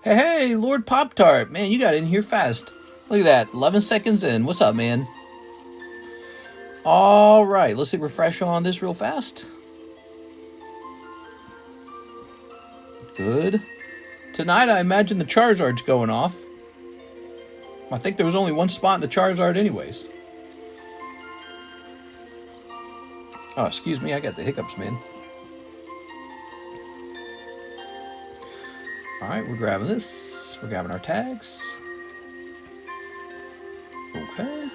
Hey, Lord Pop-Tart. Man, you got in here fast. Look at that. 11 seconds in. What's up, man? All right. Let's hit refresh on this real fast. Good. Tonight, I imagine the Charizard's going off. I think there was only one spot in the Charizard anyways. Oh, excuse me. I got the hiccups, man. All right, we're grabbing this. We're grabbing our tags. Okay.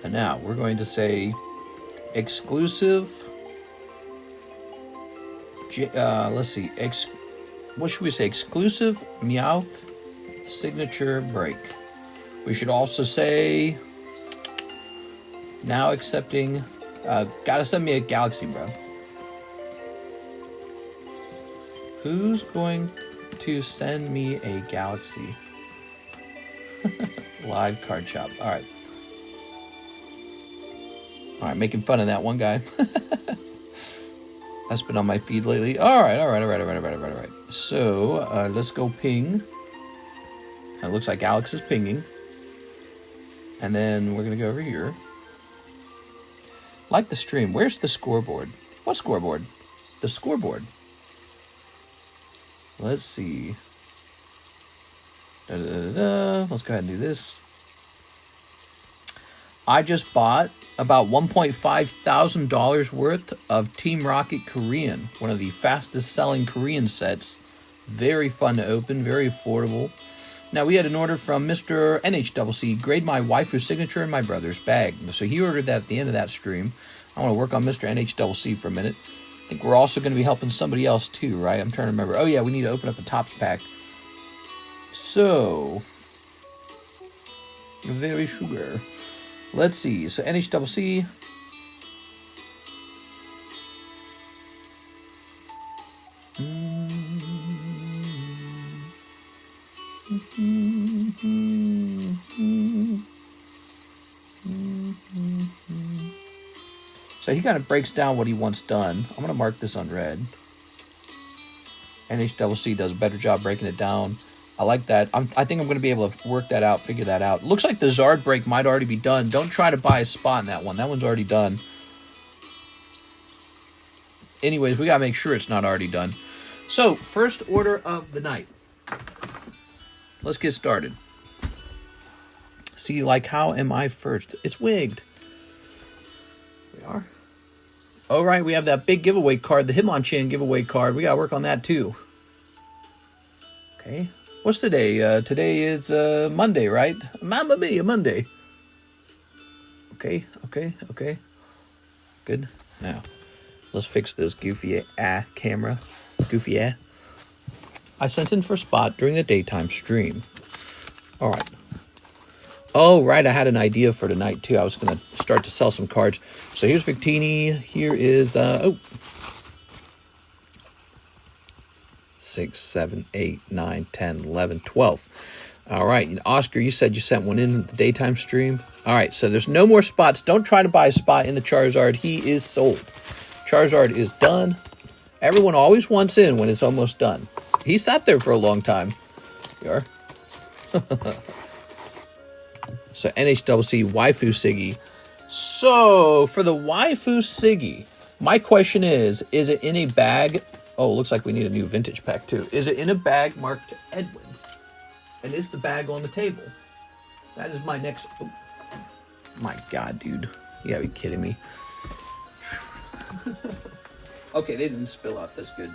And now we're going to say exclusive. Let's see. What should we say? Exclusive Meowth signature break. We should also say now accepting. Gotta send me a galaxy, bro. Who's going to send me a galaxy? Live card shop. All right. All right, making fun of that one guy. That's been on my feed lately. All right. So let's go ping. It looks like Alex is pinging. And then we're going to go over here. Like the stream. Where's the scoreboard? What scoreboard? The scoreboard. Let's see. Let's go ahead and do this. I just bought about $1,500 worth of Team Rocket Korean, one of the fastest selling Korean sets. Very fun to open, very affordable. Now, we had an order from Mr. NHCC, grade my waifu signature in my brother's bag. So he ordered that at the end of that stream. I want to work on Mr. NHCC for a minute. I think we're also going to be helping somebody else too, right? I'm trying to remember. Oh, yeah, we need to open up a Topps pack. So, very sugar. Let's see. So, NHCC. So he kind of breaks down what he wants done. I'm going to mark this on red. NHCC does a better job breaking it down. I like that. I think I'm going to be able to work that out, figure that out. Looks like the Zard break might already be done. Don't try to buy a spot in that one. That one's already done. Anyways, we got to make sure it's not already done. So, first order of the night. Let's get started. See, like, how am I first? It's wigged. We are. All right, we have that big giveaway card, the Hitmonchan giveaway card. We got to work on that, too. Okay. What's today? Today is Monday, right? Mamma mia, Monday. Okay. Good. Now, let's fix this goofy camera. Goofy. I sent in for a spot during the daytime stream. All right. Oh, right. I had an idea for tonight, too. I was going to start to sell some cards. So here's Victini. Here is, 6, 7, 8, 9, 10, 11, 12. All right. And Oscar, you said you sent one in the daytime stream. All right. So there's no more spots. Don't try to buy a spot in the Charizard. He is sold. Charizard is done. Everyone always wants in when it's almost done. He sat there for a long time. You are. So NHCC Waifu Siggy. So for the Waifu Siggy, my question is it in a bag? Oh, looks like we need a new vintage pack too. Is it in a bag marked Edwin? And is the bag on the table? That is my next... Oh, my God, dude. You gotta be kidding me. Okay, they didn't spill out. That's good.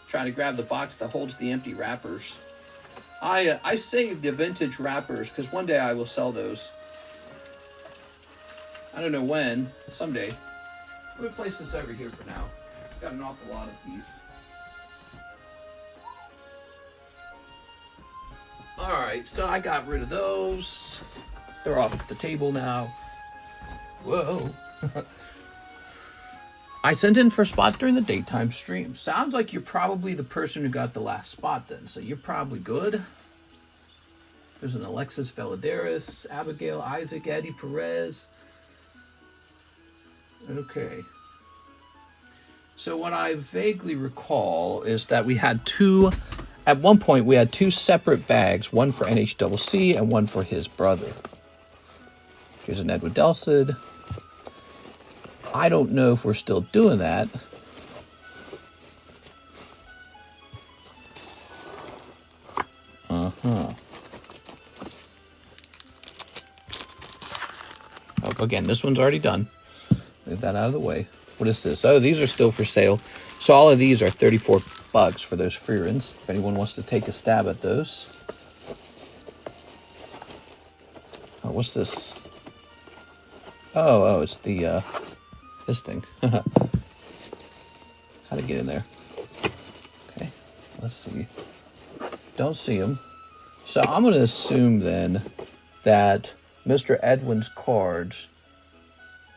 Trying to grab the box that holds the empty wrappers. I saved the vintage wrappers because one day I will sell those. I don't know when. Someday. Let me place this over here for now. Got an awful lot of these. Alright, so I got rid of those. They're off the table now. Whoa. I sent in for a spot during the daytime stream. Sounds like you're probably the person who got the last spot then. So you're probably good. There's an Alexis Valadares, Abigail, Isaac, Eddie Perez. Okay. So what I vaguely recall is that we had at one point we had two separate bags, one for NHCC and one for his brother. Here's an Edward Delcid. I don't know if we're still doing that. Oh, again, this one's already done. Get that out of the way. What is this? Oh, these are still for sale. So all of these are $34 for those free runs. If anyone wants to take a stab at those. Oh, what's this? Oh, it's the this thing. How to get in there? Okay, let's see. Don't see him. So I'm going to assume then that Mr. Edwin's cards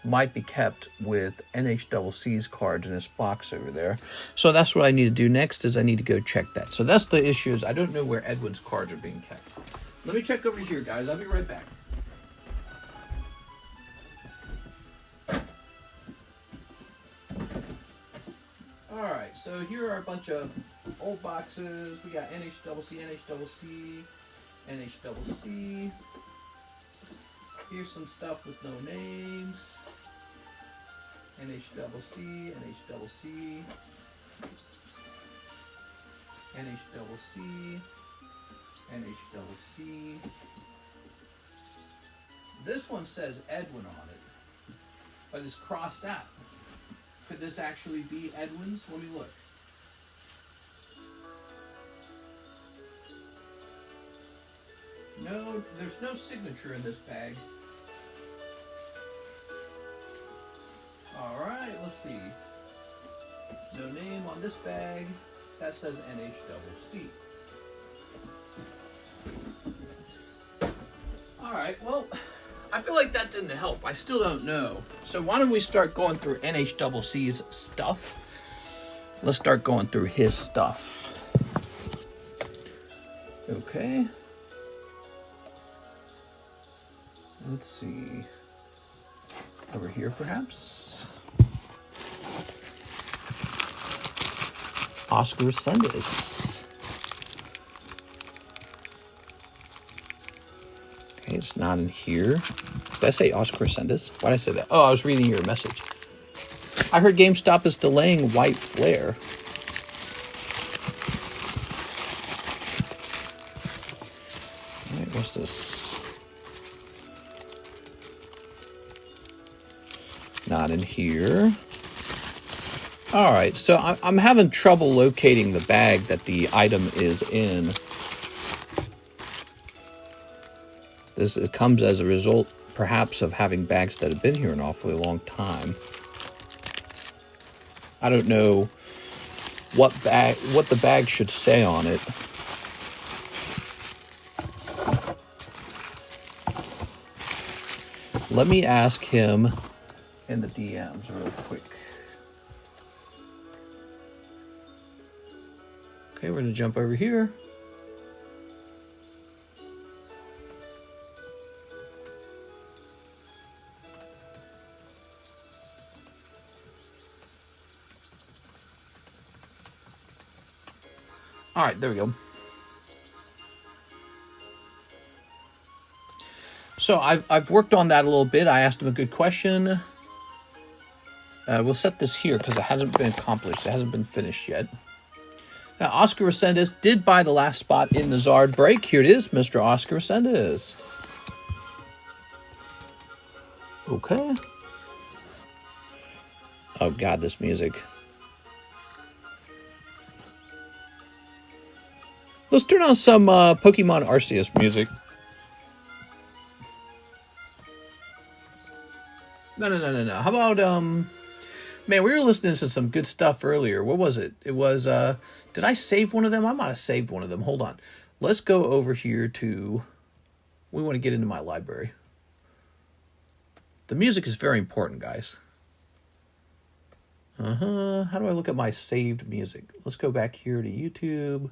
might be kept with NHCC's cards in his box over there. So that's what I need to do next is I need to go check that. So that's the issue is I don't know where Edwin's cards are being kept. Let me check over here, guys. I'll be right back. Alright, so here are a bunch of old boxes. We got NHCC. Here's some stuff with no names. NHCC. This one says Edwin on it, but it's crossed out. Could this actually be Edwin's? Let me look. No, there's no signature in this bag. Alright, let's see. No name on this bag. That says NHCC. Alright, well, I feel like that didn't help. I still don't know. So why don't we start going through NHCC's stuff? Let's start going through his stuff. Okay. Let's see. Over here, perhaps. Oscar Sundays. Okay, it's not in here. Did I say Oscar Sundays? Why did I say that? Oh, I was reading your message. I heard GameStop is delaying White Flare. All right, what's this? Not in here. All right, so I'm having trouble locating the bag that the item is in. It comes as a result, perhaps, of having bags that have been here an awfully long time. I don't know what the bag should say on it. Let me ask him in the DMs real quick. Okay, we're gonna jump over here. All right, there we go. So I've worked on that a little bit. I asked him a good question. We'll set this here because it hasn't been accomplished. It hasn't been finished yet. Now, Oscar Resendez did buy the last spot in the Zard break. Here it is, Mr. Oscar Resendez. Okay. Oh, God, this music. Let's turn on some Pokemon Arceus music. No. How about, man, we were listening to some good stuff earlier. What was it? It was, did I save one of them? I might have saved one of them. Hold on. Let's go over here to, we want to get into my library. The music is very important, guys. How do I look at my saved music? Let's go back here to YouTube.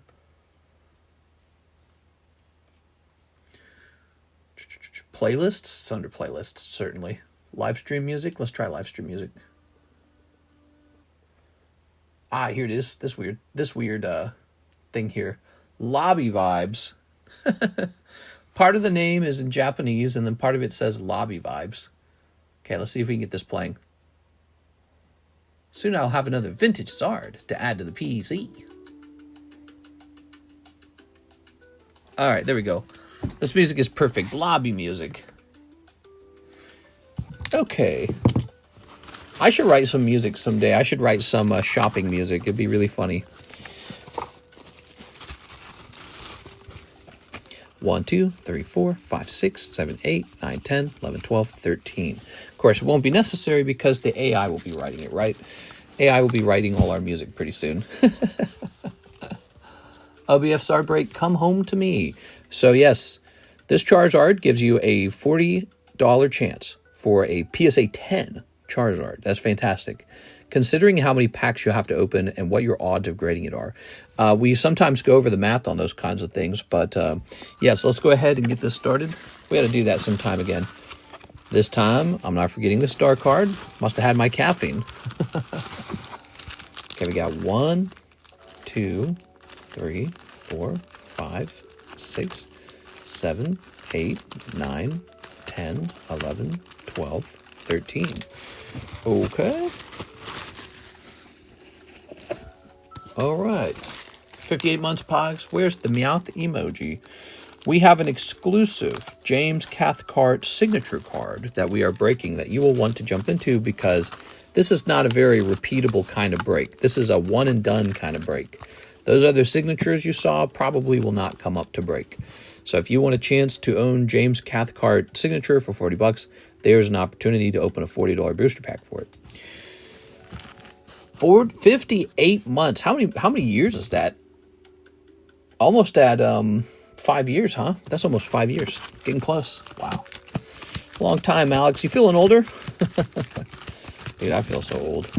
Playlists? It's under playlists, certainly. Live stream music? Let's try live stream music. Ah, here it is. This weird thing here. Lobby vibes. Part of the name is in Japanese, and then part of it says lobby vibes. Okay, let's see if we can get this playing. Soon I'll have another vintage Zard to add to the PC. All right, there we go. This music is perfect. Lobby music. Okay. I should write some music someday. I should write some shopping music. It'd be really funny. 1, 2, 3, 4, 5, 6, 7, 8, 9, 10, 11, 12, 13. Of course, it won't be necessary because the AI will be writing it, right? AI will be writing all our music pretty soon. LBF Zard Break, come home to me. So yes, this Charizard gives you a $40 chance for a PSA 10 Charizard. That's fantastic. Considering how many packs you have to open and what your odds of grading it are. We sometimes go over the math on those kinds of things, but yes, let's go ahead and get this started. We got to do that sometime again. This time, I'm not forgetting the star card. Must have had my caffeine. Okay, we got 1, 2, 3, 4, 5, 6, 7, 8, 9, 10, 11, 12, 13. Okay. All right. 58 months Pogs. Where's the Meowth emoji? We have an exclusive James Cathcart signature card that we are breaking that you will want to jump into because this is not a very repeatable kind of break. This is a one and done kind of break. Those other signatures you saw probably will not come up to break. So if you want a chance to own James Cathcart signature for $40, there's an opportunity to open a $40 booster pack for it. 58 months. How many years is that? Almost at 5 years, huh? That's almost 5 years. Getting close. Wow. Long time, Alex. You feeling older? Dude, I feel so old.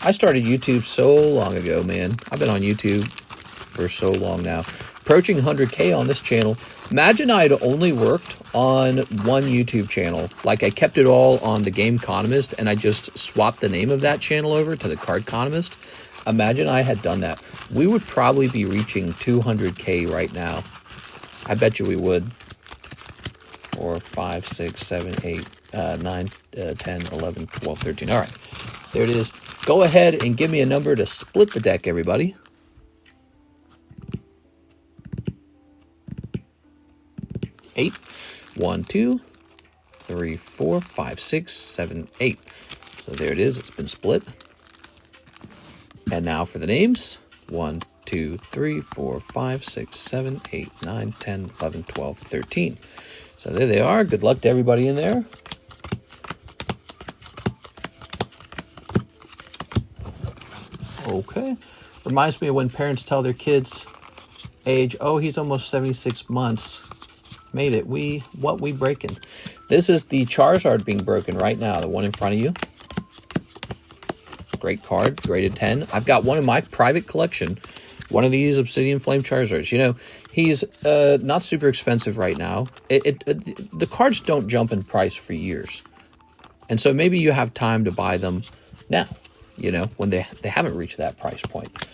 I started YouTube so long ago, man. I've been on YouTube for so long now. Approaching 100K on this channel. Imagine I had only worked on one YouTube channel. Like I kept it all on the TheCardconomist and I just swapped the name of that channel over to TheCardconomist. Imagine I had done that. We would probably be reaching 200K right now. I bet you we would. 4, 5, 6, 7, 8, 9, 10, 11, 12, 13. All right. There it is. Go ahead and give me a number to split the deck, everybody. 8. 1, 2, 3, 4, 5, 6, 7, 8. So there it is. It's been split. And now for the names. 1, 2, 3, 4, 5, 6, 7, 8, 9, 10, 11, 12, 13. So there they are. Good luck to everybody in there. Okay. Reminds me of when parents tell their kids age, oh, he's almost 76 months. Made it. What we breaking? This is the Charizard being broken right now, the one in front of you. Great card, graded 10. I've got one in my private collection. One of these Obsidian Flame Charizards. You know, he's not super expensive right now. The cards don't jump in price for years. And so maybe you have time to buy them now, you know, when they haven't reached that price point.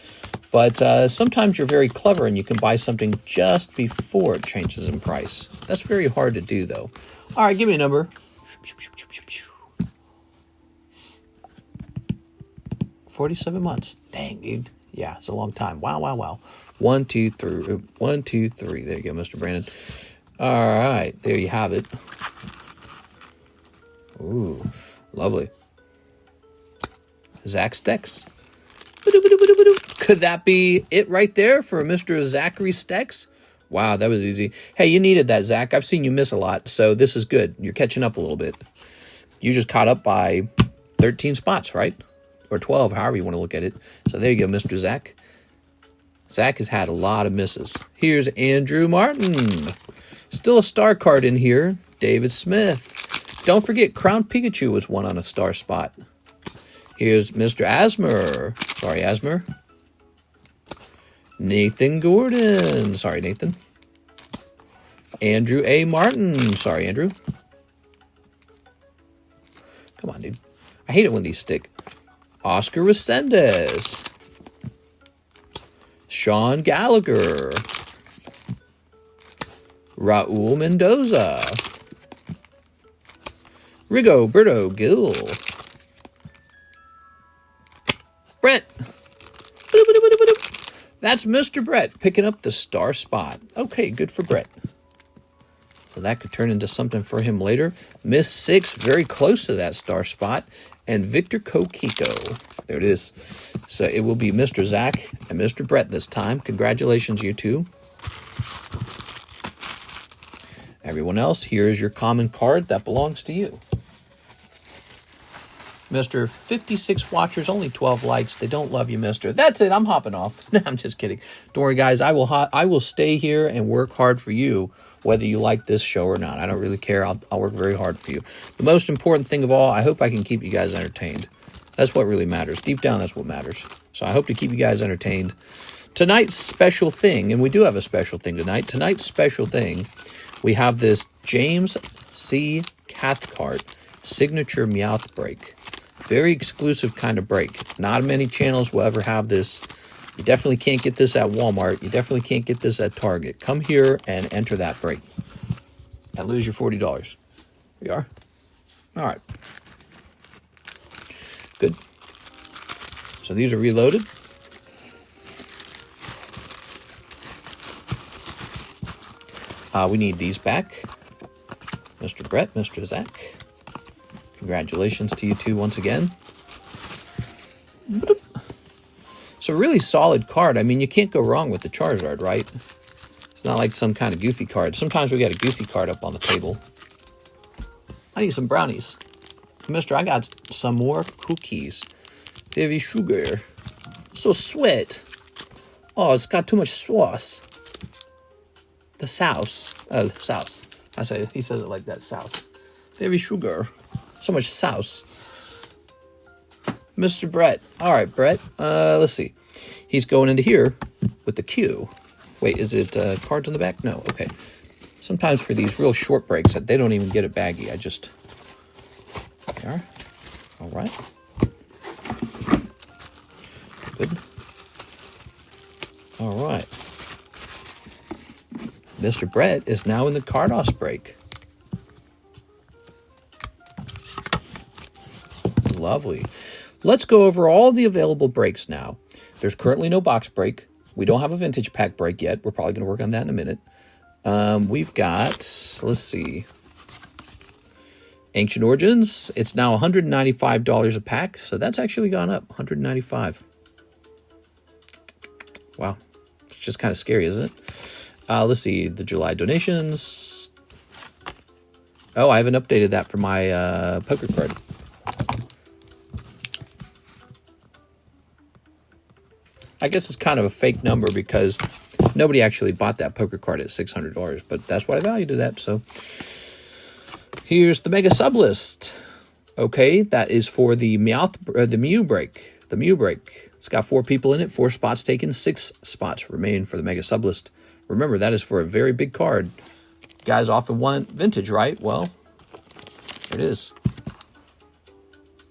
But sometimes you're very clever and you can buy something just before it changes in price. That's very hard to do, though. All right, give me a number. 47 months. Dang, dude. Yeah, it's a long time. Wow, wow, wow. 1, 2, 3. 1, 2, 3. There you go, Mr. Brandon. All right, there you have it. Ooh, lovely. Zach Stex. Could that be it right there for Mr. Zachary Stex? Wow, that was easy. Hey, you needed that, Zach. I've seen you miss a lot, so this is good. You're catching up a little bit. You just caught up by 13 spots, right? Or 12, however you want to look at it. So there you go, Mr. Zach. Zach has had a lot of misses. Here's Andrew Martin. Still a star card in here. David Smith. Don't forget, Crown Pikachu was one on a star spot. Here's Mr. Asmer. Sorry, Asmer. Nathan Gordon. Sorry, Nathan. Andrew A. Martin. Sorry, Andrew. Come on, dude. I hate it when these stick. Oscar Resendez. Sean Gallagher, Raul Mendoza, Rigoberto Gil, Brett. That's Mr. Brett picking up the star spot. Okay, good for Brett. So that could turn into something for him later. Miss 6, very close to that star spot. And Victor Kokiko. There it is. So it will be Mr. Zach and Mr. Brett this time. Congratulations, you two. Everyone else, here is your common card that belongs to you. Mr. 56 watchers, only 12 likes. They don't love you, mister. That's it. I'm hopping off. No, I'm just kidding. Don't worry, guys. I will stay here and work hard for you, whether you like this show or not. I don't really care. I'll work very hard for you. The most important thing of all, I hope I can keep you guys entertained. That's what really matters. Deep down, that's what matters. So I hope to keep you guys entertained. Tonight's special thing, and we do have a special thing tonight. Tonight's special thing, we have this James C. Cathcart signature Meowth break. Very exclusive kind of break. Not many channels will ever have this. You definitely can't get this at Walmart. You definitely can't get this at Target. Come here and enter that break. And lose your $40. Here you are. All right. Good. So these are reloaded. We need these back. Mr. Brett, Mr. Zach. Congratulations to you two once again. It's a really solid card. I mean, you can't go wrong with the Charizard, right? It's not like some kind of goofy card. Sometimes we got a goofy card up on the table. I need some brownies. Mister, I got some more cookies. Heavy sugar. So sweet. Oh, it's got too much sauce. The sauce. Oh, the sauce. He says it like that, sauce. Heavy sugar. So much sauce. Mr. Brett. All right, Brett. Let's see. He's going into here with the Q. Wait, is it cards on the back? No. Okay. Sometimes for these real short breaks, they don't even get it baggy. I just... There. All right. Good. All right. Mr. Brett is now in the Carddass break. Lovely. Let's go over all the available breaks now. There's currently no box break. We don't have a vintage pack break yet. We're probably going to work on that in a minute. We've got, let's see, Ancient Origins. It's now $195 a pack, so that's actually gone up, $195. Wow. It's just kind of scary, isn't it? Let's see, the July donations. Oh, I haven't updated that for my poker card. I guess it's kind of a fake number because nobody actually bought that poker card at $600, but that's what I valued it at. So here's the mega sub list. Okay, that is for the Mew break. The Mew break. It's got 4 people in it, 4 spots taken, 6 spots remain for the mega sub list. Remember, that is for a very big card. You guys often want vintage, right? Well, there it is.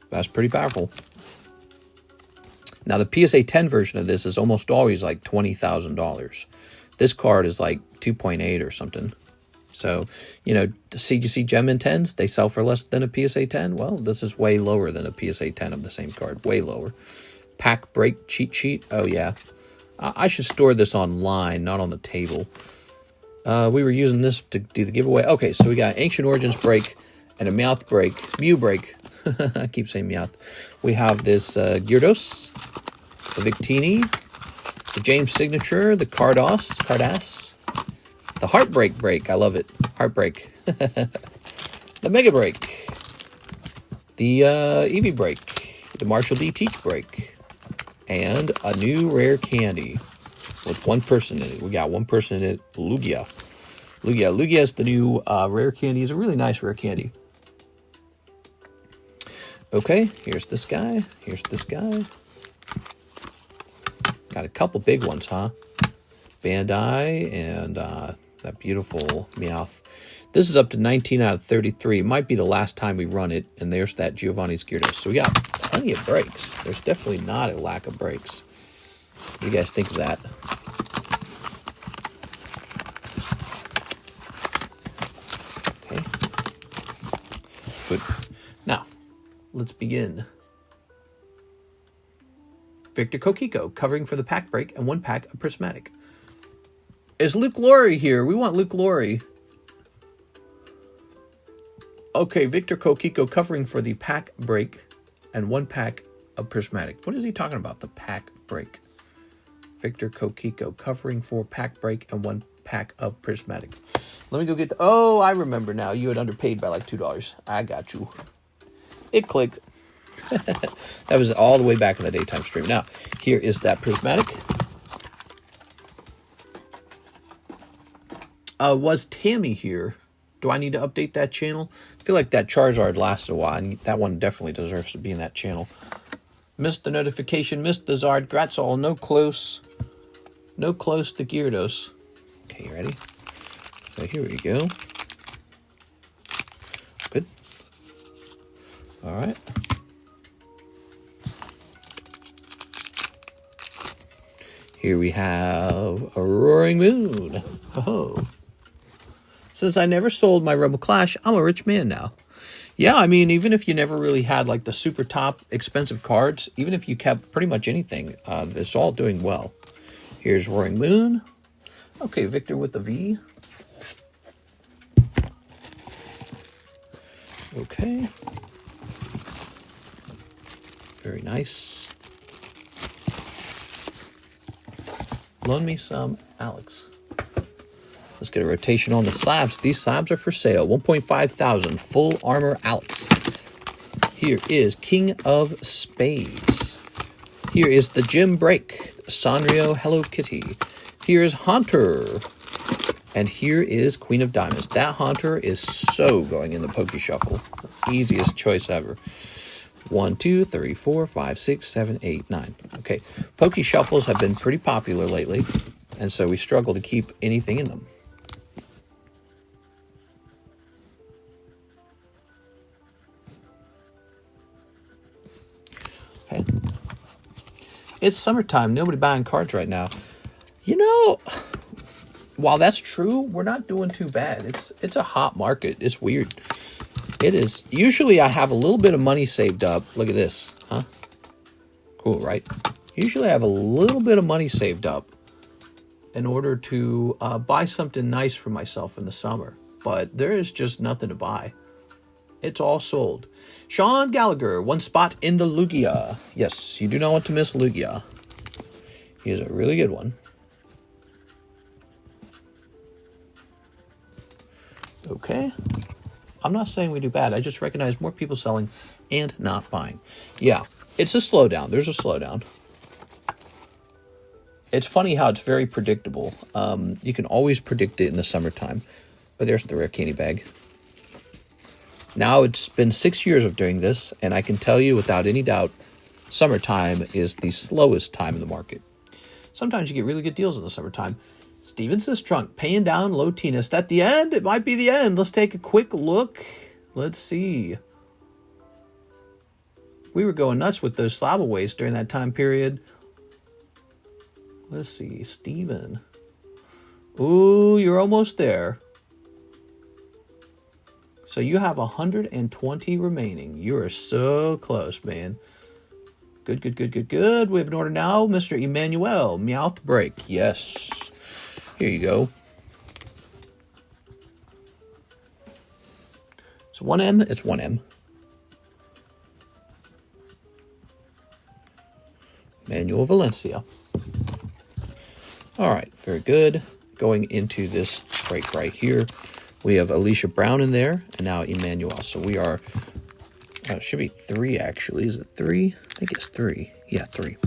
That's pretty powerful. Now, the PSA 10 version of this is almost always like $20,000. This card is like 2.8 or something. So, you know, the CGC Gem in 10s, they sell for less than a PSA 10. Well, this is way lower than a PSA 10 of the same card. Way lower. Pack break cheat sheet. Oh, yeah. I should store this online, not on the table. We were using this to do the giveaway. Okay, so we got Ancient Origins break and a Meowth break. Mew break. I keep saying Meowth. We have this Gyarados, the Victini, the James Signature, the Carddass, the Heartbreak break. I love it. Heartbreak. The Mega break. The Eevee break. The Marshall D. Teach break. And a new rare candy with 1 person in it. We got 1 person in it, Lugia. Lugia is the new rare candy. It's a really nice rare candy. Okay, here's this guy. Here's this guy. Got a couple big ones, huh? Bandai and that beautiful Meowth. This is up to 19 out of 33. It might be the last time we run it. And there's that Giovanni's Gyarados. So we got plenty of breaks. There's definitely not a lack of breaks. What do you guys think of that? But now, let's begin. Victor Kokiko, covering for the pack break and 1 pack of Prismatic. Is Luke Laurie here? We want Luke Laurie. Okay, Victor Kokiko covering for the pack break and 1 pack of Prismatic. What is he talking about, the pack break? Victor Kokiko covering for pack break and 1 pack of Prismatic. Let me go get the... Oh, I remember now. You had underpaid by like $2. I got you. It clicked. That was all the way back in the daytime stream. Now, here is that Prismatic. Was Tammy here? Do I need to update that channel? I feel like that Charizard lasted a while, and that one definitely deserves to be in that channel. Missed the notification, missed the Zard. Grats all, no close. No close to Gyarados. Okay, you ready? So here we go. Good. All right. Here we have a Roaring Moon. Oh. Since I never sold my Rebel Clash, I'm a rich man now. Yeah, I mean, even if you never really had like the super top expensive cards, even if you kept pretty much anything, it's all doing well. Here's Roaring Moon. Okay, Victor with the V. Okay. Very nice. Loan me some, Alex. Let's get a rotation on the slabs. These slabs are for sale. 1,500 full armor Alex. Here is King of Spades. Here is the Gym Break. Sanrio Hello Kitty. Here is Haunter. And here is Queen of Diamonds. That Haunter is so going in the Poke Shuffle. Easiest choice ever. 1, 2, 3, 4, 5, 6, 7, 8, 9. Okay, Poke Shuffles have been pretty popular lately, and so we struggle to keep anything in them. Okay. It's summertime. Nobody buying cards right now. You know, while that's true, we're not doing too bad. It's a hot market. It's weird. It is. Usually I have a little bit of money saved up. Look at this. Huh? Cool, right? Usually I have a little bit of money saved up in order to buy something nice for myself in the summer. But there is just nothing to buy. It's all sold. Sean Gallagher, 1 spot in the Lugia. Yes, you do not want to miss Lugia. He is a really good one. Okay. I'm not saying we do bad. I just recognize more people selling and not buying. Yeah, it's a slowdown. There's a slowdown. It's funny how it's very predictable. You can always predict it in the summertime. But there's the rare candy bag. Now it's been 6 years of doing this, and I can tell you without any doubt, summertime is the slowest time in the market. Sometimes you get really good deals in the summertime. Stevenson's Trunk, paying down low T-ness. At the end, it might be the end. Let's take a quick look. Let's see. We were going nuts with those slab-aways during that time period. Let's see, Steven. Ooh, you're almost there. So you have 120 remaining. You are so close, man. Good, good, good, good, good. We have an order now. Mr. Emmanuel, Meowth Break. Yes. Here you go. It's 1M. It's 1M. Manuel Valencia. All right, very good. Going into this break right here, we have Alicia Brown in there, and now Emmanuel. So we are, it should be 3 actually. Is it 3? I think it's 3. Yeah, 3.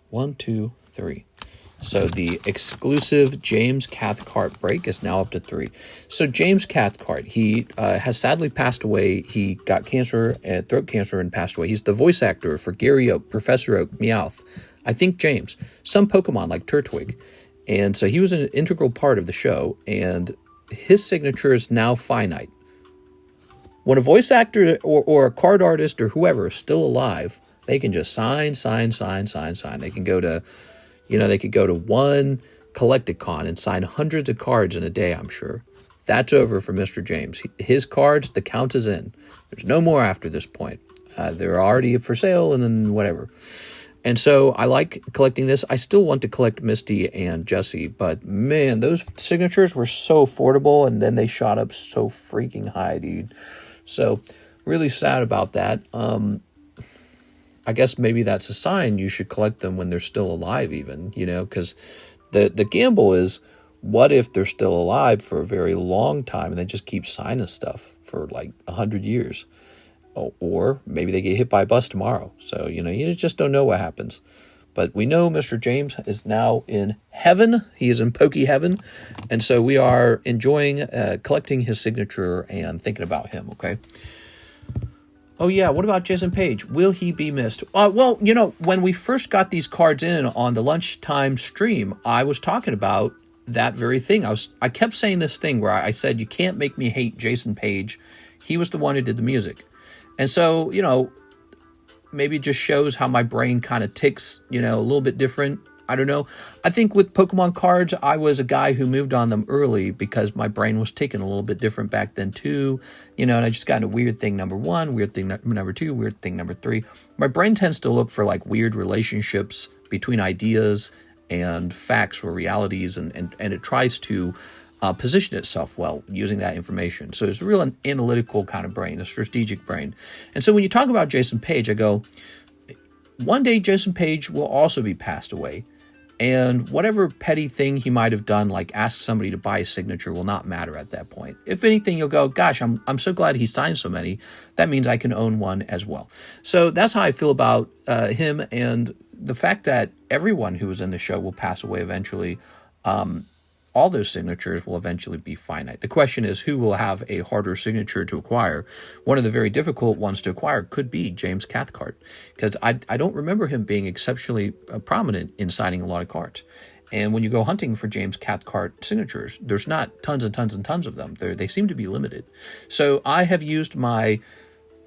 1, 2, 3. So the exclusive James Cathcart break is now up to 3. So James Cathcart, he has sadly passed away. He got cancer, throat cancer, and passed away. He's the voice actor for Gary Oak, Professor Oak, Meowth. I think James. Some Pokemon like Turtwig. And so he was an integral part of the show, and his signature is now finite. When a voice actor or a card artist or whoever is still alive, they can just sign. They can go to, they could go to one Collecticon and sign hundreds of cards in a day, I'm sure. That's over for Mr. James. His cards, the count is in. There's no more after this point. They're already for sale and then whatever. And so I like collecting this. I still want to collect Misty and Jesse, but man, those signatures were so affordable, and then they shot up so freaking high, dude. So really sad about that. I guess maybe that's a sign you should collect them when they're still alive even, you know, because the gamble is, what if they're still alive for a very long time and they just keep signing stuff for like 100 years? Or maybe they get hit by a bus tomorrow. So, you know, you just don't know what happens. But we know Mr. James is now in heaven. He is in Pokey heaven. And so we are enjoying collecting his signature and thinking about him, okay? Oh, yeah, what about Jason Page? Will he be missed? Well, you know, when we first got these cards in on the lunchtime stream, I was talking about that very thing. I kept saying this thing where I said, you can't make me hate Jason Page. He was the one who did the music. And so, you know, maybe it just shows how my brain kind of ticks, you know, a little bit different. I don't know. I think with Pokemon cards, I was a guy who moved on them early because my brain was ticking a little bit different back then too. You know, and I just got into weird thing number 1, weird thing number 2, weird thing number 3. My brain tends to look for like weird relationships between ideas and facts or realities, and it tries to position itself well using that information. So it's a real analytical kind of brain, a strategic brain. And so when you talk about Jason Page, I go, one day Jason Page will also be passed away. And whatever petty thing he might have done, like ask somebody to buy a signature, will not matter at that point. If anything, you'll go, gosh, I'm so glad he signed so many. That means I can own one as well. So that's how I feel about him, and the fact that everyone who was in the show will pass away eventually. All those signatures will eventually be finite. The question is, who will have a harder signature to acquire? One of the very difficult ones to acquire could be James Cathcart, because I don't remember him being exceptionally prominent in signing a lot of cards. And when you go hunting for James Cathcart signatures, there's not tons and tons and tons of them. They seem to be limited. So I have used my,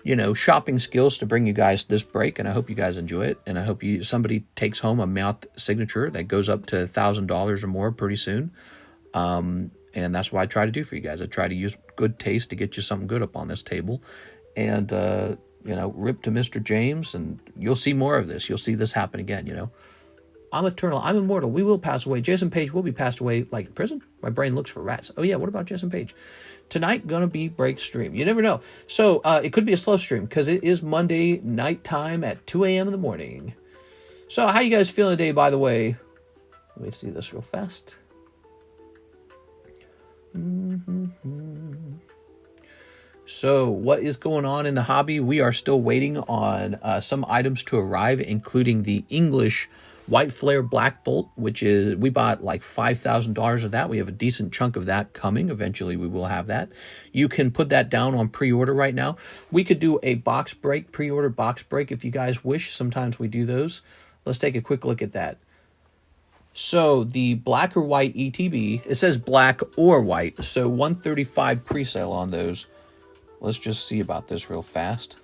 you know, shopping skills to bring you guys this break, and I hope you guys enjoy it. And I hope somebody takes home a Meowth signature that goes up to $1,000 or more pretty soon. And that's what I try to do for you guys. I try to use good taste to get you something good up on this table. And, you know, rip to Mr. James, and you'll see more of this. You'll see this happen again, you know. I'm eternal. I'm immortal. We will pass away. Jason Page will be passed away like in prison. My brain looks for rats. Oh, yeah, what about Jason Page? Tonight, going to be break stream. You never know. So it could be a slow stream because it is Monday night time at 2 a.m. in the morning. So how you guys feeling today, by the way? Let me see this real fast. So what is going on in the hobby? We are still waiting on some items to arrive, including the English White Flare Black Bolt, which is, we bought like $5,000 of that. We have a decent chunk of that coming. Eventually we will have that. You can put that down on pre-order right now. We could do a box break, pre-order box break if you guys wish. Sometimes we do those. Let's take a quick look at that. So the black or white ETB, it says black or white, so 135 pre-sale on those. Let's just see about this real fast.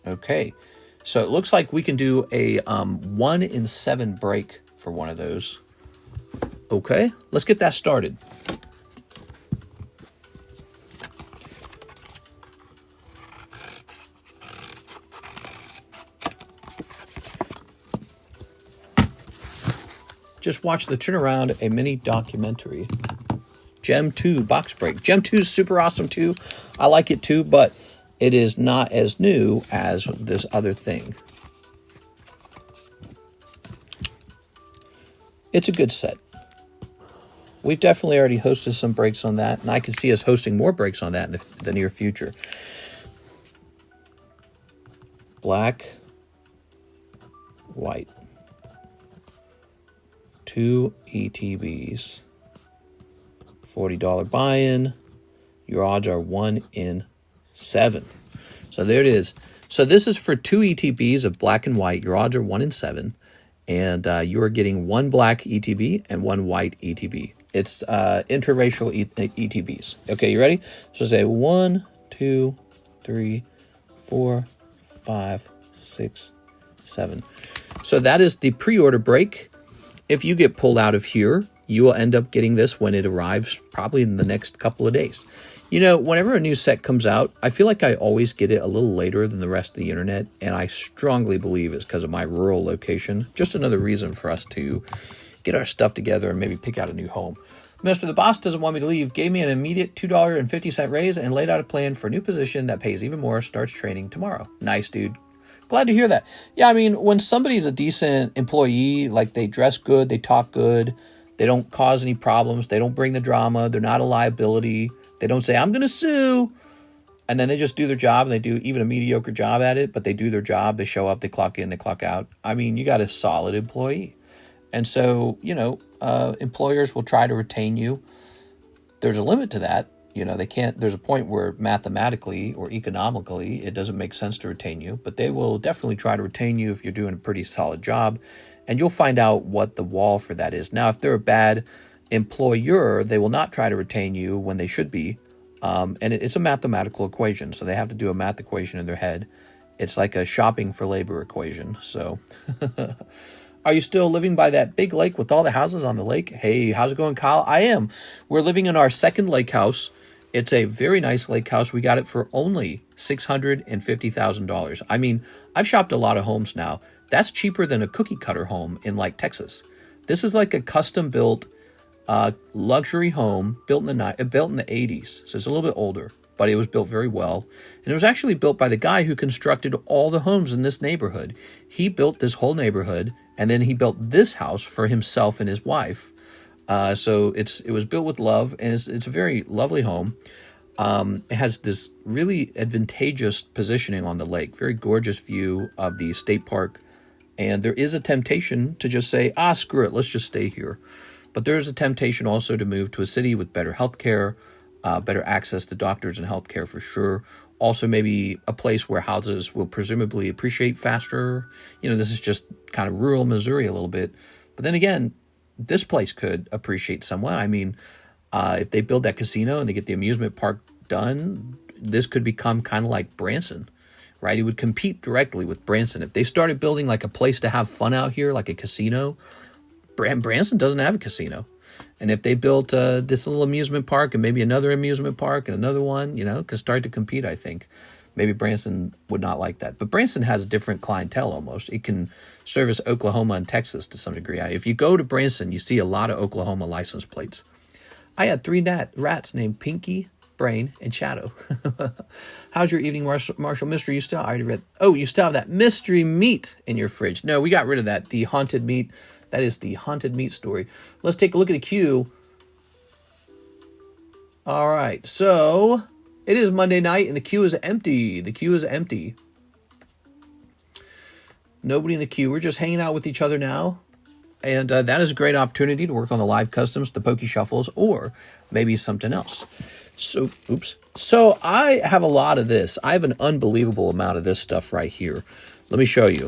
Okay, so it looks like we can do a 1 in 7 break for one of those. Okay, let's get that started. Just watched the turnaround, a mini documentary. Gem 2 box break. Gem 2 is super awesome too. I like it too, but it is not as new as this other thing. It's a good set. We've definitely already hosted some breaks on that, and I can see us hosting more breaks on that in the near future. Black, white. 2 ETBs. $40 buy-in. Your odds are 1 in 7. So there it is. So this is for 2 ETBs of black and white. Your odds are 1 in 7. And you are getting 1 black ETB and 1 white ETB. It's interracial ETBs. Okay, you ready? So say 1, 2, 3, 4, 5, 6, 7. So that is the pre-order break. If you get pulled out of here, You will end up getting this when it arrives, probably in the next couple of days. You know, whenever a new set comes out, I feel like I always get it a little later than the rest of the internet, and I strongly believe it's because of my rural location. Just another reason for us to get our stuff together and maybe pick out a new home. Mr. The Boss doesn't want me to leave, gave me an immediate $2.50 raise, and laid out a plan for a new position that pays even more, starts training tomorrow. Nice, dude. Glad to hear that. Yeah, I mean, when somebody's a decent employee, like they dress good, they talk good, they don't cause any problems, they don't bring the drama, they're not a liability, they don't say, I'm going to sue, and then they just do their job, and they do even a mediocre job at it, but they do their job, they show up, they clock in, they clock out. I mean, you got a solid employee. And so, you know, employers will try to retain you. There's a limit to that. You know, they can't, there's a point where mathematically or economically, it doesn't make sense to retain you, but they will definitely try to retain you if you're doing a pretty solid job, and you'll find out what the wall for that is. Now, if they're a bad employer, they will not try to retain you when they should be. And it's a mathematical equation, so they have to do a math equation in their head. It's like a shopping for labor equation. So, are you still living by that big lake with all the houses on the lake? Hey, how's it going, Kyle? I am. We're living in our second lake house. It's a very nice lake house. We got it for only $650,000. I mean, I've shopped a lot of homes now. That's cheaper than a cookie cutter home in like Texas. This is like a custom built luxury home built in the 80s. So it's a little bit older, but it was built very well. And it was actually built by the guy who constructed all the homes in this neighborhood. He built this whole neighborhood, and then he built this house for himself and his wife. So it was built with love, and it's a very lovely home. It has this really advantageous positioning on the lake, very gorgeous view of the state park. And there is a temptation to just say, screw it, let's just stay here. But there is a temptation also to move to a city with better health care, better access to doctors and health care for sure. Also maybe a place where houses will presumably appreciate faster. You know, this is just kind of rural Missouri a little bit. But then again, this place could appreciate somewhat. I mean, if they build that casino and they get the amusement park done, this could become kind of like Branson, right? It would compete directly with Branson. If they started building like a place to have fun out here, like a casino, Branson doesn't have a casino. And if they built this little amusement park and maybe another amusement park and another one, you know, could start to compete, I think. Maybe Branson would not like that. But Branson has a different clientele almost. It can service Oklahoma and Texas to some degree. If you go to Branson, you see a lot of Oklahoma license plates. I had 3 rats named Pinky, Brain, and Shadow. How's your evening, Marshall Mystery? You still, I already read. Oh, you still have that mystery meat in your fridge. No, we got rid of that. The haunted meat. That is the haunted meat story. Let's take a look at the queue. All right, so it is Monday night, and the queue is empty. The queue is empty. Nobody in the queue. We're just hanging out with each other now. And that is a great opportunity to work on the live customs, the Poke Shuffles, or maybe something else. So, So I have a lot of this. I have an unbelievable amount of this stuff right here. Let me show you.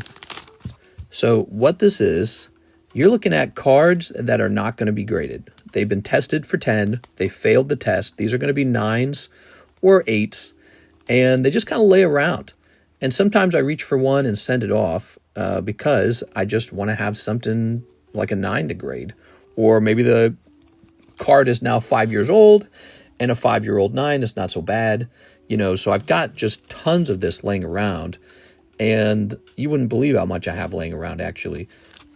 So what this is, you're looking at cards that are not going to be graded. They've been tested for 10. They failed the test. These are going to be 9s or 8s, and they just kind of lay around. And sometimes I reach for one and send it off because I just want to have something like a 9 to grade. Or maybe the card is now 5 years old, and a 5-year-old 9 is not so bad. You know, so I've got just tons of this laying around, and you wouldn't believe how much I have laying around, actually.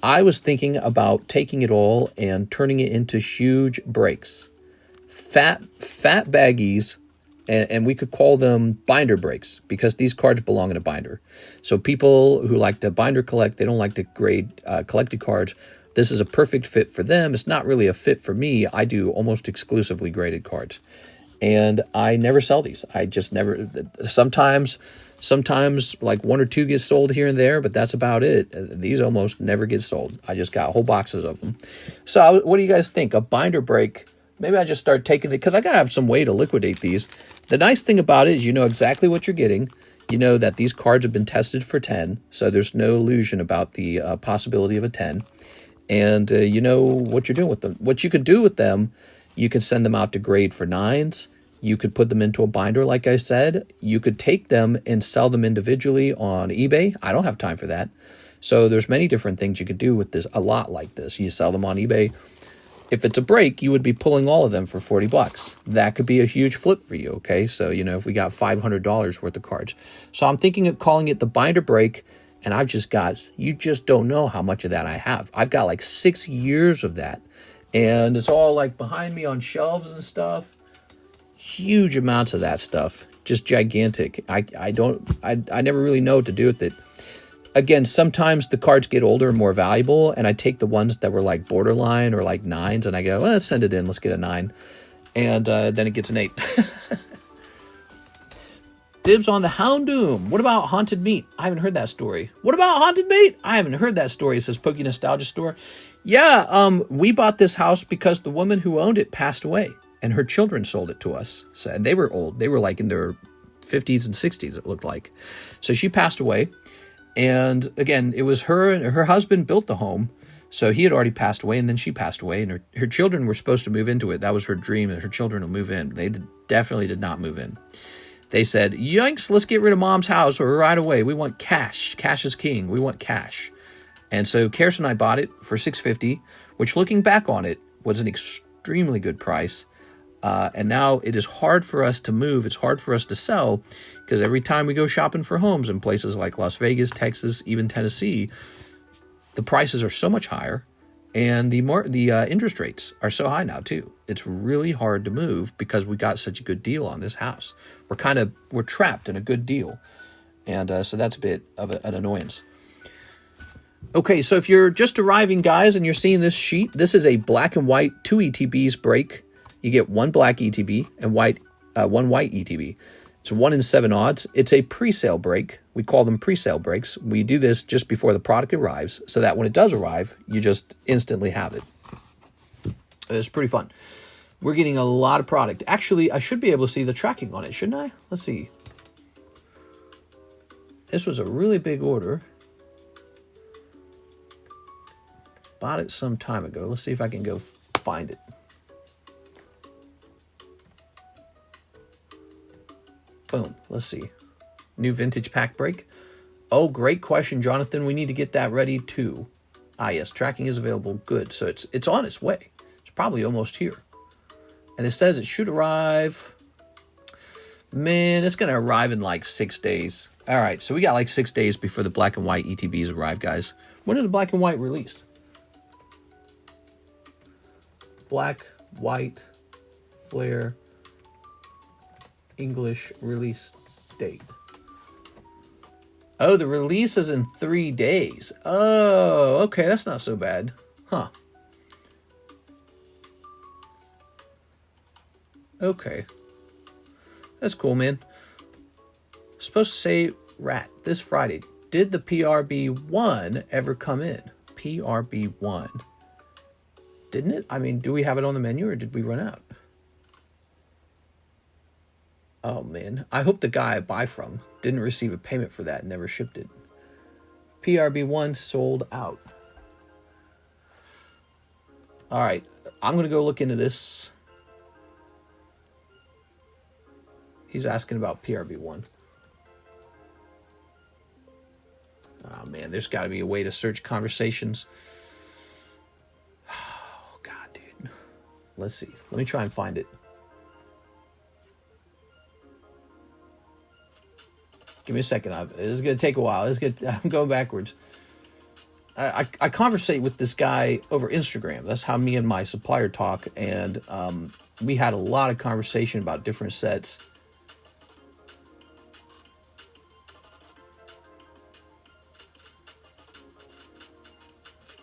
I was thinking about taking it all and turning it into huge breaks. Fat baggies, and we could call them binder breaks because these cards belong in a binder. So people who like to binder collect, they don't like to grade collected cards. This is a perfect fit for them. It's not really a fit for me. I do almost exclusively graded cards. And I never sell these. I just never, sometimes like 1 or 2 get sold here and there, but that's about it. These almost never get sold. I just got whole boxes of them. So what do you guys think? A binder break, maybe I just start taking it because I got to have some way to liquidate these. The nice thing about it is you know exactly what you're getting. You know that these cards have been tested for 10, so there's no illusion about the possibility of a 10. And you know what you're doing with them. What you could do with them, you could send them out to grade for 9s. You could put them into a binder, like I said. You could take them and sell them individually on eBay. I don't have time for that. So there's many different things you could do with this, a lot like this. You sell them on eBay. If it's a break, you would be pulling all of them for 40 bucks. That could be a huge flip for you, okay? So, you know, if we got $500 worth of cards. So I'm thinking of calling it the binder break, and I've just got, you just don't know how much of that I have. I've got like 6 years of that, and it's all like behind me on shelves and stuff. Huge amounts of that stuff, just gigantic. I never really know what to do with it. Again, sometimes the cards get older and more valuable, and I take the ones that were like borderline or like 9s, and I go, well, let's send it in. Let's get a 9. And then it gets an 8. Dibs on the Houndoom. What about Haunted Meat? I haven't heard that story. What about Haunted Meat? I haven't heard that story. It says Pokey Nostalgia Store. Yeah, we bought this house because the woman who owned it passed away, and her children sold it to us. So, and they were old. They were like in their 50s and 60s, it looked like. So she passed away. And again, it was her and her husband built the home. So he had already passed away, and then she passed away, and her children were supposed to move into it. That was her dream, that her children will move in. They definitely did not move in. They said, yikes, let's get rid of mom's house right away. We want cash. Cash is king. We want cash. And so Karis and I bought it for $650, which looking back on it was an extremely good price. And now it is hard for us to move. It's hard for us to sell because every time we go shopping for homes in places like Las Vegas, Texas, even Tennessee, the prices are so much higher, and the interest rates are so high now too. It's really hard to move because we got such a good deal on this house. We're trapped in a good deal, and so that's a bit of an annoyance. Okay, so if you're just arriving, guys, and you're seeing this sheet, this is a black and white 2 ETBs break. You get 1 black ETB and 1 white ETB. It's 1 in 7 odds. It's a pre-sale break. We call them pre-sale breaks. We do this just before the product arrives so that when it does arrive, you just instantly have it. It's pretty fun. We're getting a lot of product. Actually, I should be able to see the tracking on it, shouldn't I? Let's see. This was a really big order. Bought it some time ago. Let's see if I can go find it. Boom. Let's see. New vintage pack break. Oh, great question, Jonathan. We need to get that ready too. Ah, yes. Tracking is available. Good. So it's on its way. It's probably almost here. And it says it should arrive. Man, it's going to arrive in like 6 days. All right. So we got like 6 days before the black and white ETBs arrive, guys. When did the black and white release? Black, white, flare, English release date. Oh, the release is in 3 days. Oh, okay, that's not so bad. Huh. Okay. That's cool, man. Supposed to say rat this Friday. Did the PRB1 ever come in? PRB1. Didn't it? I mean, do we have it on the menu or did we run out? Oh, man. I hope the guy I buy from didn't receive a payment for that and never shipped it. PRB1 sold out. All right. I'm going to go look into this. He's asking about PRB1. Oh, man. There's got to be a way to search conversations. Oh, God, dude. Let's see. Let me try and find it. Give me a second. This is going to take a while. I'm going backwards. I conversate with this guy over Instagram. That's how me and my supplier talk. And we had a lot of conversation about different sets.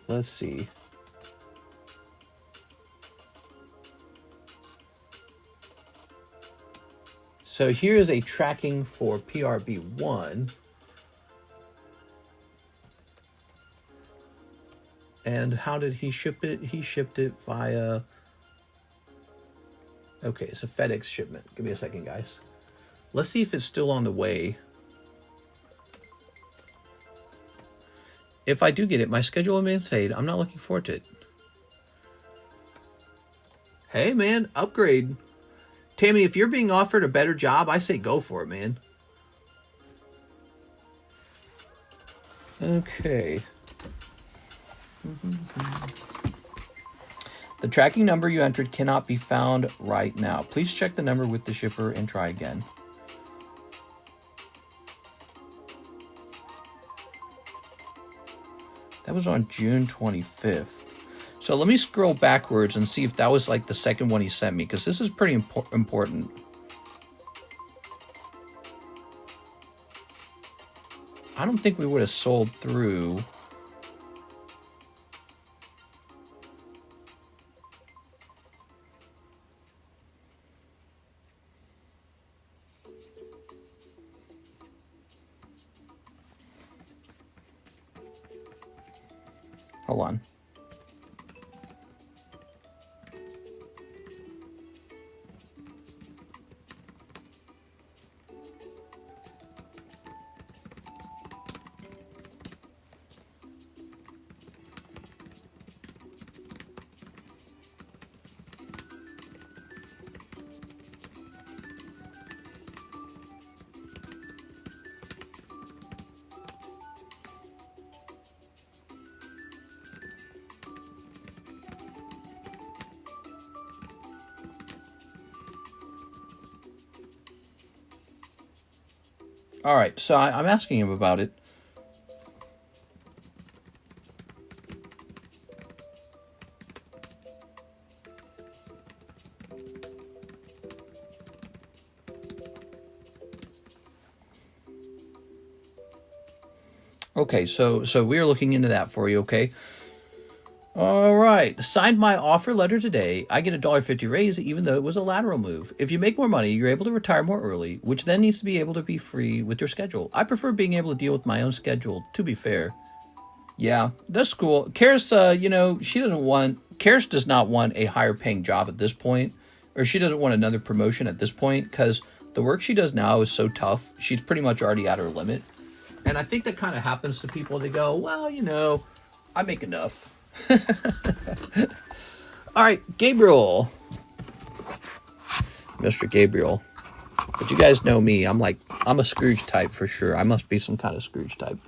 Let's see. So here's a tracking for PRB1. And how did he ship it? He shipped it via... Okay, it's a FedEx shipment. Give me a second, guys. Let's see if it's still on the way. If I do get it, my schedule will be insane. I'm not looking forward to it. Hey, man, upgrade. Tammy, if you're being offered a better job, I say go for it, man. Okay. The tracking number you entered cannot be found right now. Please check the number with the shipper and try again. That was on June 25th. So let me scroll backwards and see if that was like the second one he sent me, because this is pretty important. I don't think we would have sold through. Hold on. All right, so I'm asking him about it. Okay, so we're looking into that for you, okay? All right, signed my offer letter today. I get a $1.50 raise even though it was a lateral move. If you make more money, you're able to retire more early, which then needs to be able to be free with your schedule. I prefer being able to deal with my own schedule, to be fair. Yeah, that's cool. Karis, Karis does not want a higher paying job at this point, or she doesn't want another promotion at this point, because the work she does now is so tough. She's pretty much already at her limit. And I think that kind of happens to people. They go, well, I make enough. All right, Gabriel. Mr. Gabriel. But you guys know me. I'm a Scrooge type for sure. I must be some kind of Scrooge type.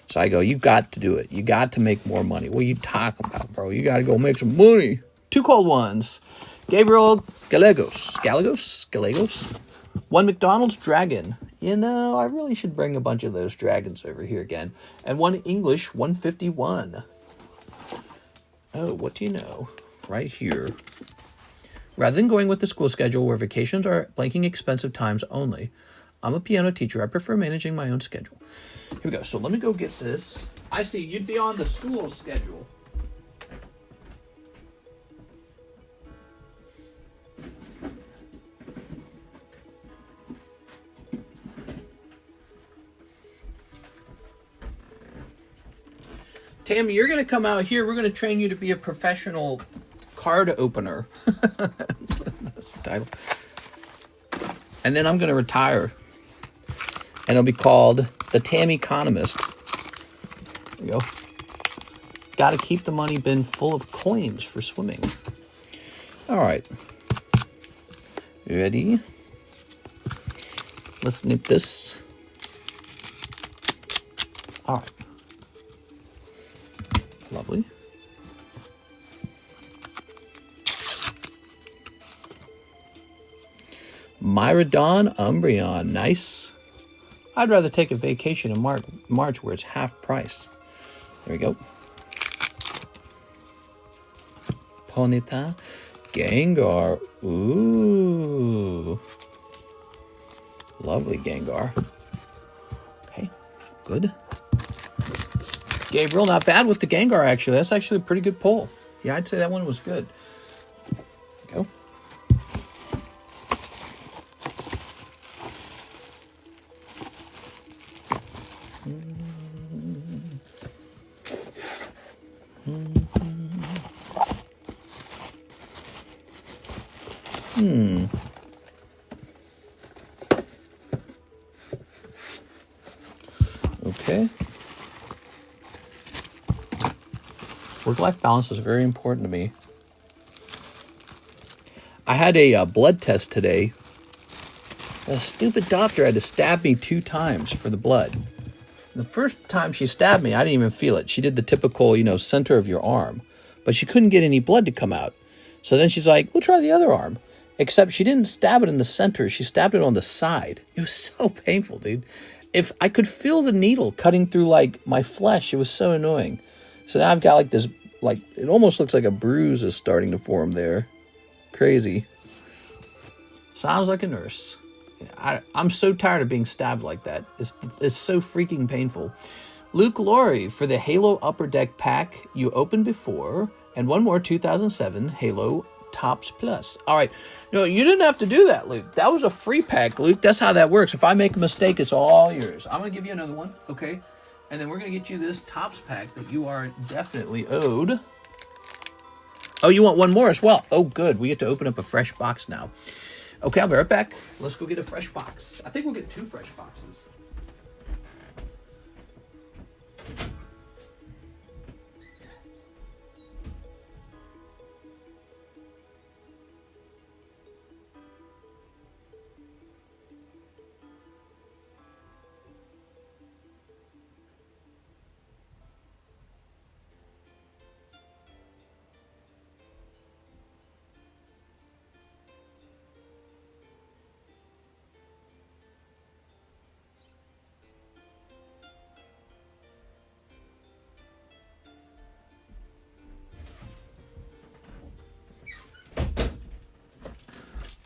So I go, you got to do it. You got to make more money. What are you talking about, bro? You got to go make some money. Two cold ones. Gabriel Gallegos. One McDonald's dragon. I really should bring a bunch of those dragons over here again. And one English 151. Oh, what do you know? Right here. Rather than going with the school schedule where vacations are blanking expensive times only, I'm a piano teacher. I prefer managing my own schedule. Here we go. So let me go get this. I see you'd be on the school schedule. Tammy, you're going to come out here. We're going to train you to be a professional card opener. That's the title. And then I'm going to retire. And it'll be called the TheCardconomist. There you go. Got to keep the money bin full of coins for swimming. All right. Ready? Let's snip this. All right. Lovely. Myrodon Umbreon. Nice. I'd rather take a vacation in March where it's half price. There we go. Ponyta. Gengar. Ooh. Lovely Gengar. Okay. Good. Gabriel, not bad with the Gengar, actually. That's actually a pretty good pull. Yeah, I'd say that one was good. There you go. Okay. Work-life balance is very important to me. I had a blood test today. A stupid doctor had to stab me 2 times for the blood. The first time she stabbed me, I didn't even feel it. She did the typical, center of your arm. But she couldn't get any blood to come out. So then she's like, we'll try the other arm. Except she didn't stab it in the center. She stabbed it on the side. It was so painful, dude. If I could feel the needle cutting through, like, my flesh, it was so annoying. So now I've got, like, this, like, it almost looks like a bruise is starting to form there. Crazy. Sounds like a nurse. I'm so tired of being stabbed like that. It's so freaking painful. Luke Laurie for the Halo Upper Deck pack you opened before, and one more 2007 Halo Tops Plus. All right. No, you didn't have to do that, Luke. That was a free pack, Luke. That's how that works. If I make a mistake, it's all yours. I'm going to give you another one, okay? And then we're going to get you this Tops pack that you are definitely owed. Oh, you want one more as well? Oh, good. We get to open up a fresh box now. Okay, I'll be right back. Let's go get a fresh box. I think we'll get 2 fresh boxes.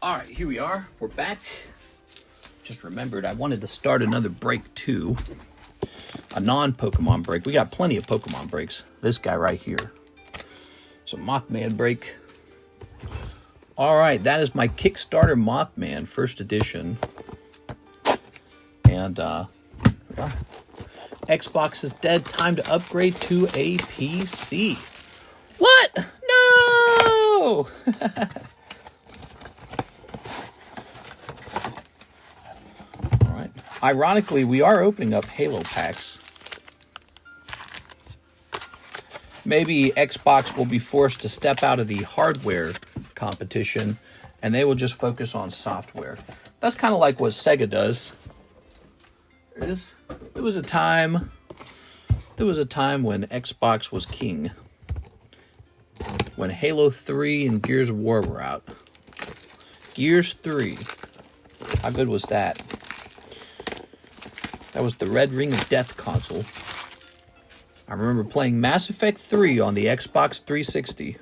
All right, here we are. We're back. Just remembered I wanted to start another break too. A non-Pokemon break. We got plenty of Pokemon breaks. This guy right here. So Moth Man break. All right, that is my Kickstarter Moth Man first edition. And Xbox is dead. Time to upgrade to a PC. What? No! Ironically, we are opening up Halo packs. Maybe Xbox will be forced to step out of the hardware competition and they will just focus on software. That's kind of like what Sega does. There it is. There was a time when Xbox was king. When Halo 3 and Gears of War were out. Gears 3. How good was that? That was the Red Ring of Death console. I remember playing Mass Effect 3 on the Xbox 360.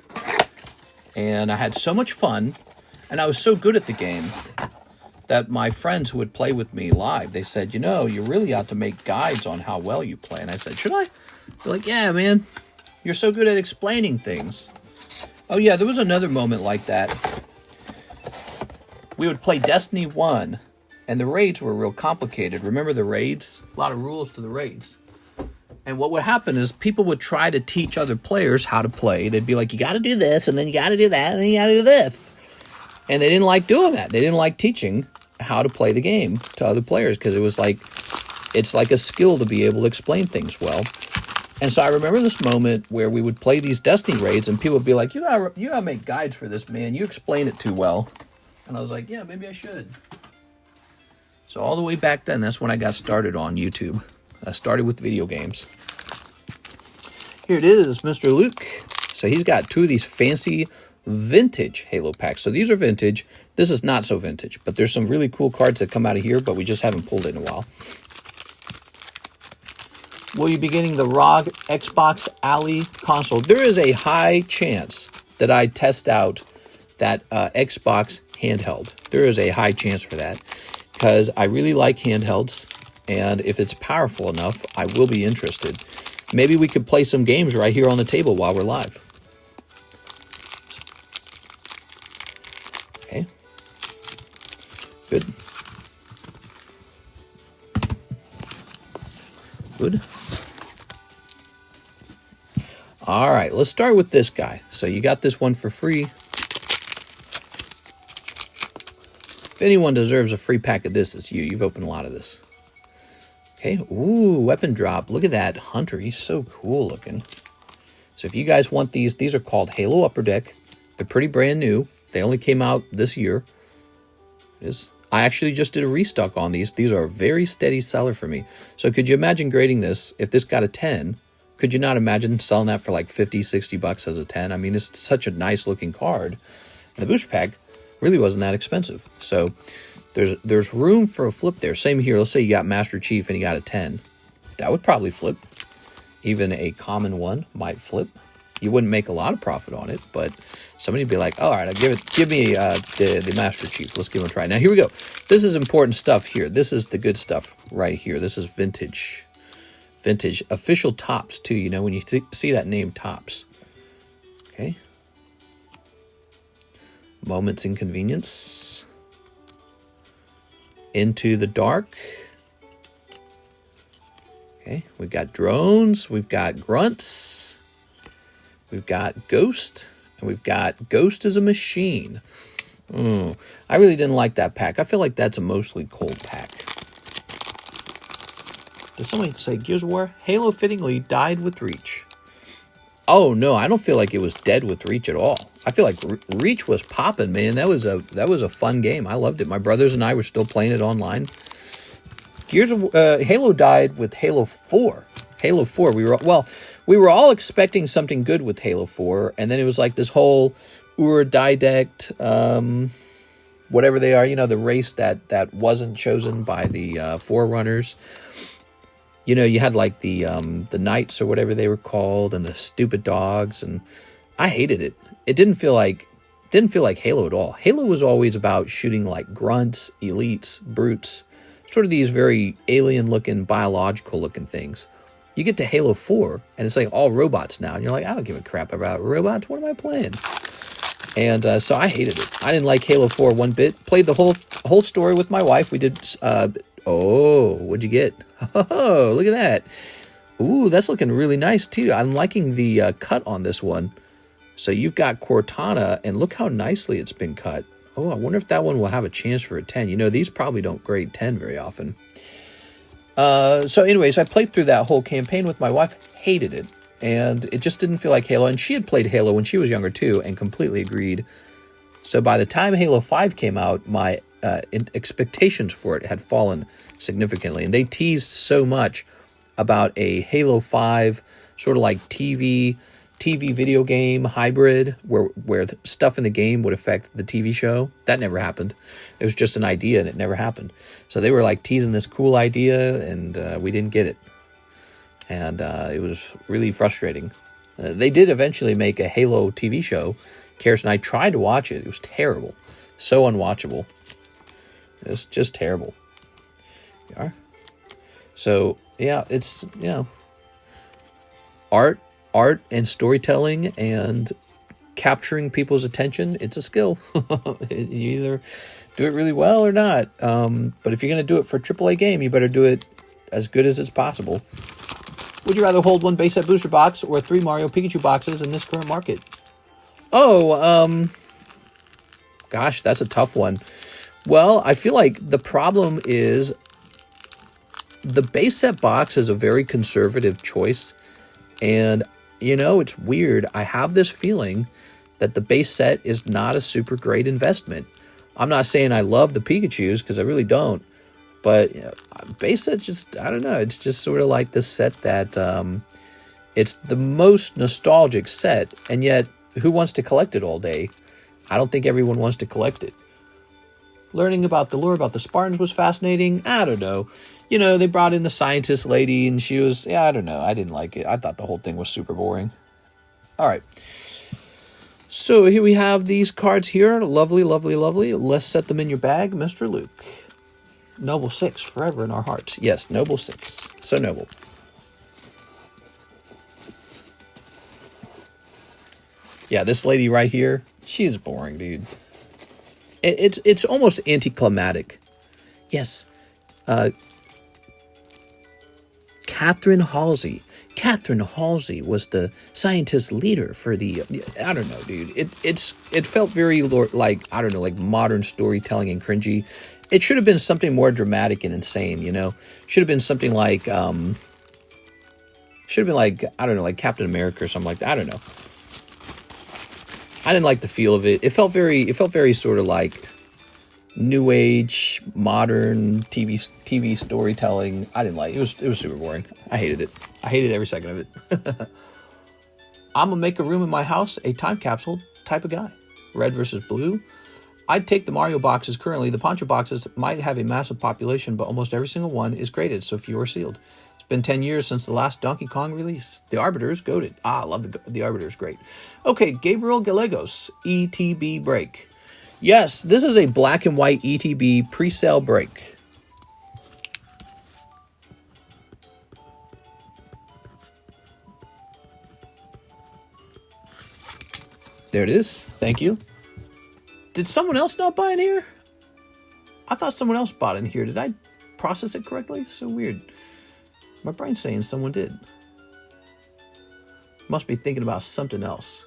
And I had so much fun, and I was so good at the game, that my friends who would play with me live, they said, you know, you really ought to make guides on how well you play. And I said, should I? They're like, yeah, man, you're so good at explaining things. Oh, yeah, there was another moment like that. We would play Destiny 1. And the raids were real complicated. Remember the raids? A lot of rules to the raids. And what would happen is people would try to teach other players how to play. They'd be like, you got to do this, and then you got to do that, and then you got to do this. And they didn't like doing that. They didn't like teaching how to play the game to other players because it was like, it's like a skill to be able to explain things well. And so I remember this moment where we would play these Destiny raids, and people would be like, you gotta make guides for this, man. You explain it too well. And I was like, yeah, maybe I should. So all the way back then, that's when I got started on YouTube. I started with video games. Here it is, Mr. Luke. So he's got 2 of these fancy vintage Halo packs. So these are vintage. This is not so vintage, but there's some really cool cards that come out of here, but we just haven't pulled it in a while. Will you be getting the ROG Xbox Ally console? There is a high chance that I test out that Xbox handheld. There is a high chance for that. Because I really like handhelds, and if it's powerful enough, I will be interested. Maybe we could play some games right here on the table while we're live. Okay. Good. Good. All right, let's start with this guy. So you got this one for free. If anyone deserves a free pack of this, it's you. You've opened a lot of this. Okay. Ooh, weapon drop. Look at that Hunter. He's so cool looking. So if you guys want these are called Halo Upper Deck. They're pretty brand new. They only came out this year. I actually just did a restock on these. These are a very steady seller for me. So could you imagine grading this? If this got a 10, Could you not imagine selling that for like 50, 60 bucks as a 10? I mean, it's such a nice looking card. And the booster pack really wasn't that expensive. So there's room for a flip there. Same here. Let's say you got Master Chief and you got a 10. That would probably flip. Even a common one might flip. You wouldn't make a lot of profit on it, but somebody would be like, oh, all right, give me the Master Chief. Let's give it a try. Now, here we go. This is important stuff here. This is the good stuff right here. This is vintage. Vintage. Official Topps, too. You know, when you see that name, Topps. Okay. Moments Inconvenience. Into the Dark. Okay, we've got Drones. We've got Grunts. We've got Ghost. And we've got Ghost as a Machine. I really didn't like that pack. I feel like that's a mostly cold pack. Does somebody say Gears of War? Halo fittingly died with Reach. Oh no, I don't feel like it was dead with Reach at all. I feel like Reach was popping, man. That was a fun game. I loved it. My brothers and I were still playing it online. Halo died with Halo 4. Halo 4. We were all expecting something good with Halo 4, and then it was like this whole Ur-Didect, whatever they are, you know, the race that wasn't chosen by the Forerunners. You know, you had like the Knights or whatever they were called, and the stupid dogs, and I hated it. It didn't feel like Halo at all. Halo was always about shooting like grunts, elites, brutes, sort of these very alien-looking, biological-looking things. You get to Halo 4, and it's like all robots now, and you're like, I don't give a crap about robots. What am I playing? And so I hated it. I didn't like Halo 4 one bit. Played the whole story with my wife. We did. Oh, what'd you get? Oh, look at that. Ooh, that's looking really nice, too. I'm liking the cut on this one. So you've got Cortana, and look how nicely it's been cut. Oh, I wonder if that one will have a chance for a 10. You know, these probably don't grade 10 very often. So anyways, I played through that whole campaign with my wife. Hated it. And it just didn't feel like Halo. And she had played Halo when she was younger, too, and completely agreed. So by the time Halo 5 came out, my expectations for it had fallen significantly. And they teased so much about a Halo 5 sort of like TV video game hybrid where the stuff in the game would affect the TV show. That never happened. It was just an idea and it never happened. So they were like teasing this cool idea and we didn't get it. And it was really frustrating. They did eventually make a Halo TV show. Karis and I tried to watch it. It was terrible. So unwatchable. It was just terrible. You are. So, yeah, it's, you know, art and storytelling and capturing people's attention, it's a skill. You either do it really well or not. But if you're going to do it for a AAA game, you better do it as good as it's possible. Would you rather hold one base set booster box or 3 Mario Pikachu boxes in this current market? Oh, gosh, that's a tough one. Well, I feel like the problem is the base set box is a very conservative choice. And, you know, it's weird. I have this feeling that the base set is not a super great investment. I'm not saying I love the Pikachus because I really don't. But, you know, base set just, I don't know. It's just sort of like this set that it's the most nostalgic set. And yet, who wants to collect it all day? I don't think everyone wants to collect it. Learning about the lore about the Spartans was fascinating. I don't know. You know, they brought in the scientist lady and she was, I don't know. I didn't like it. I thought the whole thing was super boring. All right. So here we have these cards here. Lovely, lovely, lovely. Let's set them in your bag, Mr. Luke. Noble 6, forever in our hearts. Yes, Noble 6. So noble. Yeah, this lady right here, she's boring, dude. It's almost anticlimactic. Yes. Catherine Halsey. Catherine Halsey was the scientist leader for the... I don't know, dude. It felt very like, I don't know, like modern storytelling and cringy. It should have been something more dramatic and insane, you know? Should have been something like... should have been like, I don't know, like Captain America or something like that. I don't know. I didn't like the feel of it. It felt very sort of like new age, modern TV storytelling. I didn't like it. It was super boring. I hated it. I hated every second of it. I'm gonna make a room in my house a time capsule type of guy. Red versus blue. I'd take the Mario boxes currently. The Poncho boxes might have a massive population, but almost every single one is graded, so few are sealed. It's been 10 years since the last Donkey Kong release. The Arbiter's goated. I love the Arbiter's great. Okay, Gabriel Gallegos, ETB break. Yes, this is a black and white ETB pre-sale break. There it is. Thank you. Did someone else not buy in here? I thought someone else bought in here. Did I process it correctly? So weird. My brain's saying someone did. Must be thinking about something else.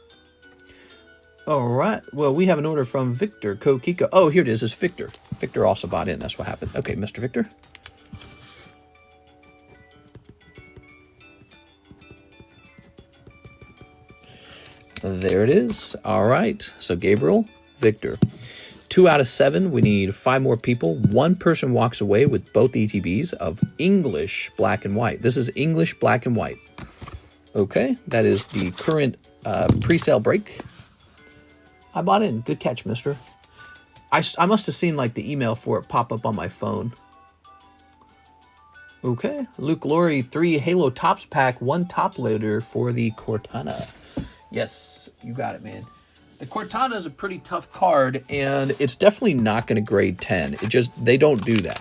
All right. Well, we have an order from Victor Kokiko. Oh, here it is. It's Victor. Victor also bought in. That's what happened. Okay, Mr. Victor. There it is. All right. So Gabriel, Victor. 2 out of 7. We need 5 more people. 1 person walks away with both ETBs of English black and white. This is English black and white. Okay. That is the current pre-sale break. I bought in. Good catch, mister. I must have seen like the email for it pop up on my phone. Okay. Luke Laurie, 3 Halo Tops pack, 1 top loader for the Cortana. Yes, you got it, man. The Cortana is a pretty tough card, and it's definitely not going to grade 10. They don't do that.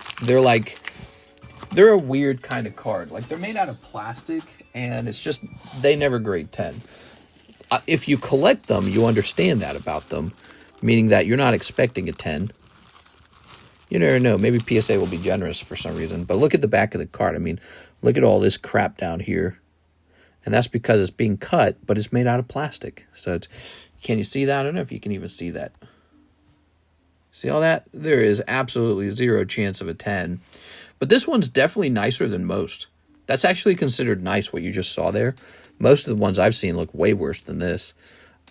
They're a weird kind of card. Like, they're made out of plastic, and it's just, they never grade 10. If you collect them, you understand that about them, meaning that you're not expecting a 10. You never know. Maybe PSA will be generous for some reason. But look at the back of the card. I mean, look at all this crap down here. And that's because it's being cut, but it's made out of plastic. So it's, can you see that? I don't know if you can even see that. See all that? There is absolutely 0 chance of a 10. But this one's definitely nicer than most. That's actually considered nice, what you just saw there. Most of the ones I've seen look way worse than this.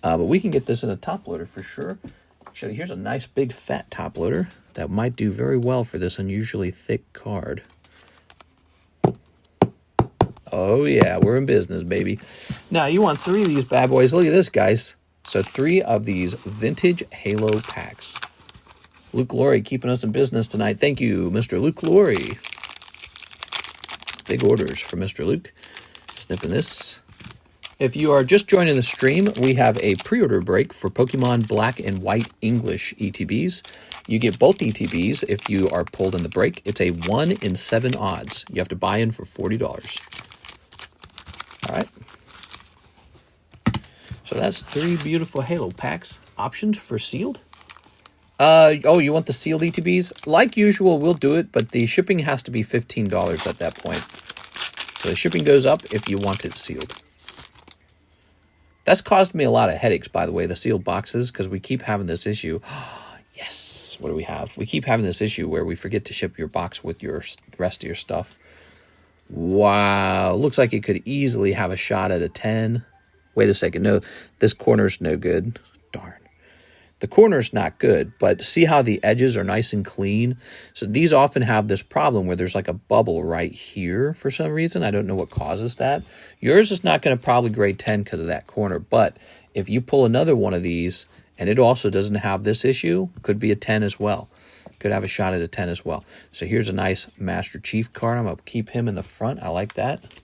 But we can get this in a top loader for sure. Actually, here's a nice big fat top loader that might do very well for this unusually thick card. Oh yeah, we're in business, baby. Now, you want 3 of these bad boys. Look at this, guys. So 3 of these vintage Halo packs. Luke Laurie keeping us in business tonight. Thank you, Mr. Luke Laurie. Big orders for Mr. Luke. Snipping this. If you are just joining the stream, we have a pre-order break for Pokemon Black and White English ETBs. You get both ETBs if you are pulled in the break. It's a 1 in 7 odds. You have to buy in for $40. All right. So that's 3 beautiful Halo packs. Optioned for sealed. Oh, you want the sealed ETBs? Like usual, we'll do it, but the shipping has to be $15 at that point. So the shipping goes up if you want it sealed. That's caused me a lot of headaches, by the way, the sealed boxes, because we keep having this issue. Yes, what do we have? We keep having this issue where we forget to ship your box with your rest of your stuff. Wow, looks like it could easily have a shot at a 10. Wait a second, no, this corner's no good. Darn. The corner's not good, but see how the edges are nice and clean? So these often have this problem where there's like a bubble right here for some reason. I don't know what causes that. Yours is not going to probably grade 10 because of that corner, but if you pull another one of these and it also doesn't have this issue, could be a 10 as well. Could have a shot at a 10 as well. So here's a nice Master Chief card. I'm going to keep him in the front. I like that.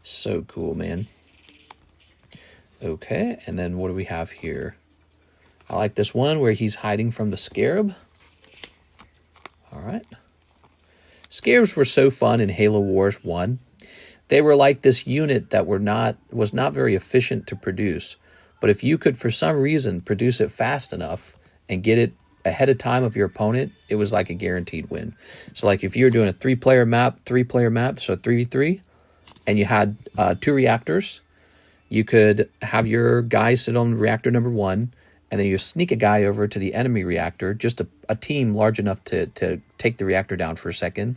So cool, man. Okay, and then what do we have here? I like this one where he's hiding from the Scarab. All right. Scarabs were so fun in Halo Wars 1. They were like this unit that was not very efficient to produce. But if you could, for some reason, produce it fast enough and get it ahead of time of your opponent, it was like a guaranteed win. So like if you're doing a 3-player map, so 3v3, and you had 2 reactors, you could have your guy sit on reactor number 1, and then you sneak a guy over to the enemy reactor, just a team large enough to take the reactor down for a second,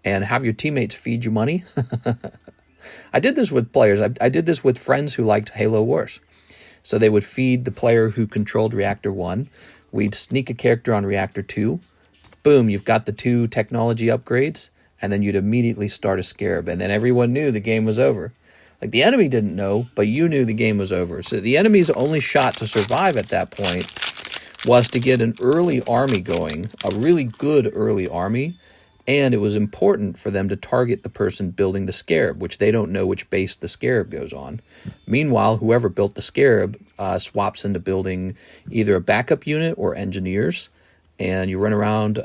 and have your teammates feed you money. I did this with players. I did this with friends who liked Halo Wars. So they would feed the player who controlled reactor 1 We'd sneak a character on Reactor 2. Boom, you've got the 2 technology upgrades, and then you'd immediately start a Scarab, and then everyone knew the game was over. Like, the enemy didn't know, but you knew the game was over. So the enemy's only shot to survive at that point was to get an early army going, a really good early army, and it was important for them to target the person building the Scarab, which they don't know which base the Scarab goes on. Meanwhile, whoever built the Scarab swaps into building either a backup unit or engineers, and you run around.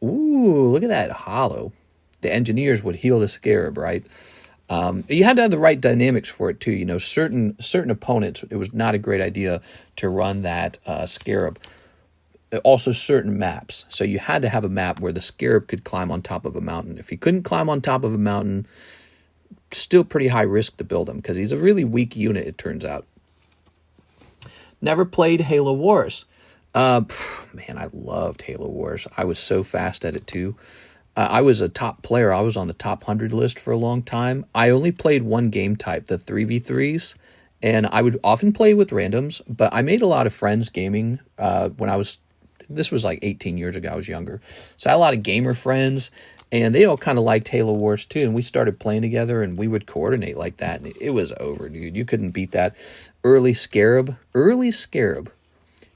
Ooh, look at that holo. The engineers would heal the Scarab, right? You had to have the right dynamics for it too. You know, certain opponents, it was not a great idea to run that Scarab. Also certain maps. So you had to have a map where the Scarab could climb on top of a mountain. If he couldn't climb on top of a mountain, still pretty high risk to build him because he's a really weak unit, it turns out. Never played Halo Wars. Man, I loved Halo Wars. I was so fast at it too. I was a top player. I was on the top 100 list for a long time. I only played one game type, the 3v3s, and I would often play with randoms, but I made a lot of friends gaming when I was, this was like 18 years ago, I was younger. So I had a lot of gamer friends, and they all kind of liked Halo Wars too, and we started playing together, and we would coordinate like that, and it was over, dude. You couldn't beat that. Early Scarab.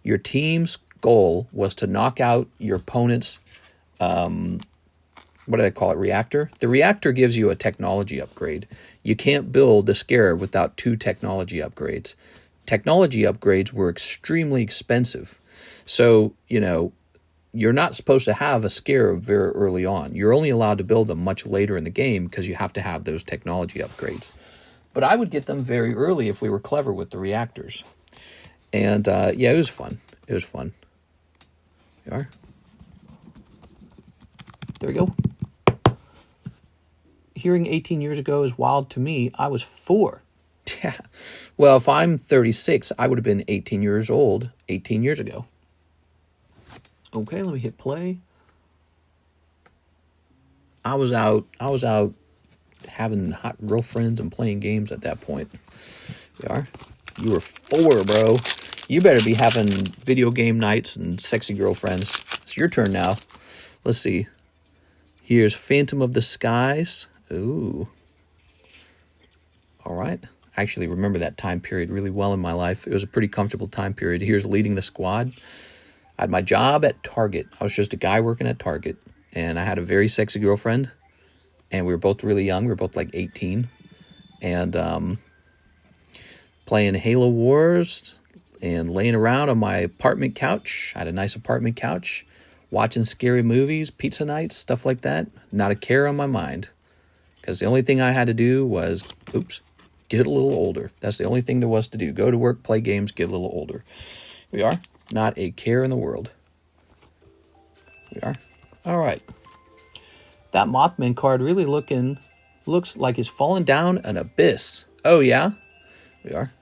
Your team's goal was to knock out your opponent's what do I call it, reactor? The reactor gives you a technology upgrade. You can't build the Scarab without 2 technology upgrades. Technology upgrades were extremely expensive. So, you know, you're not supposed to have a Scarab very early on. You're only allowed to build them much later in the game because you have to have those technology upgrades. But I would get them very early if we were clever with the reactors. And, yeah, it was fun. It was fun. There you are. There we go. Hearing 18 years ago is wild to me. I was 4. Yeah. Well, if I'm 36, I would have been 18 years old 18 years ago. Okay, let me hit play. I was out having hot girlfriends and playing games at that point. You are. You were 4, bro. You better be having video game nights and sexy girlfriends. It's your turn now. Let's see. Here's Phantom of the Skies. Ooh. All right. I actually remember that time period really well in my life. It was a pretty comfortable time period. Here's Leading the Squad. I had my job at Target. I was just a guy working at Target. And I had a very sexy girlfriend. And we were both really young. We were both like 18. And playing Halo Wars and laying around on my apartment couch. I had a nice apartment couch. Watching scary movies, pizza nights, stuff like that. Not a care on my mind. Because the only thing I had to do was, get a little older. That's the only thing there was to do. Go to work, play games, get a little older. We are. Not a care in the world. We are. All right. That Moth Man card really looks like it's fallen down an abyss. Oh, yeah? We are.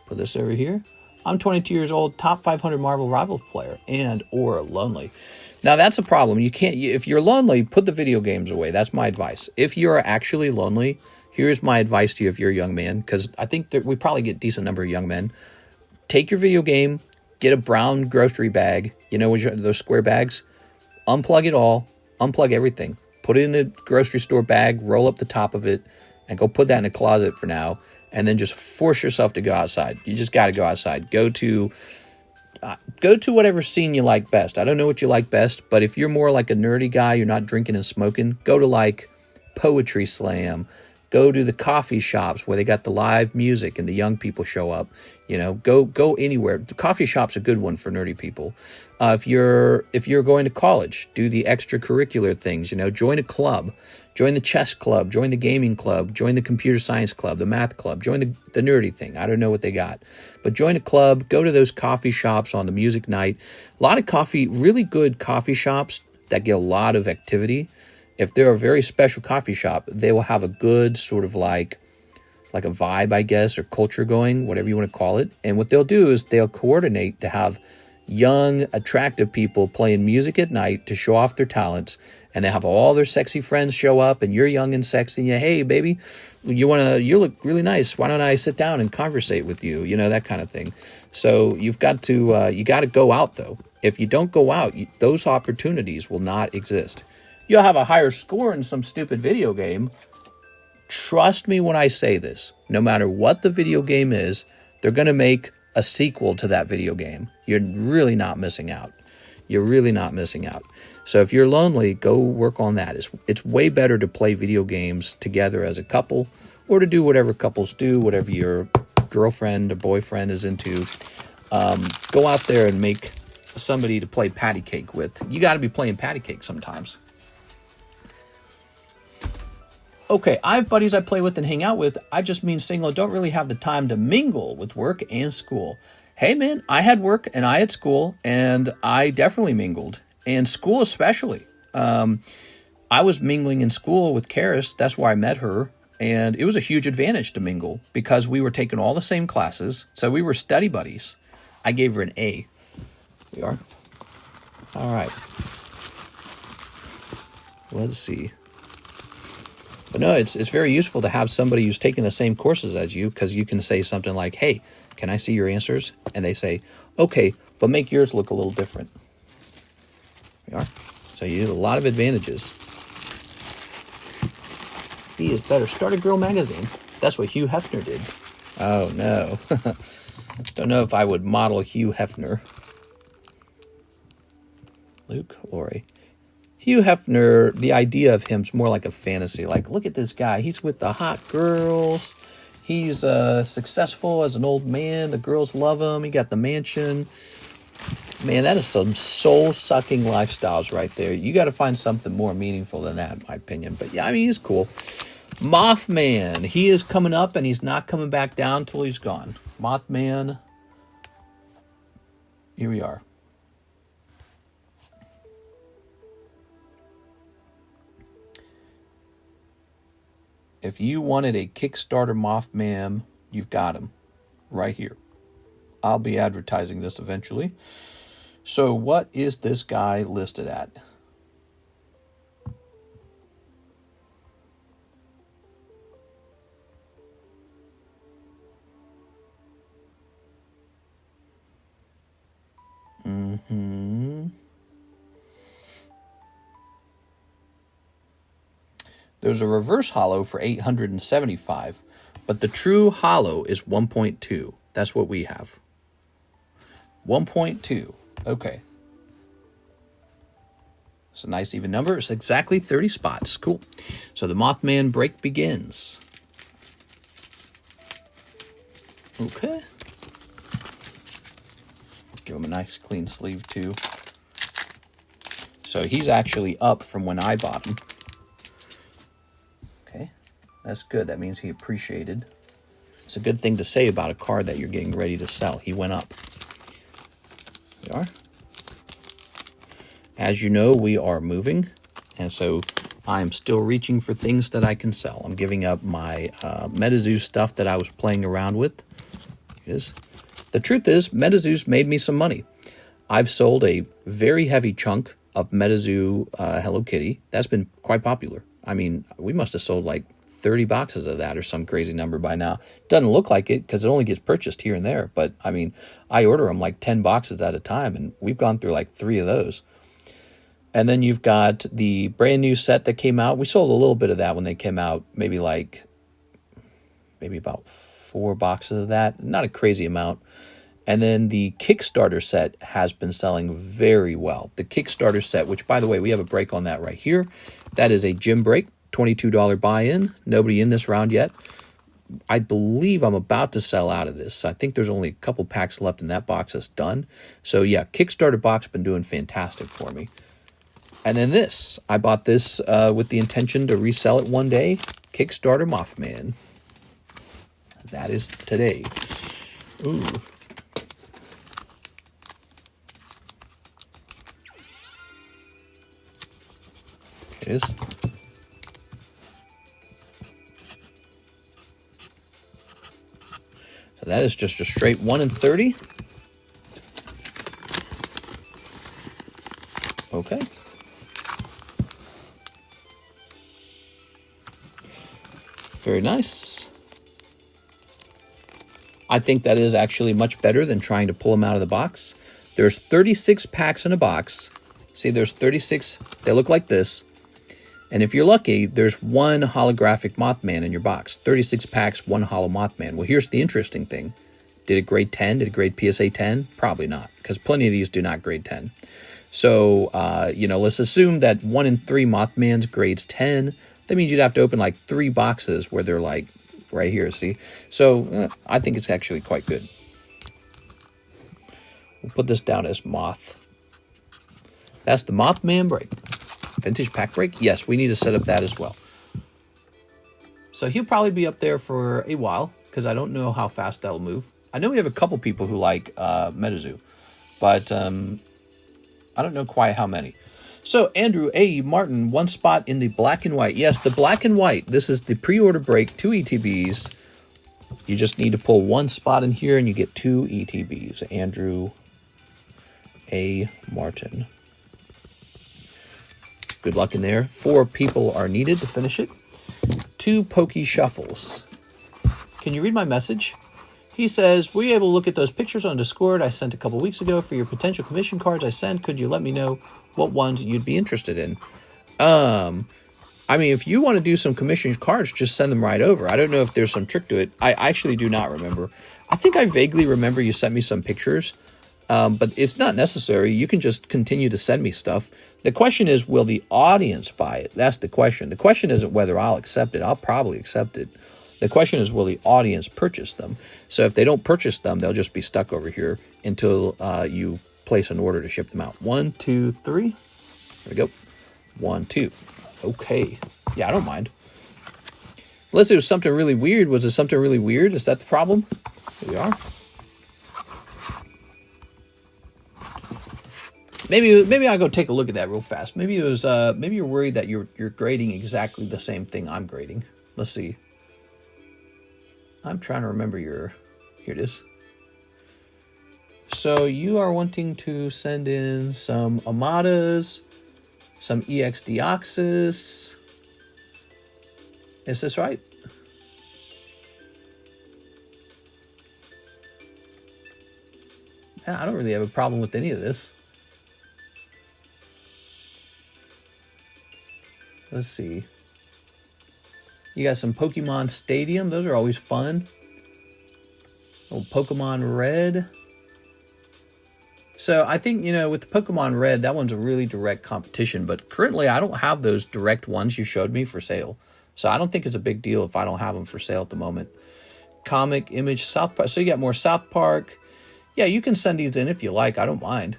Put this over here. I'm 22 years old, top 500 Marvel Rivals player, and or lonely. Now, that's a problem. You can't, if you're lonely, put the video games away. That's my advice. If you're actually lonely, here's my advice to you if you're a young man, because I think that we probably get a decent number of young men. Take your video game, get a brown grocery bag, you know, those square bags, unplug it all, unplug everything, put it in the grocery store bag, roll up the top of it, and go put that in a closet for now. And then just force yourself to go outside. You just got to go outside. Go to whatever scene you like best. I don't know what you like best, but if you're more like a nerdy guy, you're not drinking and smoking, go to like Poetry Slam. Go to the coffee shops where they got the live music and the young people show up. You know, go anywhere. The coffee shop's a good one for nerdy people. If you're going to college, do the extracurricular things. You know, join a club. Join the chess club, join the gaming club, join the computer science club, the math club, join the nerdy thing. I don't know what they got. But join a club, go to those coffee shops on the music night. A lot of really good coffee shops that get a lot of activity. If they're a very special coffee shop, they will have a good sort of like a vibe, I guess, or culture going, whatever you want to call it. And what they'll do is they'll coordinate to have young, attractive people playing music at night to show off their talents. and they have all their sexy friends show up, and you're young and sexy. And hey, baby, you look really nice. Why don't I sit down and conversate with you? You know, that kind of thing. So you got to go out though. If you don't go out, those opportunities will not exist. You'll have a higher score in some stupid video game. Trust me when I say this. No matter what the video game is, they're going to make a sequel to that video game. You're really not missing out. You're really not missing out. So if you're lonely, go work on that. It's way better to play video games together as a couple, or to do whatever couples do, whatever your girlfriend or boyfriend is into. Go out there and make somebody to play patty cake with. You got to be playing patty cake sometimes. Okay, I have buddies I play with and hang out with. I just mean single. Don't really have the time to mingle with work and school. Hey man, I had work and I had school, and I definitely mingled. And school especially. I was mingling in school with Karis. That's where I met her. And it was a huge advantage to mingle because we were taking all the same classes. So we were study buddies. I gave her an A. We are. All right. Let's see. But no, it's very useful to have somebody who's taking the same courses as you, because you can say something like, hey, can I see your answers? And they say, okay, but make yours look a little different. We are. So you get a lot of advantages. He is better. Start a girl magazine. That's what Hugh Hefner did. Oh, no. Don't know if I would model Hugh Hefner. Luke, Lori. Hugh Hefner, the idea of him's more like a fantasy. Like, look at this guy. He's with the hot girls. He's successful as an old man. The girls love him. He got the mansion. Man, that is some soul-sucking lifestyles right there. You got to find something more meaningful than that, in my opinion. But yeah, I mean, he's cool. Moth Man. He is coming up, and he's not coming back down till he's gone. Moth Man. Here we are. If you wanted a Kickstarter Mothman, you've got him right here. I'll be advertising this eventually. So what is this guy listed at? There's a reverse hollow for 875, but the true hollow is 1.2. That's what we have. 1.2. Okay. It's a nice even number. It's exactly 30 spots. Cool. So the Mothman break begins. Okay. Give him a nice clean sleeve too. So he's actually up from when I bought him. Okay. That's good. That means he appreciated. It's a good thing to say about a card that you're getting ready to sell. He went up. We are. As you know, we are moving, and so I'm still reaching for things that I can sell. I'm giving up my Metazoo stuff that I was playing around with. The truth is, Metazoo's made me some money. I've sold a very heavy chunk of Metazoo Hello Kitty. That's been quite popular. I mean, we must have sold like 30 boxes of that or some crazy number by now. Doesn't look like it because it only gets purchased here and there. But, I mean, I order them like 10 boxes at a time, and we've gone through like 3 of those. And then you've got the brand new set that came out. We sold a little bit of that when they came out, maybe about 4 boxes of that. Not a crazy amount. And then the Kickstarter set has been selling very well. The Kickstarter set, which, by the way, we have a break on that right here. That is a gym break, $22 buy-in. Nobody in this round yet. I believe I'm about to sell out of this. I think there's only a couple packs left in that box that's done. So, yeah, Kickstarter box been doing fantastic for me. And then this. I bought this with the intention to resell it one day. Kickstarter Mothman. That is today. Ooh. It is. So that is just a straight 1 in 30. Okay. Very nice. I think that is actually much better than trying to pull them out of the box. There's 36 packs in a box. See, there's 36. They look like this. And if you're lucky, there's one holographic Moth Man in your box. 36 packs, one holo Moth Man. Well, here's the interesting thing. Did it grade 10? Did it grade PSA 10? Probably not, because plenty of these do not grade 10. So, let's assume that 1 in 3 Mothmans grades 10. That means you'd have to open like 3 boxes where they're like right here, see? So, I think it's actually quite good. We'll put this down as Moth. That's the Mothman break. Vintage pack break? Yes, we need to set up that as well. So he'll probably be up there for a while, because I don't know how fast that'll move. I know we have a couple people who like Metazoo, but I don't know quite how many. So Andrew A. Martin, 1 spot in the black and white. Yes, the black and white. This is the pre-order break, 2 ETBs. You just need to pull 1 spot in here and you get 2 ETBs. Andrew A. Martin. Good luck in there. 4 people are needed to finish it. 2 Pokey Shuffles. Can you read my message? He says, were you able to look at those pictures on Discord I sent a couple weeks ago for your potential commission cards I sent? Could you let me know what ones you'd be interested in? I mean, if you want to do some commission cards, just send them right over. I don't know if there's some trick to it. I actually do not remember. I think I vaguely remember you sent me some pictures, but it's not necessary. You can just continue to send me stuff. The question is, will the audience buy it? That's the question. The question isn't whether I'll accept it. I'll probably accept it. The question is, will the audience purchase them? So if they don't purchase them, they'll just be stuck over here until you place an order to ship them out. 1, 2, 3. There we go. 1, 2. Okay. Yeah, I don't mind. Unless it was something really weird. Was it something really weird? Is that the problem? Here we are. Maybe I'll go take a look at that real fast. Maybe it was maybe you're worried that you're grading exactly the same thing I'm grading. Let's see. I'm trying to remember your... Here it is. So you are wanting to send in some Amadas, some EX Deoxys. Is this right? Yeah, I don't really have a problem with any of this. Let's see. You got some Pokemon Stadium. Those are always fun. Oh, Pokemon Red. So I think, with the Pokemon Red, that one's a really direct competition. But currently, I don't have those direct ones you showed me for sale. So I don't think it's a big deal if I don't have them for sale at the moment. Comic Image South Park. So you got more South Park. Yeah, you can send these in if you like. I don't mind.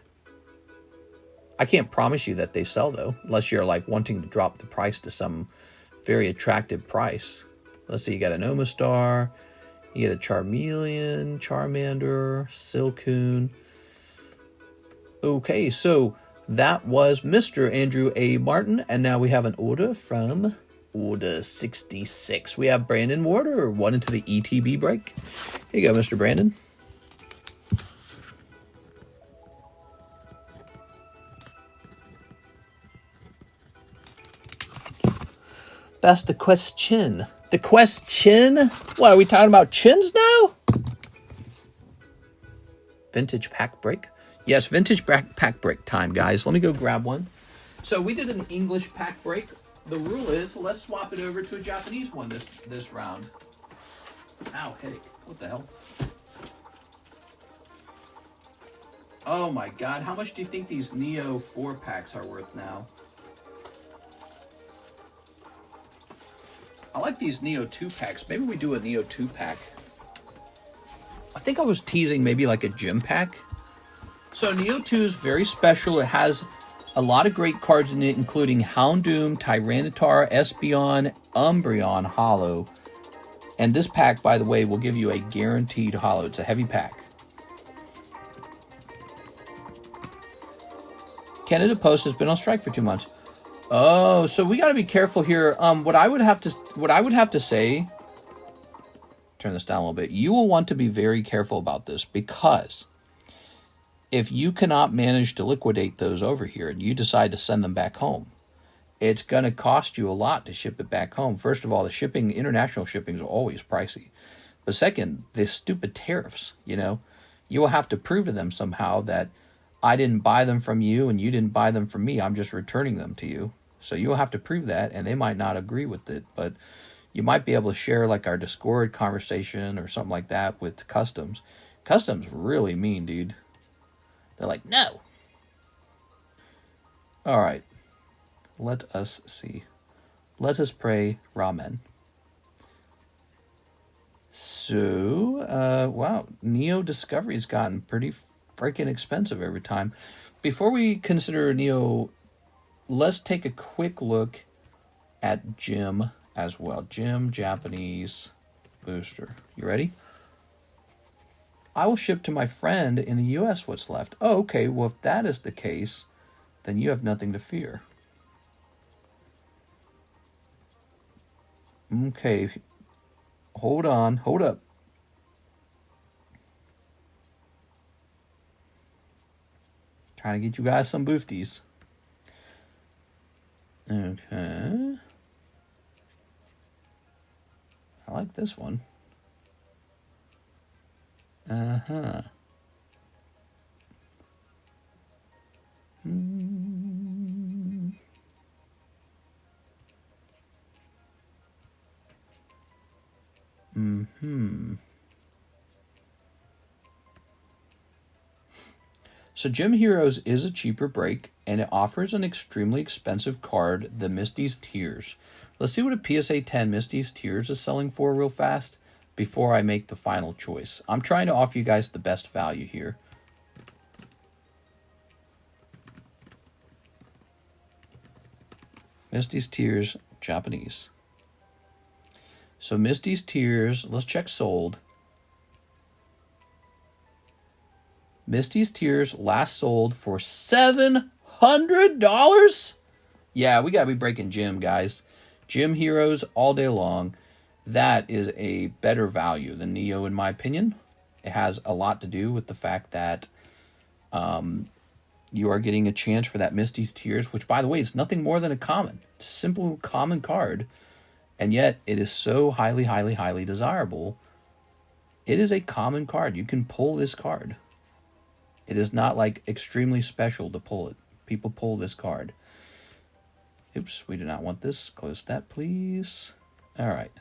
I can't promise you that they sell, though. Unless you're, wanting to drop the price to some very attractive price. Let's see, you got an Omastar, you get a Charmeleon, Charmander, Silcoon. Okay, so that was Mr. Andrew A. Martin, and now we have an order from Order 66. We have Brandon Warder, 1 into the ETB break. Here you go, Mr. Brandon. That's the question. The question? What, are we talking about chins now? Vintage pack break? Yes, vintage pack break time, guys. Let me go grab one. So we did an English pack break. The rule is, let's swap it over to a Japanese one this round. Ow, headache. What the hell? Oh my god, how much do you think these Neo 4-packs are worth now? I like these Neo 2-packs. Maybe we do a Neo 2-pack. I think I was teasing maybe like a gym pack. So Neo 2 is very special. It has a lot of great cards in it, including Houndoom, Tyranitar, Espeon, Umbreon Holo. And this pack, by the way, will give you a guaranteed holo. It's a heavy pack. Canada Post has been on strike for 2 months. Oh, so we got to be careful here. What I would have to say, turn this down a little bit. You will want to be very careful about this, because if you cannot manage to liquidate those over here and you decide to send them back home, it's going to cost you a lot to ship it back home. First of all, the shipping, international shipping is always pricey. But second, the stupid tariffs, you know, you will have to prove to them somehow that I didn't buy them from you and you didn't buy them from me. I'm just returning them to you. So you'll have to prove that, and they might not agree with it, but you might be able to share like our Discord conversation or something like that with customs. Customs really mean, dude. They're like, no. All right. Let us see. Let us pray ramen. So, wow, Neo Discovery's gotten pretty freaking expensive every time. Before we consider Neo, let's take a quick look at Jim as well. Jim Japanese booster. You ready? I will ship to my friend in the U.S. what's left. Oh, okay. Well, if that is the case, then you have nothing to fear. Okay. Hold on. Hold up. Trying to get you guys some boofties. Okay. I like this one. Uh-huh. So Gym Heroes is a cheaper break, and it offers an extremely expensive card, the Misty's Tears. Let's see what a PSA 10 Misty's Tears is selling for real fast before I make the final choice. I'm trying to offer you guys the best value here. Misty's Tears, Japanese. So Misty's Tears, let's check sold. Misty's Tears last sold for $700? Yeah, we gotta be breaking Gym, guys. Gym Heroes all day long. That is a better value than Neo, in my opinion. It has a lot to do with the fact that you are getting a chance for that Misty's Tears, which, by the way, is nothing more than a common. It's a simple common card, and yet it is so highly, highly, highly desirable. It is a common card. You can pull this card. It is not like extremely special to pull it. People pull this card. Oops, we do not want this. Close that, please. All right.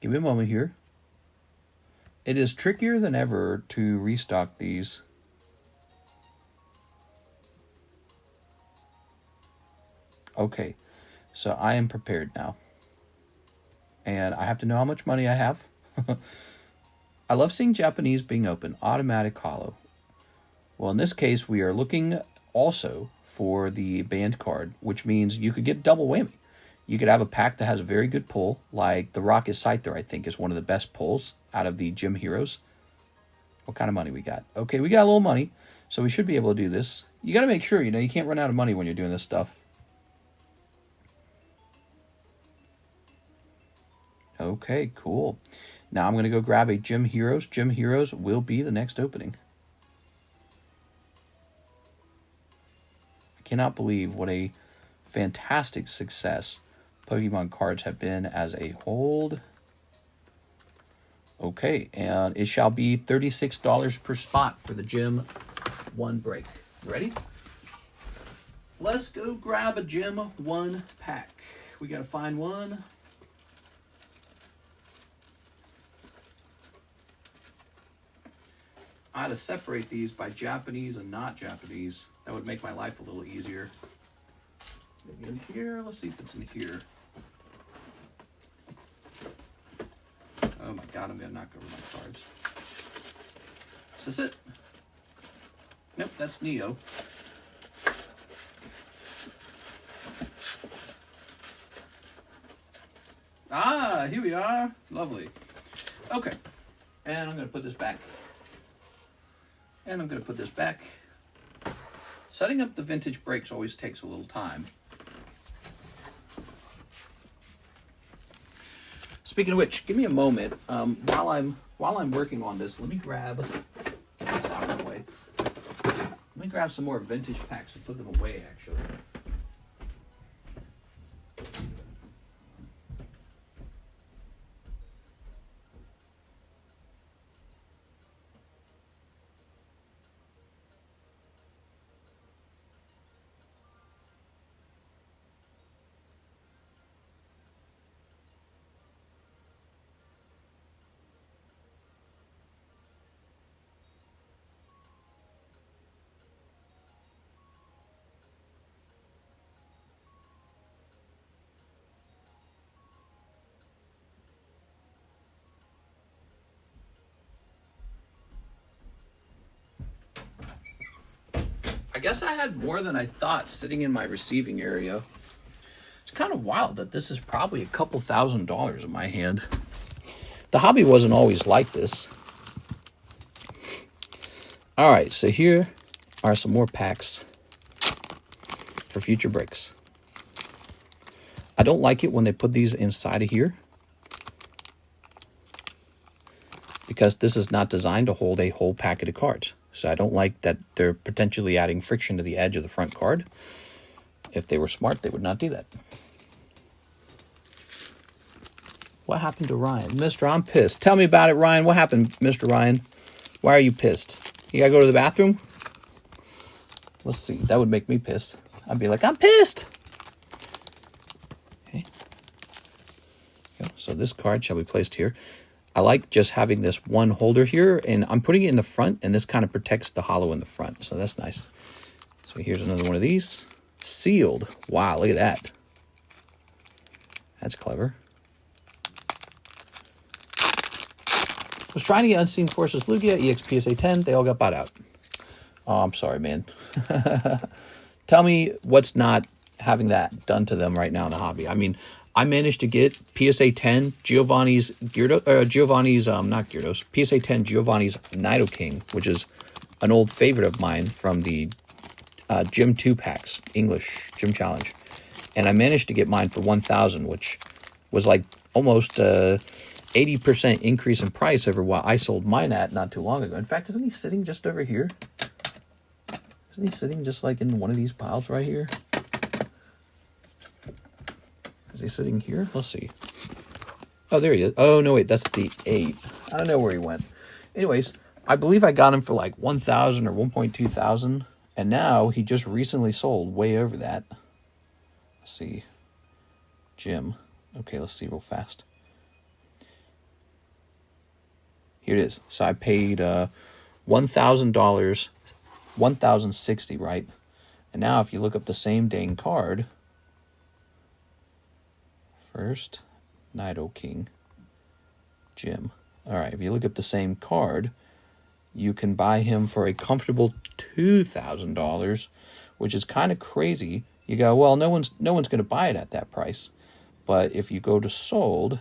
Give me a moment here. It is trickier than ever to restock these. Okay, so I am prepared now. And I have to know how much money I have. I love seeing Japanese being open. Automatic hollow. Well, in this case, we are looking also for the banned card, which means you could get double whammy. You could have a pack that has a very good pull, like the Rocket Scyther, I think, is one of the best pulls out of the Gym Heroes. What kind of money we got? Okay, we got a little money, so we should be able to do this. You got to make sure, you can't run out of money when you're doing this stuff. Okay, cool. Now I'm going to go grab a Gym Heroes. Gym Heroes will be the next opening. I cannot believe what a fantastic success Pokemon cards have been as a hold. Okay, and it shall be $36 per spot for the Gym 1 break. Ready? Let's go grab a Gym 1 pack. We got to find one. I had to separate these by Japanese and not Japanese. That would make my life a little easier. Maybe in here. Let's see if it's in here. Oh my god, I'm gonna knock over my cards. Is this it? Nope, that's Neo. Ah, here we are. Lovely. Okay, and I'm gonna put this back. And I'm going to put this back. Setting up the vintage breaks always takes a little time. Speaking of which, give me a moment. While I'm working on this, let me grab, get this out of the way. Let me grab some more vintage packs and put them away, actually. I guess I had more than I thought sitting in my receiving area. It's kind of wild that this is probably a couple $1,000s in my hand. The hobby wasn't always like this. All right, so here are some more packs for future breaks. I don't like it when they put these inside of here, because this is not designed to hold a whole packet of cards. So I don't like that they're potentially adding friction to the edge of the front card. If they were smart, they would not do that. What happened to Ryan? Mr. I'm pissed. Tell me about it, Ryan. What happened, Mr. Ryan? Why are you pissed? You gotta go to the bathroom? Let's see. That would make me pissed. I'd be like, I'm pissed. Okay. So this card shall be placed here. I like just having this one holder here, and I'm putting it in the front, and this kind of protects the hollow in the front, so that's nice. So here's another one of these. Sealed. Wow, look at that. That's clever. Was trying to get Unseen Forces Lugia, EXP PSA 10. They all got bought out. Oh, I'm sorry, man. Tell me what's not having that done to them right now in the hobby. I mean, I managed to get PSA 10 Giovanni's not Gyarados, PSA 10 Giovanni's Nidoking, which is an old favorite of mine from the Gym 2 packs, English Gym Challenge. And I managed to get mine for 1,000, which was like almost 80% increase in price over what I sold mine at not too long ago. In fact, isn't he sitting just over here? Isn't he sitting just like in one of these piles right here? Is he sitting here? Let's see. Oh, there he is. Oh, no, wait, that's the 8. I don't know where he went. Anyways, I believe I got him for like 1,000 or 1.2 thousand. And now he just recently sold way over that. Let's see. Jim. Okay, let's see real fast. Here it is. So I paid $1,000, $1,060, right? And now if you look up the same dang card, first, Nidoking, Jim. All right, if you look up the same card, you can buy him for a comfortable $2,000, which is kind of crazy. You go, well, no one's going to buy it at that price. But if you go to sold,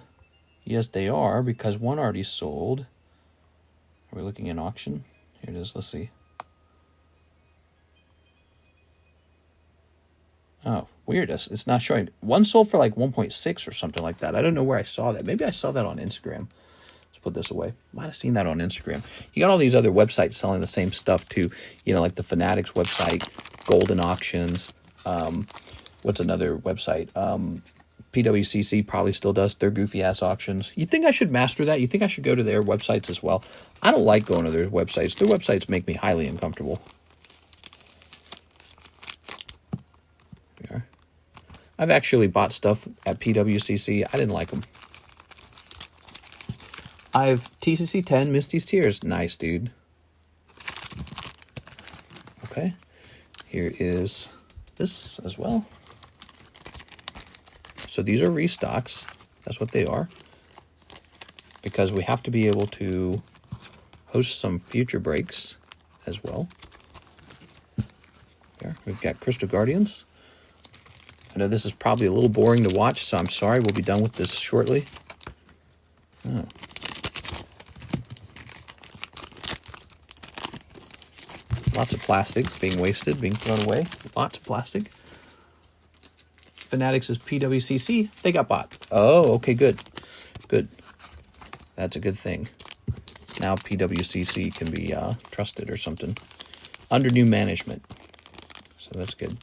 yes, they are, because one already sold. Are we looking in auction? Here it is. Let's see. Oh, weird. It's not showing. One sold for like 1.6 or something like that. I don't know where I saw that. Maybe I saw that on Instagram. Let's put this away. Might have seen that on Instagram. You got all these other websites selling the same stuff too. You know, like the Fanatics website, Golden Auctions. What's another website? PWCC probably still does their goofy-ass auctions. You think I should master that? You think I should go to their websites as well? I don't like going to their websites. Their websites make me highly uncomfortable. Here. I've actually bought stuff at PWCC. I didn't like them. I've TCC 10 Misty's Tears. Nice, dude. Okay. Here is this as well. So these are restocks. That's what they are. Because we have to be able to host some future breaks as well. There, we've got Crystal Guardians. I know this is probably a little boring to watch, so I'm sorry. We'll be done with this shortly. Oh. Lots of plastic being wasted, being thrown away. Lots of plastic. Fanatics is PWCC. They got bought. Oh, okay, good. good. That's a good thing. Now PWCC can be trusted or something. Under new management. So that's good.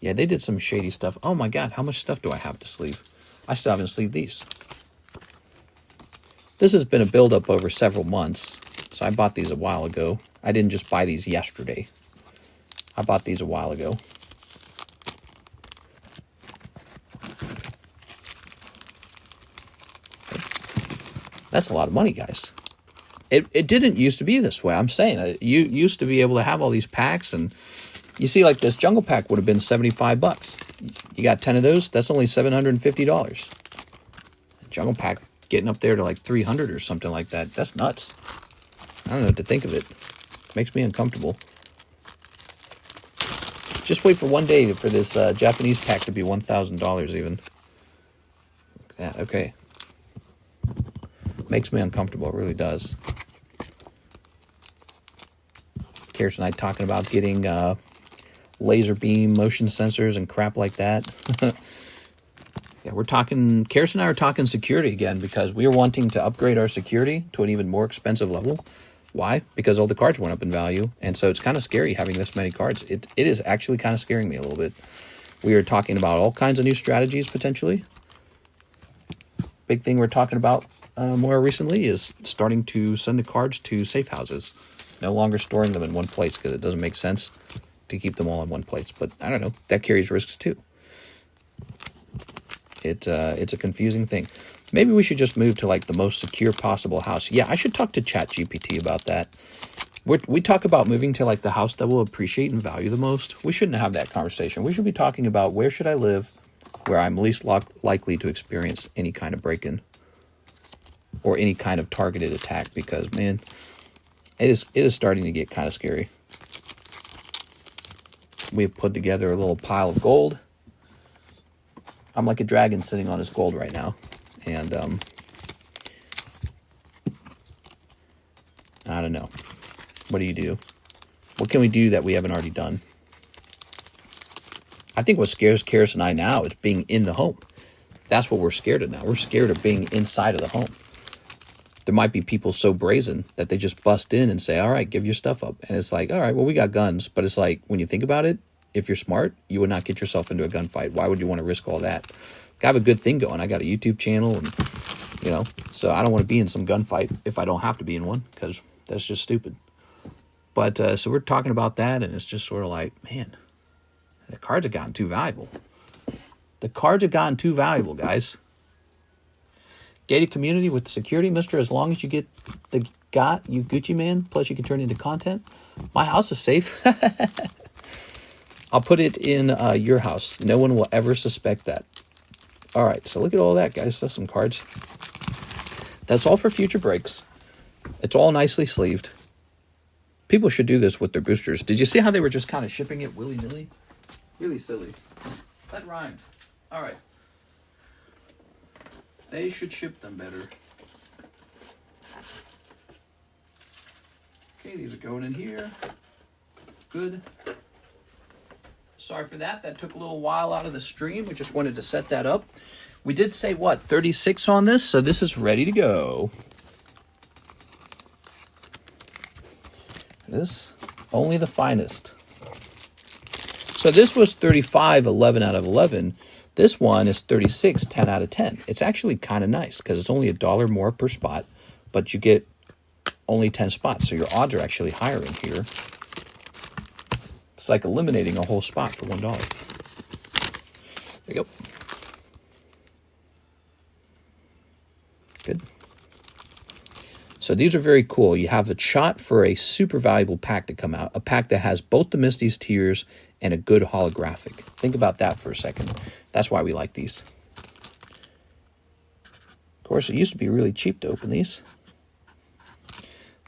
Yeah, they did some shady stuff. Oh my god, how much stuff do I have to sleeve? I still haven't sleeved these. This has been a build-up over several months. So I bought these a while ago. I didn't just buy these yesterday. I bought these a while ago. That's a lot of money, guys. It didn't used to be this way. I'm saying you used to be able to have all these packs, and you see, like this jungle pack would have been $75. You got 10 of those. That's only $750. Jungle pack getting up there to like 300 or something like that. That's nuts. I don't know what to think of it. Makes me uncomfortable. Just wait for one day for this Japanese pack to be $1,000 even. Look at that. Okay. Makes me uncomfortable. It really does. Karis and I talking about getting laser beam motion sensors and crap like that. Yeah, we're talking, Karis and I are talking security again because we are wanting to upgrade our security to an even more expensive level. Why? Because all the cards went up in value, and so it's kind of scary having this many cards. It is actually kind of scaring me a little bit. We are talking about all kinds of new strategies potentially. Big thing we're talking about more recently is starting to send the cards to safe houses. No longer storing them in one place because it doesn't make sense to keep them all in one place. But I don't know, that carries risks too. It's a confusing thing. Maybe we should just move to like the most secure possible house. Yeah, I should talk to ChatGPT about that. We talk about moving to like the house that will appreciate and value the most. We shouldn't have that conversation. We should be talking about where should I live, where I'm least likely to experience any kind of break-in or any kind of targeted attack. Because man, it is starting to get kind of scary. We've put together a little pile of gold. I'm like a dragon sitting on his gold right now. And, I don't know. What do you do? What can we do that we haven't already done? I think what scares Karis and I now is being in the home. That's what we're scared of now. We're scared of being inside of the home. There might be people so brazen that they just bust in and say, all right, give your stuff up. And it's like, all right, well, we got guns. But it's like, when you think about it, if you're smart, you would not get yourself into a gunfight. Why would you want to risk all that? I have a good thing going. I got a YouTube channel, and you know, so I don't want to be in some gunfight if I don't have to be in one, because that's just stupid. But so we're talking about that, and it's just sort of like, man, the cards have gotten too valuable. The cards have gotten too valuable, guys. Gated community with security, mister, as long as you get the you Gucci man, plus you can turn it into content. My house is safe. I'll put it in your house. No one will ever suspect that. All right, so look at all that, guys. That's some cards. That's all for future breaks. It's all nicely sleeved. People should do this with their boosters. Did you see how they were just kind of shipping it willy-nilly? Really silly. That rhymed. All right. They should ship them better. Okay, these are going in here. Good. Sorry for that. That took a little while out of the stream. We just wanted to set that up. We did say, what, 36 on this? So this is ready to go. This, only the finest. So this was 35, 11 out of 11. This one is 36, 10 out of 10. It's actually kind of nice because it's only $1 more per spot, but you get only 10 spots. So your odds are actually higher in here. It's like eliminating a whole spot for $1. There you go. Good. So these are very cool. You have a shot for a super valuable pack to come out. A pack that has both the Misty's tiers and a good holographic. Think about that for a second. That's why we like these. Of course, it used to be really cheap to open these.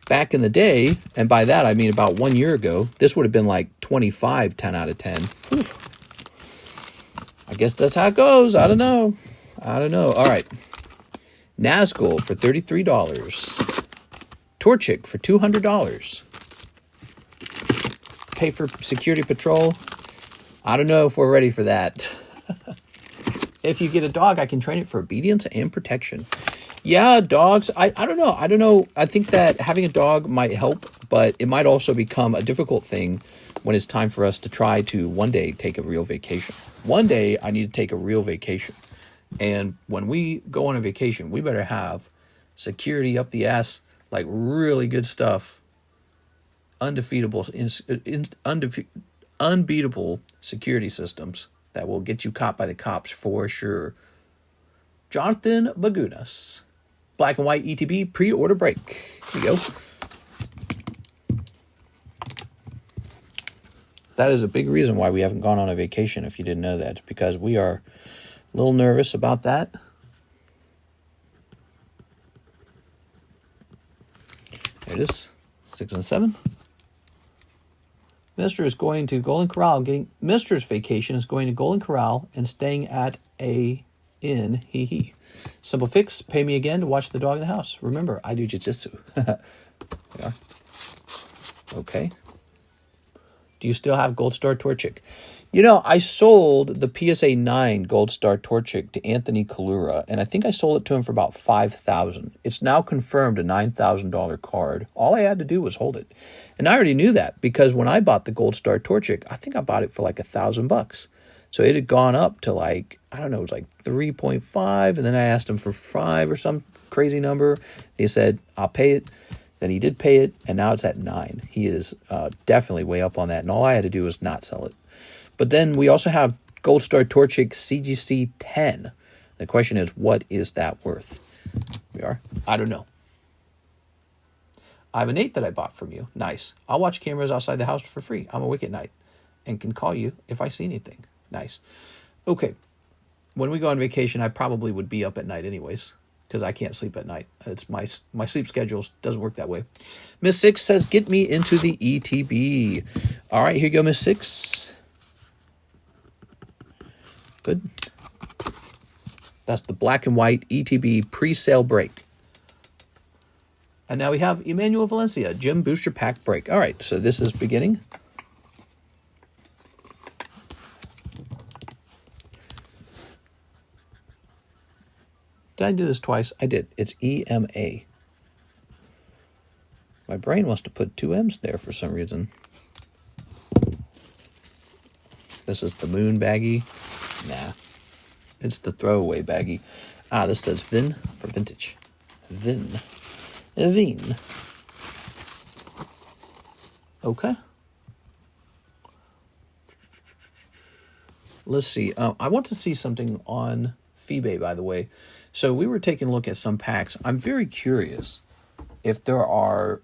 Back in the day, and by that I mean about 1 year ago, this would have been like 25, 10 out of 10. Whew. I guess that's how it goes. I don't know. All right. Nazgul for $33. Torchic for $200. Pay for security patrol. I don't know if we're ready for that. If you get a dog, I can train it for obedience and protection. Yeah, dogs. I don't know. I don't know. I think that having a dog might help, but it might also become a difficult thing when it's time for us to try to one day take a real vacation. One day I need to take a real vacation. And when we go on a vacation, we better have security up the ass, like really good stuff, unbeatable security systems that will get you caught by the cops for sure. Jonathan Bagunas. Black and White ETB pre-order break. Here you go. That is a big reason why we haven't gone on a vacation, if you didn't know that. It's because we are a little nervous about that. There it is. 6 and 7. Mister is going to Golden Corral. Mister's vacation is going to Golden Corral and staying at a inn. Hee hee. Simple fix. Pay me again to watch the dog in the house. Remember, I do jiu-jitsu. We are. Okay. Do you still have Gold Star Torchic? You know, I sold the PSA 9 Gold Star Torchic to Anthony Kalura, and I think I sold it to him for about $5,000. It's now confirmed a $9,000 card. All I had to do was hold it. And I already knew that because when I bought the Gold Star Torchic, I think I bought it for like $1,000. So it had gone up to like, I don't know, it was like 3.5, and then I asked him for 5 or some crazy number. He said, I'll pay it. Then he did pay it, and now it's at 9. He is definitely way up on that, and all I had to do was not sell it. But then we also have Gold Star Torchic CGC 10. The question is, what is that worth? We are. I don't know. I have an 8 that I bought from you. Nice. I'll watch cameras outside the house for free. I'm awake at night and can call you if I see anything. Nice. Okay. When we go on vacation, I probably would be up at night anyways, because I can't sleep at night. It's my sleep schedule doesn't work that way. Miss 6 says, get me into the ETB. All right, here you go, Miss 6. Good. That's the Black and White ETB pre-sale break. And now we have Emmanuel Valencia, Gym Booster Pack break. All right, so this is beginning. Did I do this twice? I did. It's EMA. My brain wants to put 2 M's there for some reason. This is the Moon baggie. Nah. It's the throwaway baggie. Ah, this says Vin for vintage. Vin. Okay. Let's see. I want to see something on Feebay, by the way. So we were taking a look at some packs. I'm very curious if there are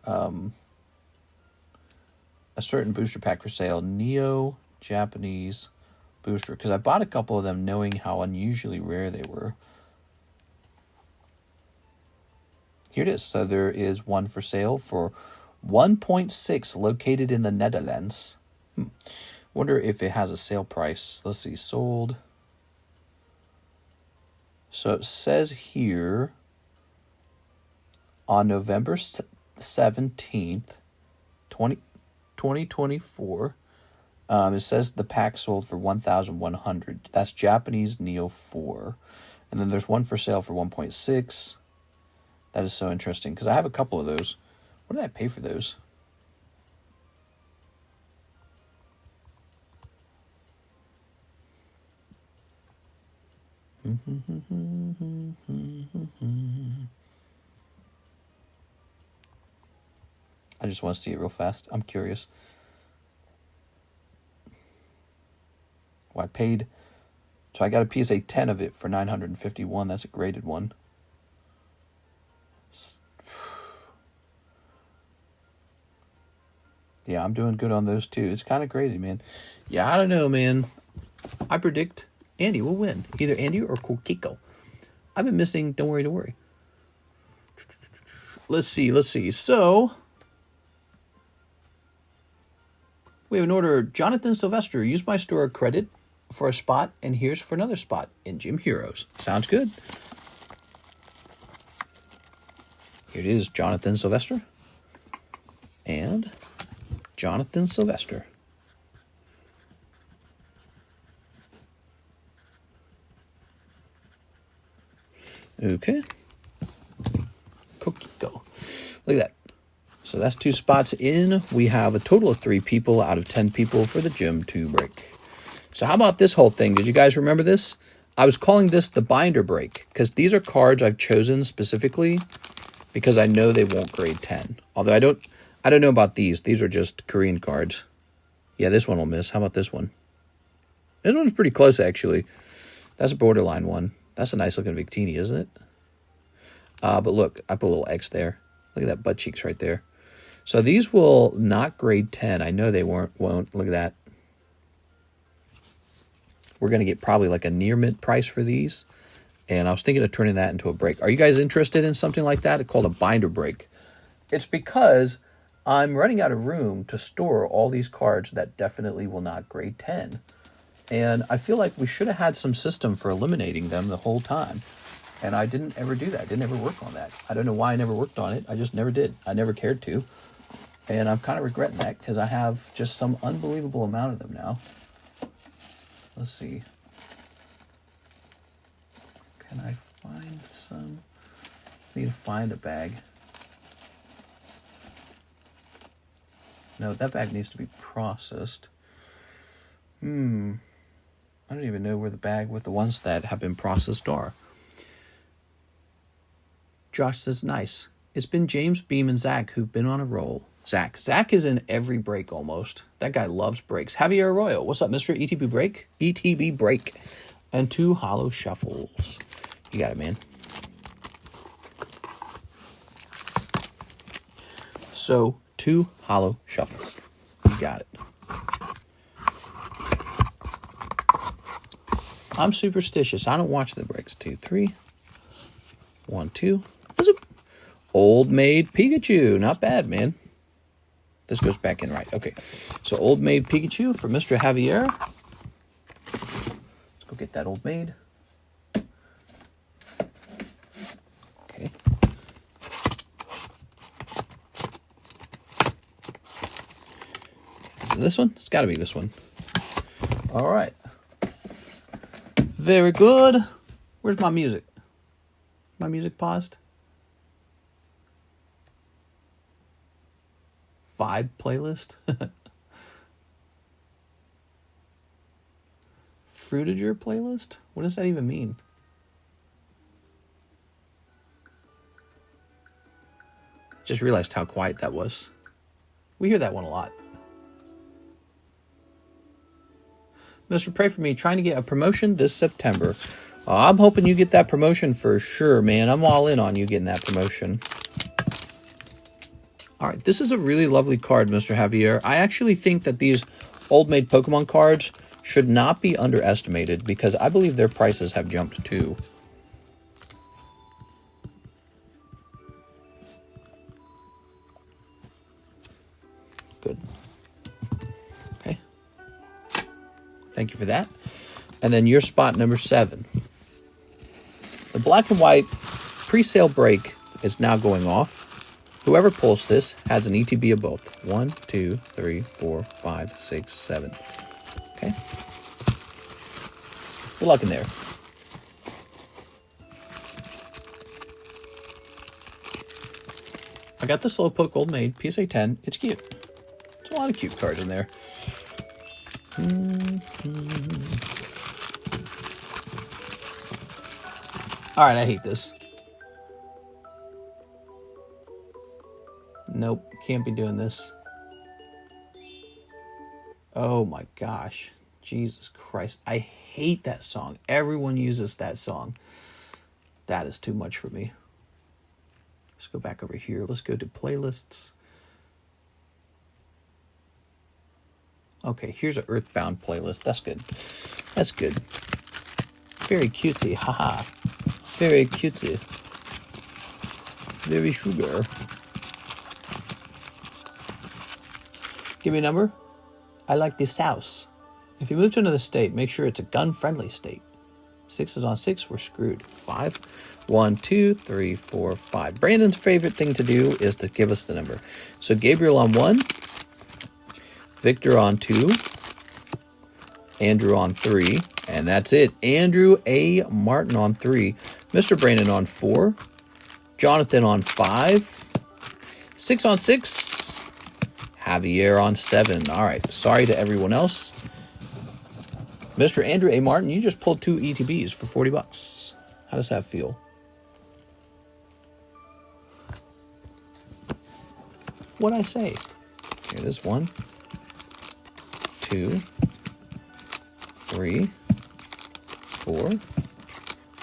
a certain booster pack for sale. Neo-Japanese booster. Because I bought a couple of them knowing how unusually rare they were. Here it is. So there is one for sale for 1.6 located in the Netherlands. Wonder if it has a sale price. Let's see. Sold. So it says here on November 17th, 2024, it says the pack sold for 1,100. That's Japanese Neo 4. And then there's one for sale for 1.6. That is so interesting because I have a couple of those. What did I pay for those? I just want to see it real fast. I'm curious. Well, I paid... So I got a PSA 10 of it for $951. That's a graded one. Yeah, I'm doing good on those too. It's kind of crazy, man. Yeah, I don't know, man. I predict Andy will win. Either Andy or Kokiko. I've been missing Don't Worry, Don't Worry. Let's see. So, we have an order. Jonathan Sylvester, use my store credit for a spot, and here's for another spot in Gym Heroes. Sounds good. Here it is, Jonathan Sylvester. And Jonathan Sylvester. Okay. Cookie go. Look at that. So that's 2 spots in. We have a total of 3 people out of 10 people for the Gym 2 break. So how about this whole thing? Did you guys remember this? I was calling this the binder break because these are cards I've chosen specifically because I know they won't grade 10. Although I don't know about these. These are just Korean cards. Yeah, this one will miss. How about this one? This one's pretty close, actually. That's a borderline one. That's a nice looking Victini, isn't it? But look, I put a little X there. Look at that butt cheeks right there. So these will not grade 10. I know they won't. Look at that. We're going to get probably like a near mint price for these. And I was thinking of turning that into a break. Are you guys interested in something like that? It's called a binder break. It's because I'm running out of room to store all these cards that definitely will not grade 10. And I feel like we should have had some system for eliminating them the whole time. And I didn't ever do that. I didn't ever work on that. I don't know why I never worked on it. I just never did. I never cared to. And I'm kind of regretting that because I have just some unbelievable amount of them now. Let's see. Can I find some? I need to find a bag. No, that bag needs to be processed. I don't even know where the bag with the ones that have been processed are. Josh says, nice. It's been James, Beam, and Zach who've been on a roll. Zach is in every break almost. That guy loves breaks. Javier Arroyo, what's up, Mr. ETB Break? ETB Break. And 2 hollow shuffles. You got it, man. So, 2 hollow shuffles. You got it. I'm superstitious. I don't watch the breaks. 2, 3. 1, 2. Old Maid Pikachu. Not bad, man. This goes back in right. Okay. So Old Maid Pikachu for Mr. Javier. Let's go get that Old Maid. Okay. Is it this one? It's got to be this one. All right. Very good. Where's my music? My music paused. 5 playlist. Fruitager playlist? What does that even mean? Just realized how quiet that was. We hear that one a lot. Mr. Pray For Me, trying to get a promotion this September. I'm hoping you get that promotion for sure, man. I'm all in on you getting that promotion. All right, this is a really lovely card, Mr. Javier. I actually think that these Old Maid Pokemon cards should not be underestimated because I believe their prices have jumped too. Good. Okay. Thank you for that. And then your spot number 7. The black and white pre-sale break is now going off. Whoever pulls this has an ETB of both. 1, 2, 3, 4, 5, 6, 7. Okay. Good luck in there. I got the Slowpoke Old Maid, PSA 10. It's cute. There's a lot of cute cards in there. Alright, I hate this. Nope, can't be doing this. Oh my gosh. Jesus Christ. I hate that song. Everyone uses that song. That is too much for me. Let's go back over here. Let's go to playlists. Okay, here's an Earthbound playlist. That's good. That's good. Very cutesy. Haha. Very cutesy. Very sugar. Give me a number. I like this house. If you move to another state, make sure it's a gun-friendly state. 6 is on 6. We're screwed. 5. 1, 2, 3, 4, 5. Brandon's favorite thing to do is to give us the number. So Gabriel on 1. Victor on 2. Andrew on 3. And that's it. Andrew A. Martin on 3. Mr. Brandon on 4. Jonathan on 5. 6 on 6. Javier on 7. All right. Sorry to everyone else. Mr. Andrew A. Martin, you just pulled 2 ETBs for 40 bucks. How does that feel? What'd I say? Here it is. 1, 2, 3, 4,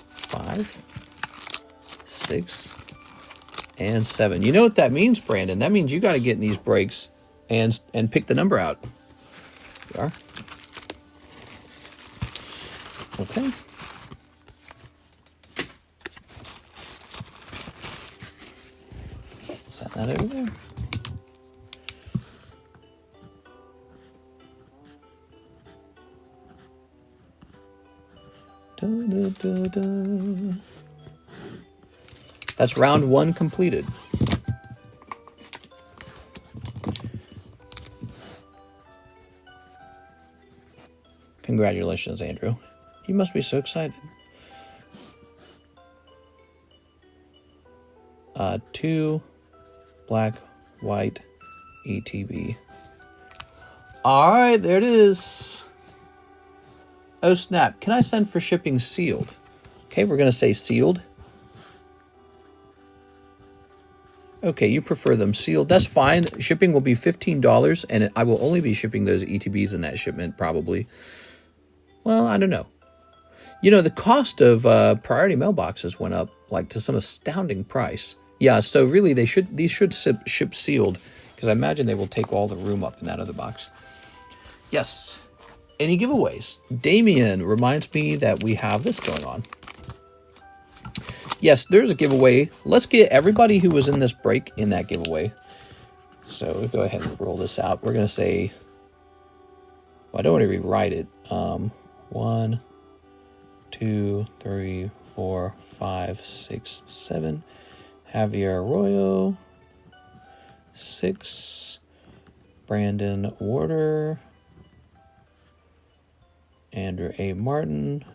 5, 6, and 7. You know what that means, Brandon? That means you got to get in these breaks and pick the number out. You are. Okay. Set that over there. Da, da, da, da. That's round 1 completed. Congratulations, Andrew. You must be so excited. 2 black, white, ETB. All right, there it is. Oh, snap. Can I send for shipping sealed? Okay, we're going to say sealed. Okay, you prefer them sealed. That's fine. Shipping will be $15, and I will only be shipping those ETBs in that shipment, probably. Well, I don't know. You know, the cost of priority mailboxes went up like to some astounding price. Yeah, so really these should ship sealed, because I imagine they will take all the room up in that other box. Yes. Any giveaways? Damien reminds me that we have this going on. Yes, there's a giveaway. Let's get everybody who was in this break in that giveaway. So we'll go ahead and roll this out. We're going to say, well, I don't want to rewrite it. 1, 2, 3, 4, 5, 6, 7. Javier Arroyo. 6. Brandon Warder. Andrew A. Martin.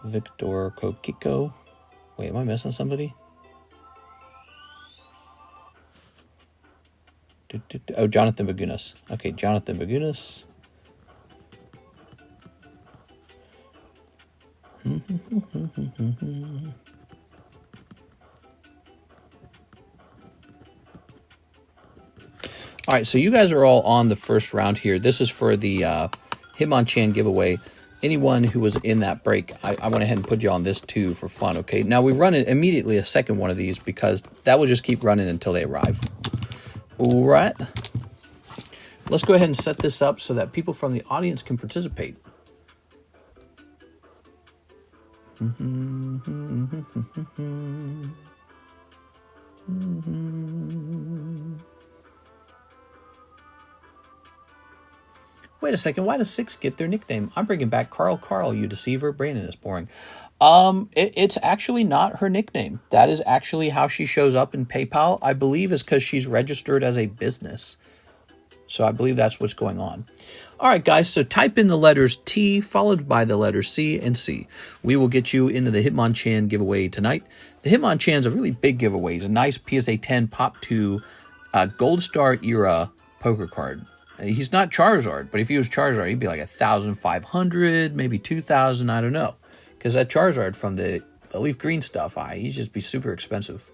Victor Kokiko. Wait, am I missing somebody? Oh, Jonathan Bagunas. Okay, Jonathan Bagunas. All right, so you guys are all on the first round here. This is for the Hitmonchan giveaway. Anyone who was in that break, I went ahead and put you on this too for fun, okay? Now, we run it immediately a second one of these because that will just keep running until they arrive. All right. Let's go ahead and set this up so that people from the audience can participate. Wait a second, why does 6 get their nickname? I'm bringing back Carl, you deceiver. Brandon is boring. It's actually not her nickname. That is actually how she shows up in PayPal. I believe is because she's registered as a business. So I believe that's what's going on. All right, guys, so type in the letters T followed by the letters C and C. We will get you into the Hitmonchan giveaway tonight. The Hitmonchan is a really big giveaway. It's a nice PSA 10 Pop 2 Gold Star era poker card. He's not Charizard, but if he was Charizard, he'd be like 1,500, maybe 2,000, I don't know. Because that Charizard from the leaf green stuff, he'd just be super expensive.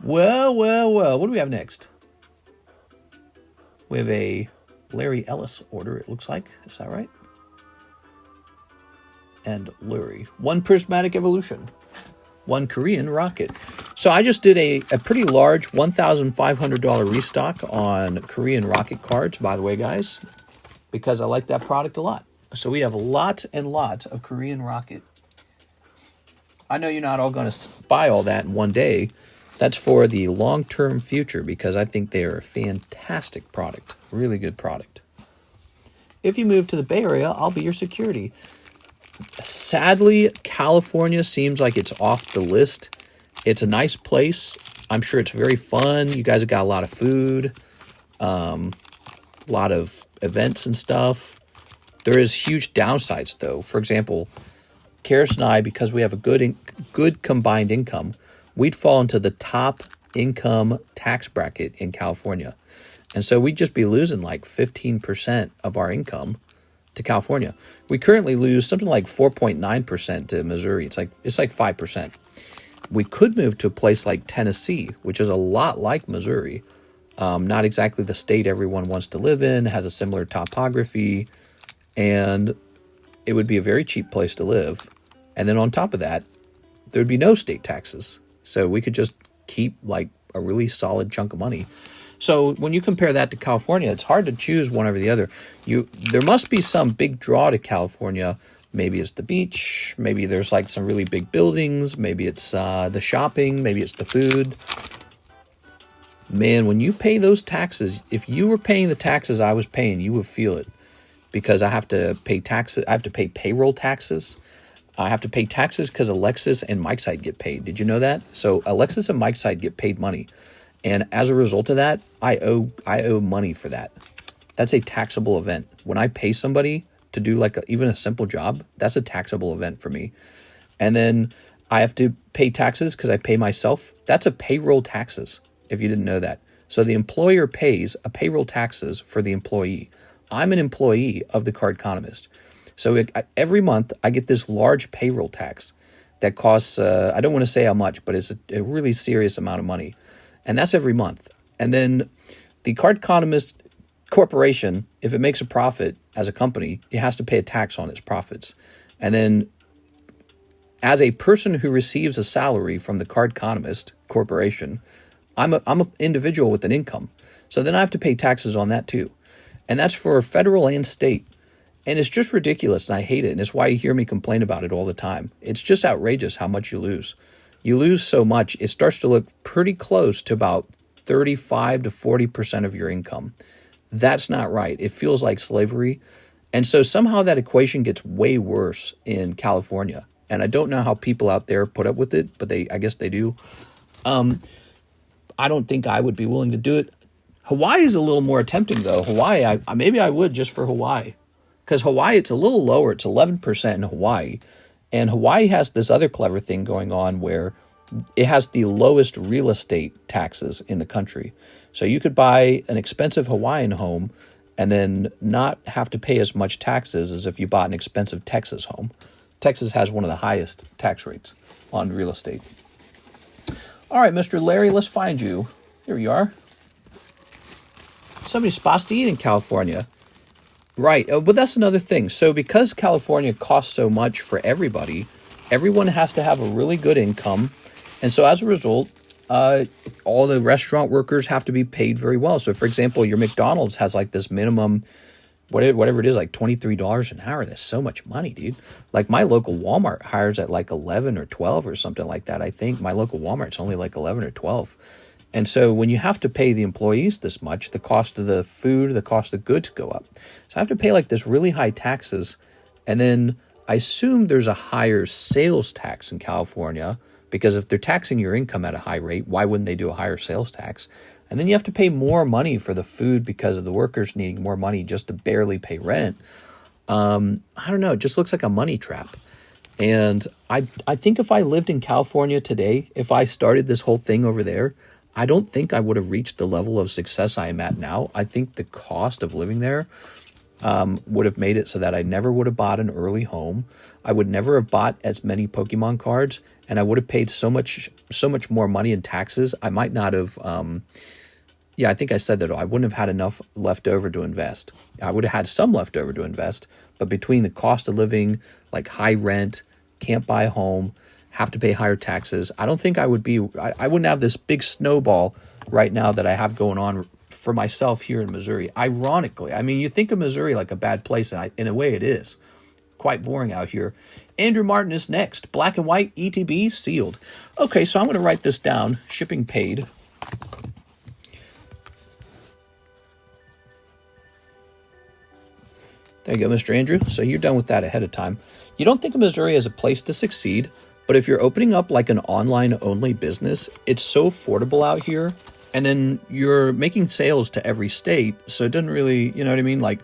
Well, what do we have next? We have a Larry Ellis order, it looks like. Is that right? And Lurie. 1 Prismatic Evolution. 1 Korean Rocket. So I just did a pretty large $1,500 restock on Korean Rocket cards, by the way, guys, because I like that product a lot. So we have a lot and lot of Korean Rocket. I know you're not all going to buy all that in one day. That's for the long-term future because I think they are a fantastic product. Really good product. If you move to the Bay Area, I'll be your security. Sadly, California seems like it's off the list. It's a nice place. I'm sure it's very fun. You guys have got a lot of food, a lot of events and stuff. There is huge downsides, though. For example, Karis and I, because we have a good combined income, we'd fall into the top income tax bracket in California. And so we'd just be losing like 15% of our income to California. We currently lose something like 4.9% to Missouri. It's like 5%. We could move to a place like Tennessee, which is a lot like Missouri. Not exactly the state everyone wants to live in, has a similar topography, and it would be a very cheap place to live. And then on top of that, there'd be no state taxes. So we could just keep like a really solid chunk of money. So when you compare that to California, it's hard to choose one over the other. There must be some big draw to California. Maybe it's the beach. Maybe there's like some really big buildings. Maybe it's the shopping. Maybe it's the food. Man, when you pay those taxes, if you were paying the taxes I was paying, you would feel it. Because I have to pay taxes. I have to pay payroll taxes. I have to pay taxes because Alexis and Mike's side get paid. Did you know that? So Alexis and Mike's side get paid money. And as a result of that, I owe money for that. That's a taxable event. When I pay somebody to do like even a simple job, that's a taxable event for me. And then I have to pay taxes because I pay myself. That's a payroll taxes, if you didn't know that. So the employer pays a payroll taxes for the employee. I'm an employee of the Cardconomist. So every month I get this large payroll tax that costs, I don't want to say how much, but it's a really serious amount of money. And that's every month. And then the Cardconomist Corporation, if it makes a profit as a company, it has to pay a tax on its profits. And then as a person who receives a salary from the Cardconomist Corporation, I'm an individual with an income. So then I have to pay taxes on that too. And that's for federal and state. And it's just ridiculous, and I hate it. And it's why you hear me complain about it all the time. It's just outrageous how much you lose. You lose so much, it starts to look pretty close to about 35 to 40% of your income. That's not right. It feels like slavery. And so somehow that equation gets way worse in California. And I don't know how people out there put up with it, but I guess they do. I don't think I would be willing to do it. Hawaii is a little more tempting, though. Hawaii, maybe I would just for Hawaii. Because Hawaii, it's a little lower. It's 11% in Hawaii. And Hawaii has this other clever thing going on where it has the lowest real estate taxes in the country. So you could buy an expensive Hawaiian home and then not have to pay as much taxes as if you bought an expensive Texas home. Texas has one of the highest tax rates on real estate. All right, Mr. Larry, let's find you. Here you are. So many spots to eat in California. Right, but that's another thing. So because California costs so much for everybody, everyone has to have a really good income. And so as a result, all the restaurant workers have to be paid very well. So for example, your McDonald's has like this minimum, whatever it is, like $23 an hour. That's so much money, dude. Like my local Walmart hires at like 11 or 12 or something like that. I think my local Walmart's only like 11 or 12. And so when you have to pay the employees this much, the cost of the food, the cost of goods go up. So I have to pay like this really high taxes. And then I assume there's a higher sales tax in California, because if they're taxing your income at a high rate, why wouldn't they do a higher sales tax? And then you have to pay more money for the food because of the workers needing more money just to barely pay rent. I don't know. It just looks like a money trap. And I think if I lived in California today, if I started this whole thing over there, I don't think I would have reached the level of success I am at now. I think the cost of living there would have made it so that I never would have bought an early home. I would never have bought as many Pokemon cards, and I would have paid so much more money in taxes. I might not have, I think I said that I wouldn't have had enough left over to invest. I would have had some left over to invest, but between the cost of living, like high rent, can't buy a home, have to pay higher taxes, I don't think I wouldn't have this big snowball right now that I have going on for myself here in Missouri. Ironically, I mean, you think of Missouri like a bad place, and in a way it is. Quite boring out here. Andrew Martin is next. Black and white, ETB, sealed. Okay, so I'm going to write this down. Shipping paid. There you go, Mr. Andrew. So you're done with that ahead of time. You don't think of Missouri as a place to succeed, but if you're opening up like an online-only business, it's so affordable out here. And then you're making sales to every state, so it doesn't really, you know what I mean? Like,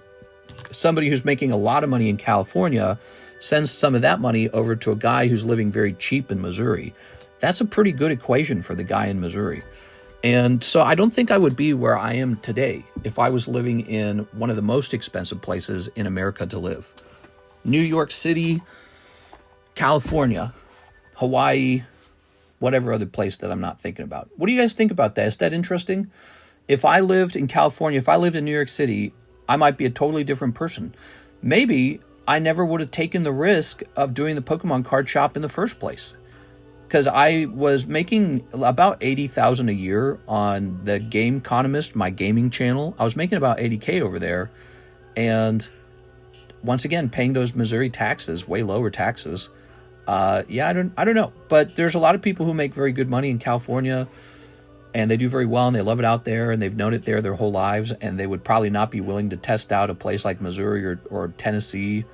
somebody who's making a lot of money in California sends some of that money over to a guy who's living very cheap in Missouri. That's a pretty good equation for the guy in Missouri. And so I don't think I would be where I am today if I was living in one of the most expensive places in America to live. New York City, California, Hawaii, whatever other place that I'm not thinking about. What do you guys think about that? Is that interesting? If I lived in California, if I lived in New York City, I might be a totally different person. Maybe I never would have taken the risk of doing the Pokemon card shop in the first place, because I was making about $80,000 a year on the TheCardconomist, my gaming channel. I was making about $80K over there, and once again, paying those Missouri taxes, way lower taxes. I don't know, but there's a lot of people who make very good money in California, and they do very well, and they love it out there, and they've known it there their whole lives, and they would probably not be willing to test out a place like Missouri or Tennessee,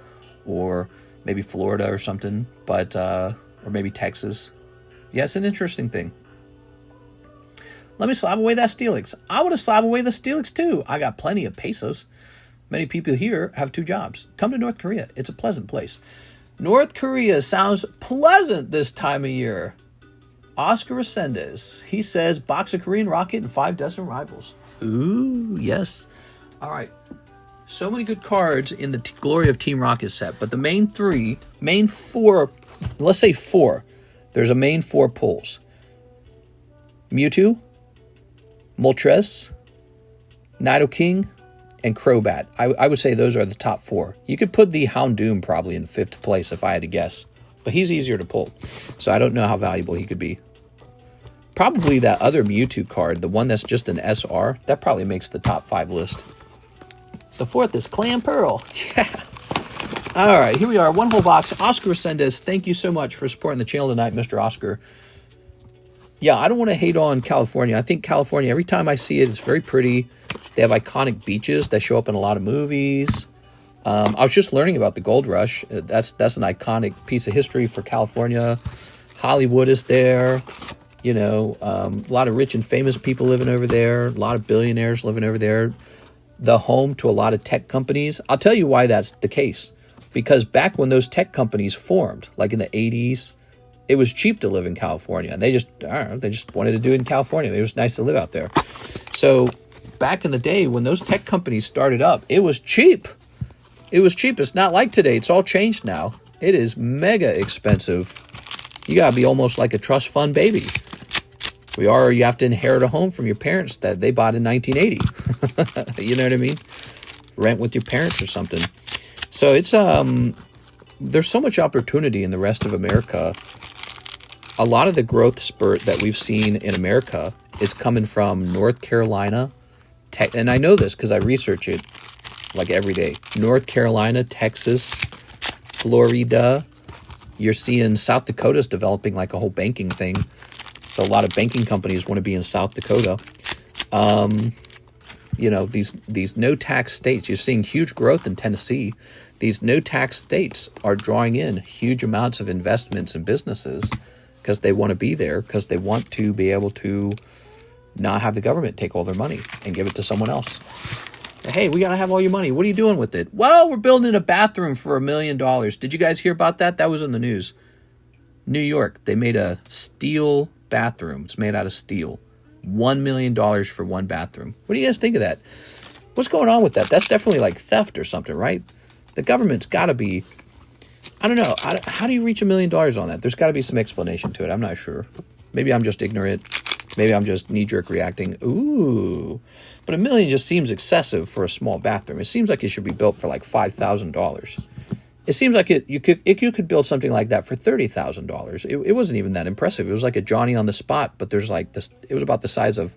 or maybe Florida or something, but or maybe Texas. Yeah, it's an interesting thing. Let me slab away that Steelix. I would have slabbed away the Steelix too. I got plenty of pesos. Many people here have 2 jobs. Come to North Korea. It's a pleasant place. North Korea sounds pleasant this time of year. Oscar Resendez. He says, box of Korean Rocket and 5 dozen rivals. Ooh, yes. All right. So many good cards in the Glory of Team Rocket set, but the main 4, let's say 4. There's a main 4 pulls. Mewtwo, Moltres, Nidoking, and Crobat. I would say those are the top 4. You could put the Houndoom probably in 5th place if I had to guess, but he's easier to pull, so I don't know how valuable he could be. Probably that other Mewtwo card, the one that's just an SR, that probably makes the top 5 list. The 4th is Clan Pearl. Yeah. All right, here we are, 1 whole box. Oscar Resendez, thank you so much for supporting the channel tonight, Mr. Oscar. Yeah, I don't want to hate on California. I think California, every time I see it, it's very pretty. They have iconic beaches that show up in a lot of movies. I was just learning about the Gold Rush. That's an iconic piece of history for California. Hollywood is there. You know, a lot of rich and famous people living over there. A lot of billionaires living over there. The home to a lot of tech companies. I'll tell you why that's the case. Because back when those tech companies formed, like in the 80s, it was cheap to live in California. And they just wanted to do it in California. It was nice to live out there. So back in the day when those tech companies started up, it was cheap. It was cheap. It's not like today. It's all changed now. It is mega expensive. You got to be almost like a trust fund baby. Or you have to inherit a home from your parents that they bought in 1980. You know what I mean? Rent with your parents or something. So it's there's so much opportunity in the rest of America. A lot of the growth spurt that we've seen in America is coming from North Carolina, and I know this because I research it like every day. North Carolina, Texas, Florida. You're seeing South Dakota's developing like a whole banking thing. So a lot of banking companies want to be in South Dakota. You know, these no-tax states, you're seeing huge growth in Tennessee. These no-tax states are drawing in huge amounts of investments and businesses because they want to be there, because they want to be able to not have the government take all their money and give it to someone else. Hey, we got to have all your money. What are you doing with it? Well, we're building a bathroom for $1 million. Did you guys hear about that? That was in the news. New York, they made a steel bathroom. It's made out of steel. $1 million for one bathroom. What do you guys think of that? What's going on with that? That's definitely like theft or something, right? The government's got to be, I don't know. How do you reach $1 million on that? There's got to be some explanation to it. I'm not sure. Maybe I'm just ignorant. Maybe I'm just knee-jerk reacting. Ooh. But $1 million just seems excessive for a small bathroom. It seems like it should be built for like $5,000. It seems like you could build something like that for $30,000. It wasn't even that impressive. It was like a Johnny on the spot, but there's like this. It was about the size of,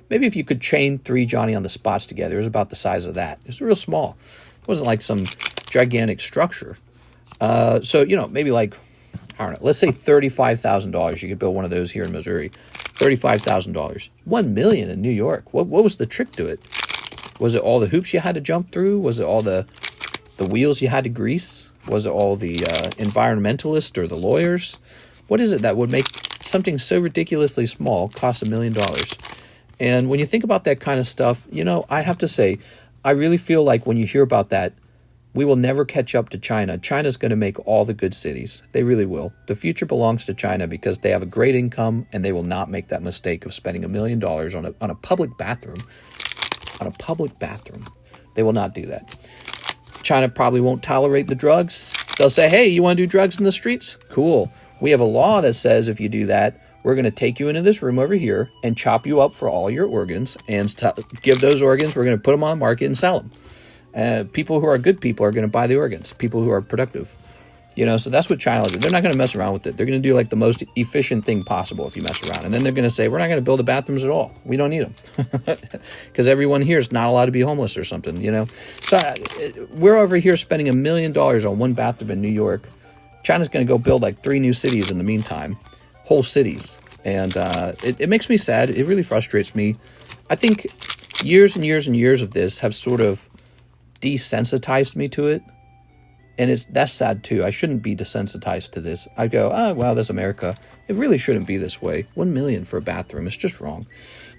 maybe if you could chain 3 Johnny on the spots together, it was about the size of that. It was real small. It wasn't like some gigantic structure. So you know, maybe like, I don't know. Let's say $35,000. You could build one of those here in Missouri. $35,000. $1 million in New York. What was the trick to it? Was it all the hoops you had to jump through? Was it all the wheels you had to grease? Was it all the environmentalists or the lawyers? What is it that would make something so ridiculously small cost $1 million? And when you think about that kind of stuff, you know, I have to say, I really feel like when you hear about that, We will never catch up to China. China's going to make all the good cities. They really will. The future belongs to China because they have a great income and they will not make that mistake of spending $1 million on a public bathroom. On a public bathroom. They will not do that. China probably won't tolerate the drugs. They'll say, hey, you want to do drugs in the streets? Cool. We have a law that says if you do that, we're going to take you into this room over here and chop you up for all your organs and give those organs. We're going to put them on the market and sell them. People who are good people are going to buy the organs. People who are productive. So that's what China will do. They're not going to mess around with it. They're going to do like the most efficient thing possible if you mess around. And then they're going to say, we're not going to build the bathrooms at all. We don't need them. Because everyone here is not allowed to be homeless or something, So we're over here spending $1 million on one bathroom in New York. China's going to go build like 3 new cities in the meantime. Whole cities. And it makes me sad. It really frustrates me. I think years and years and years of this have sort of desensitized me to it. And that's sad too. I shouldn't be desensitized to this. I go, oh, wow, that's America. It really shouldn't be this way. $1 million for a bathroom is just wrong.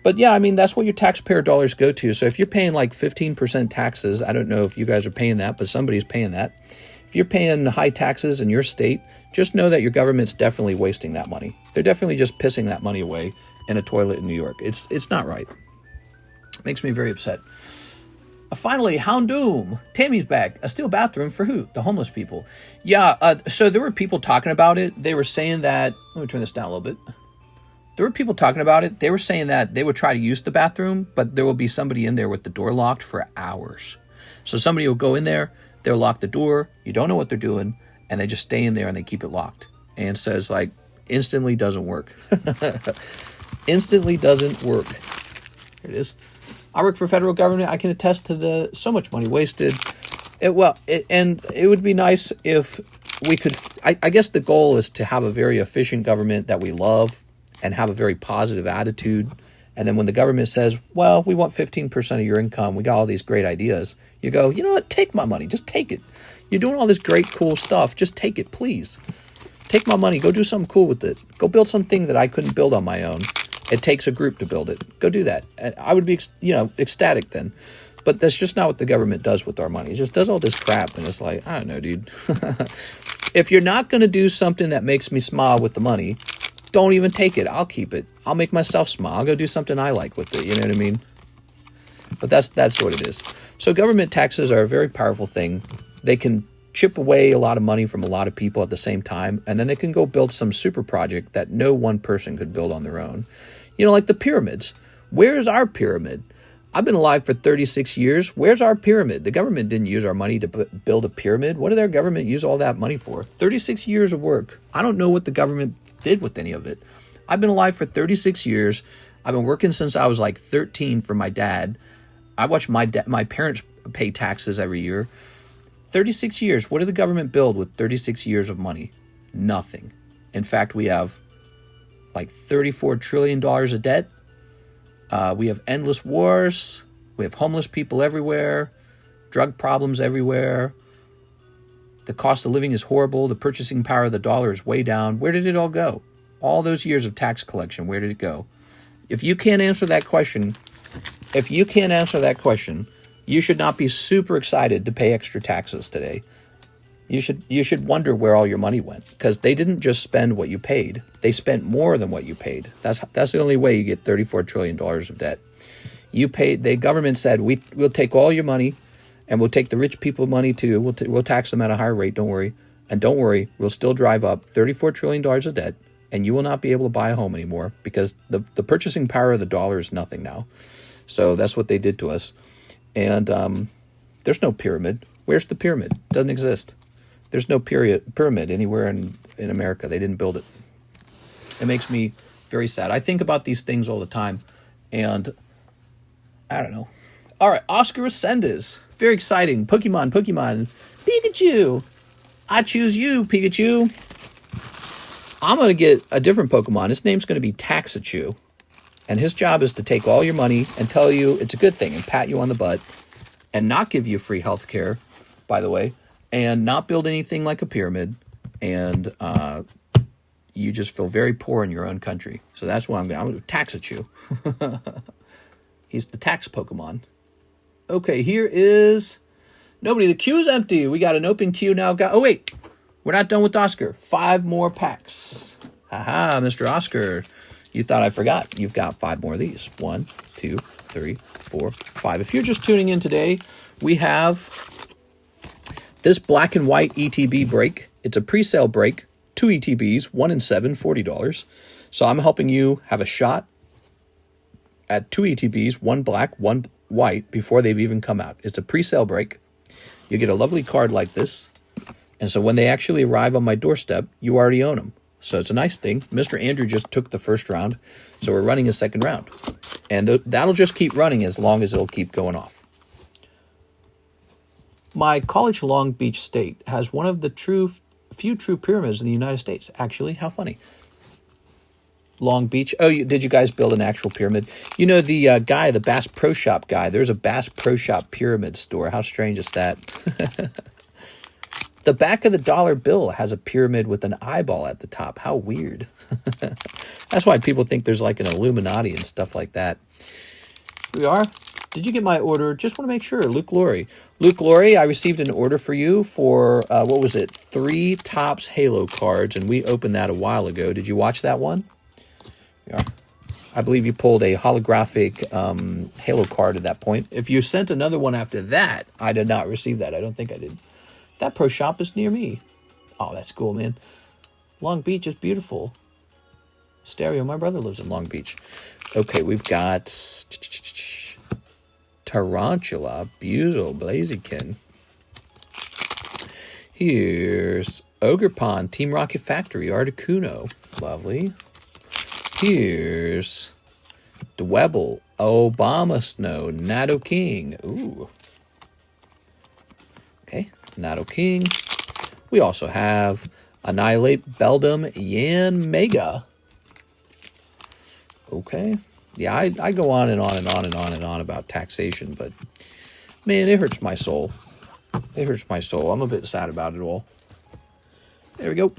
But yeah, I mean, that's what your taxpayer dollars go to. So if you're paying like 15% taxes, I don't know if you guys are paying that, but somebody's paying that. If you're paying high taxes in your state, just know that your government's definitely wasting that money. They're definitely just pissing that money away in a toilet in New York. It's not right. It makes me very upset. Finally, Houndoom. Tammy's back. A steel bathroom for who? The homeless people. Yeah, so there were people talking about it. They were saying that... Let me turn this down a little bit. There were people talking about it. They were saying that they would try to use the bathroom, but there will be somebody in there with the door locked for hours. So somebody will go in there, they'll lock the door, you don't know what they're doing, and they just stay in there and they keep it locked. And so it's like, instantly doesn't work. Instantly doesn't work. Here it is. I work for federal government. I can attest to so much money wasted. And it would be nice if we could, I guess the goal is to have a very efficient government that we love and have a very positive attitude. And then when the government says, well, we want 15% of your income, we got all these great ideas, you go, you know what, take my money, just take it. You're doing all this great, cool stuff, just take it, please. Take my money, go do something cool with it. Go build something that I couldn't build on my own. It takes a group to build it. Go do that. And I would be, ecstatic then. But that's just not what the government does with our money. It just does all this crap, and it's like, I don't know, dude. If you're not going to do something that makes me smile with the money, don't even take it. I'll keep it. I'll make myself smile. I'll go do something I like with it. You know what I mean? But that's what it is. So government taxes are a very powerful thing. They can chip away a lot of money from a lot of people at the same time, and then they can go build some super project that no one person could build on their own. Like the pyramids. Where's our pyramid? I've been alive for 36 years. Where's our pyramid? The government didn't use our money to build a pyramid. What did their government use all that money for? 36 years of work. I don't know what the government did with any of it. I've been alive for 36 years. I've been working since I was like 13 for my dad. I watched my parents pay taxes every year. 36 years. What did the government build with 36 years of money? Nothing. In fact, we have like $34 trillion of debt. We have endless wars. We have homeless people everywhere. Drug problems everywhere. The cost of living is horrible. The purchasing power of the dollar is way down. Where did it all go? All those years of tax collection, where did it go? If you can't answer that question, you should not be super excited to pay extra taxes today. You should wonder where all your money went, because they didn't just spend what you paid. They spent more than what you paid. That's the only way you get $34 trillion of debt. The government said, we'll take all your money, and we'll take the rich people's money too. We'll tax them at a higher rate, don't worry. And don't worry, we'll still drive up $34 trillion of debt, and you will not be able to buy a home anymore, because the purchasing power of the dollar is nothing now. So that's what they did to us. And there's no pyramid. Where's the pyramid? It doesn't exist. There's no pyramid anywhere in America. They didn't build it. It makes me very sad. I think about these things all the time, and I don't know. All right, Oscar Ascendis. Very exciting. Pokemon. Pikachu. I choose you, Pikachu. I'm going to get a different Pokemon. His name's going to be Taxachu. And his job is to take all your money and tell you it's a good thing and pat you on the butt and not give you free health care, by the way, and not build anything like a pyramid, and you just feel very poor in your own country. So that's what I'm going to Taxachu. He's the tax Pokemon. Okay, here is Nobody. The queue's empty. We got an open queue now. Oh, wait. We're not done with Oscar. 5 more packs. Haha, Mr. Oscar. You thought I forgot. You've got 5 more of these. 1, 2, 3, 4, 5. If you're just tuning in today, we have this black and white ETB break. It's a pre-sale break. 2 ETBs, 1 and 7, $40. So I'm helping you have a shot at 2 ETBs, 1 black, 1 white, before they've even come out. It's a pre-sale break. You get a lovely card like this. And so when they actually arrive on my doorstep, you already own them. So it's a nice thing. Mr. Andrew just took the first round, so we're running a second round. And that'll just keep running as long as it'll keep going off. My college, Long Beach State, has one of the few true pyramids in the United States. Actually, how funny. Long Beach. Oh, did you guys build an actual pyramid? You know, the guy, the Bass Pro Shop guy, there's a Bass Pro Shop pyramid store. How strange is that? The back of the dollar bill has a pyramid with an eyeball at the top. How weird. That's why people think there's like an Illuminati and stuff like that. Here we are. Did you get my order? Just want to make sure. Luke Laurie. Luke Laurie, I received an order for you for, what was it? 3 Topps Halo cards, and we opened that a while ago. Did you watch that one? Yeah. I believe you pulled a holographic Halo card at that point. If you sent another one after that, I did not receive that. I don't think I did. That pro shop is near me. Oh, that's cool, man. Long Beach is beautiful. Stereo, my brother lives in Long Beach. Okay, we've got Tarantula, Buzo, Blaziken. Here's Ogre Pond, Team Rocket Factory, Articuno. Lovely. Here's Dwebble, Obama Snow, Nato King. Ooh. Okay, Nato King. We also have Annihilate, Beldum, Yan Mega. Okay. Yeah, I go on and on and on and on and on about taxation, but man, it hurts my soul. It hurts my soul. I'm a bit sad about it all. There we go.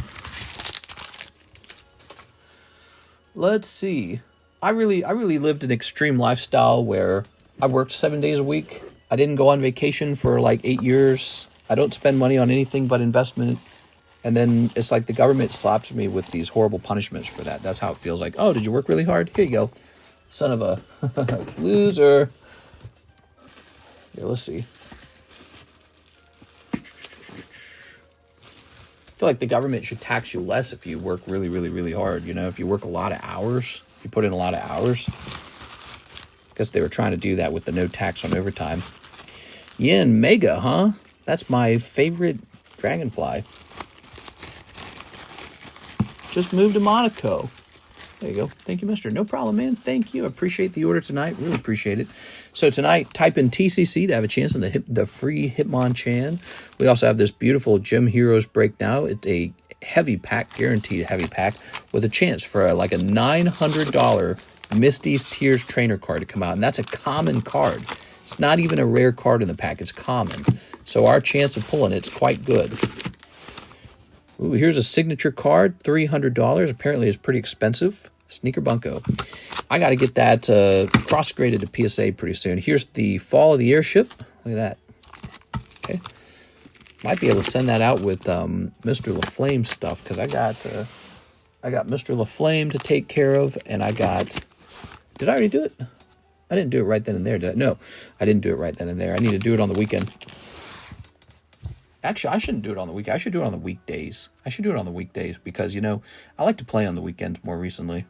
Let's see. I really lived an extreme lifestyle where I worked 7 days a week. I didn't go on vacation for like 8 years. I don't spend money on anything but investment. And then it's like the government slaps me with these horrible punishments for that. That's how it feels like. Oh, did you work really hard? Here you go. Son of a loser. Here, let's see. I feel like the government should tax you less if you work really, really, really hard. You know, if you work a lot of hours, if you put in a lot of hours. I guess they were trying to do that with the no tax on overtime. Yen Mega, huh? That's my favorite dragonfly. Just moved to Monaco. There you go. Thank you, mister. No problem, man. Thank you. Appreciate the order tonight. Really appreciate it. So tonight, type in TCC to have a chance on the free Hitmonchan. We also have this beautiful Gem Heroes break now. It's a heavy pack, guaranteed heavy pack, with a chance for like a $900 Misty's Tears trainer card to come out. And that's a common card. It's not even a rare card in the pack. It's common. So our chance of pulling it's quite good. Ooh, here's a signature card, $300. Apparently it's pretty expensive. Sneaker Bunko. I got to get that cross-graded to PSA pretty soon. Here's the Fall of the Airship. Look at that. Okay. Might be able to send that out with Mr. LaFlame stuff, because I got Mr. LaFlame to take care of, and I got... Did I already do it? I didn't do it right then and there, did I? No, I didn't do it right then and there. I need to do it on the weekend. Actually, I shouldn't do it on the weekend. I should do it on the weekdays. I should do it on the weekdays because, you know, I like to play on the weekends more recently.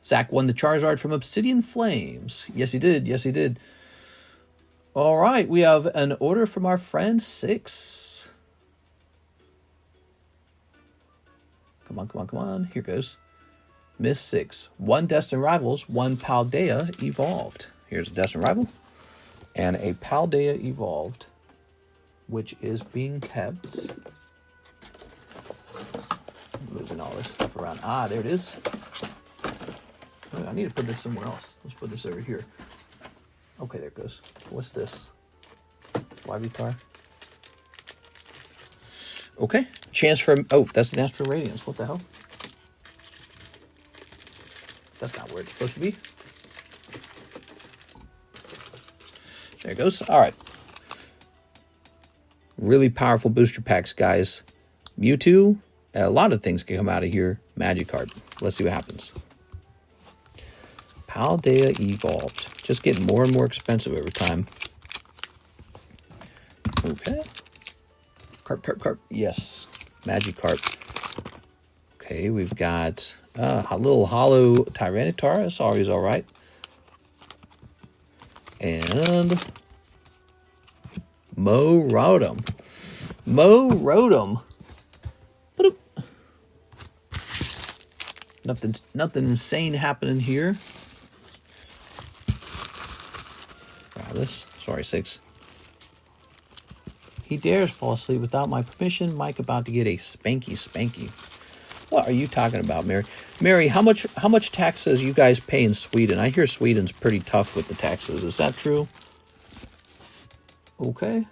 Zach won the Charizard from Obsidian Flames. Yes, he did. Yes, he did. All right, we have an order from our friend 6. Come on, come on, come on. Here goes. Miss 6. 1 Destined Rivals, 1 Paldea Evolved. Here's a Destined Rival and a Paldea Evolved, which is being kept. Moving all this stuff around. Ah, there it is. Oh, I need to put this somewhere else. Let's put this over here. Okay, there it goes. What's this? YV-Tar. Okay. Chance for... Oh, that's the Natural Radiance. What the hell? That's not where it's supposed to be. There it goes. All right. Really powerful booster packs, guys. Mewtwo, a lot of things can come out of here. Magikarp. Let's see what happens. Paldea Evolved. Just getting more and more expensive every time. Okay. Carp. Yes. Magikarp. Okay, we've got a little hollow Tyranitar. That's always all right. And Rotom. Nothing insane happening here. Grab this. Sorry, 6. He dares fall asleep without my permission. Mike about to get a spanky. What are you talking about, Mary? Mary, how much taxes you guys pay in Sweden? I hear Sweden's pretty tough with the taxes. Is that true? Okay.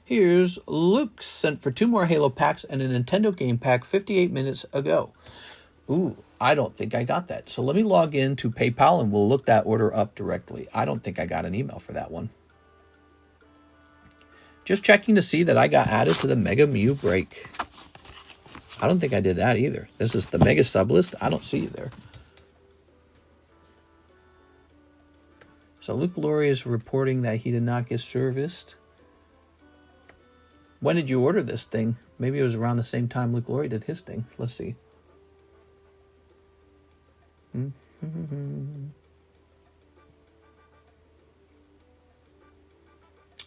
Here's Luke sent for 2 more Halo packs and a Nintendo game pack 58 minutes ago. Ooh, I don't think I got that. So let me log in to PayPal and we'll look that order up directly. I don't think I got an email for that one. Just checking to see that I got added to the Mega Mew break. I don't think I did that either. This is the Mega sub list. I don't see you there. So Luke Laurie is reporting that he did not get serviced. When did you order this thing? Maybe it was around the same time Luke Laurie did his thing. Let's see.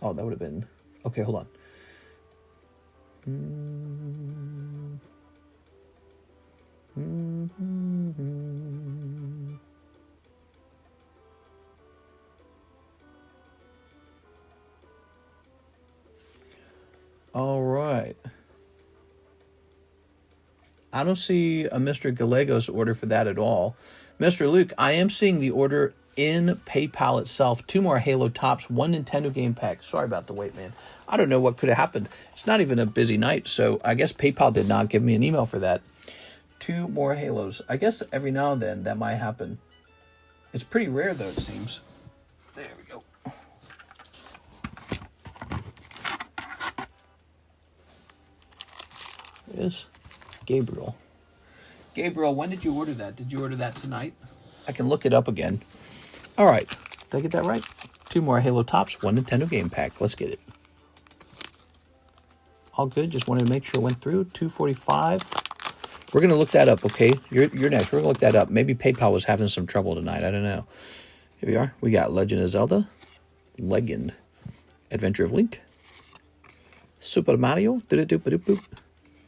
Oh, that would have been... Okay, hold on. All right. I don't see a Mr. Gallegos order for that at all. Mr. Luke, I am seeing the order in PayPal itself. 2 more Halo tops, 1 Nintendo game pack. Sorry about the wait, man. I don't know what could have happened. It's not even a busy night, so I guess PayPal did not give me an email for that. 2 more Halos. I guess every now and then that might happen. It's pretty rare, though, it seems. There we go. It is Gabriel. Gabriel, when did you order that? Did you order that tonight? I can look it up again. All right. Did I get that right? 2 more Halo tops, 1 Nintendo game pack. Let's get it. All good. Just wanted to make sure it went through. 245. We're going to look that up, okay? You're next. We're going to look that up. Maybe PayPal was having some trouble tonight. I don't know. Here we are. We got Legend of Zelda. Legend. Adventure of Link. Super Mario.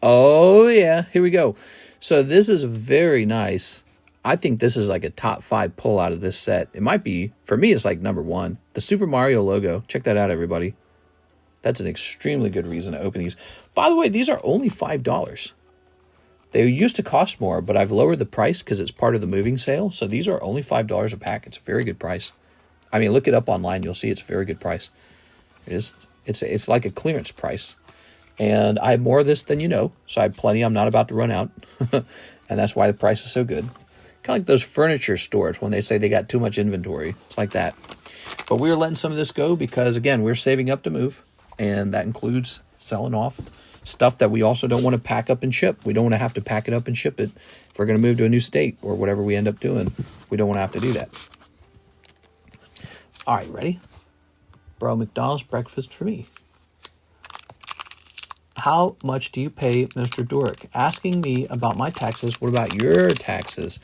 Oh, yeah. Here we go. So this is very nice. I think this is like a top 5 pull out of this set. It might be. For me, it's like number 1. The Super Mario logo. Check that out, everybody. That's an extremely good reason to open these. By the way, these are only $5. They used to cost more, but I've lowered the price because it's part of the moving sale. So these are only $5 a pack. It's a very good price. I mean, look it up online. You'll see it's a very good price. It is. It's like a clearance price. And I have more of this than you know. So I have plenty. I'm not about to run out. And that's why the price is so good. Kind of like those furniture stores when they say they got too much inventory. It's like that. But we're letting some of this go because, again, we're saving up to move. And that includes selling off stuff that we also don't want to pack up and ship. We don't want to have to pack it up and ship it if we're going to move to a new state or whatever we end up doing. We don't want to have to do that. All right, ready? Bro, McDonald's breakfast for me. How much do you pay, Mr. Doric? Asking me about my taxes. What about your taxes?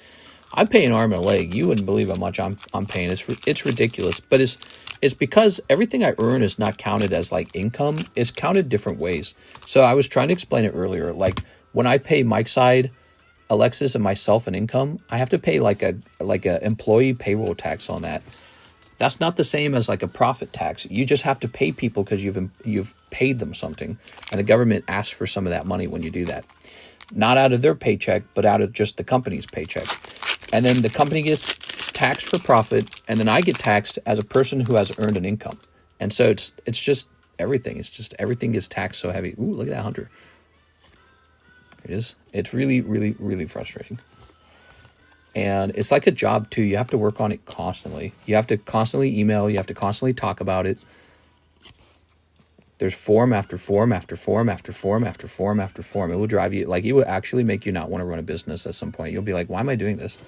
I pay an arm and a leg. You wouldn't believe how much I'm paying. It's ridiculous. But it's because everything I earn is not counted as like income. It's counted different ways. So I was trying to explain it earlier. Like when I pay Mike's side, Alexis and myself an income, I have to pay like a employee payroll tax on that. That's not the same as like a profit tax. You just have to pay people because you've paid them something, and the government asks for some of that money when you do that. Not out of their paycheck, but out of just the company's paycheck. And then the company gets taxed for profit, and then I get taxed as a person who has earned an income. And so it's just everything. It's just everything gets taxed so heavy. Ooh, look at that hunter. It is. It's really, really, really frustrating. And it's like a job too. You have to work on it constantly. You have to constantly email. You have to constantly talk about it. There's form after form after form after form after form after form. It will drive you, like, it will actually make you not want to run a business at some point. You'll be like, why am I doing this?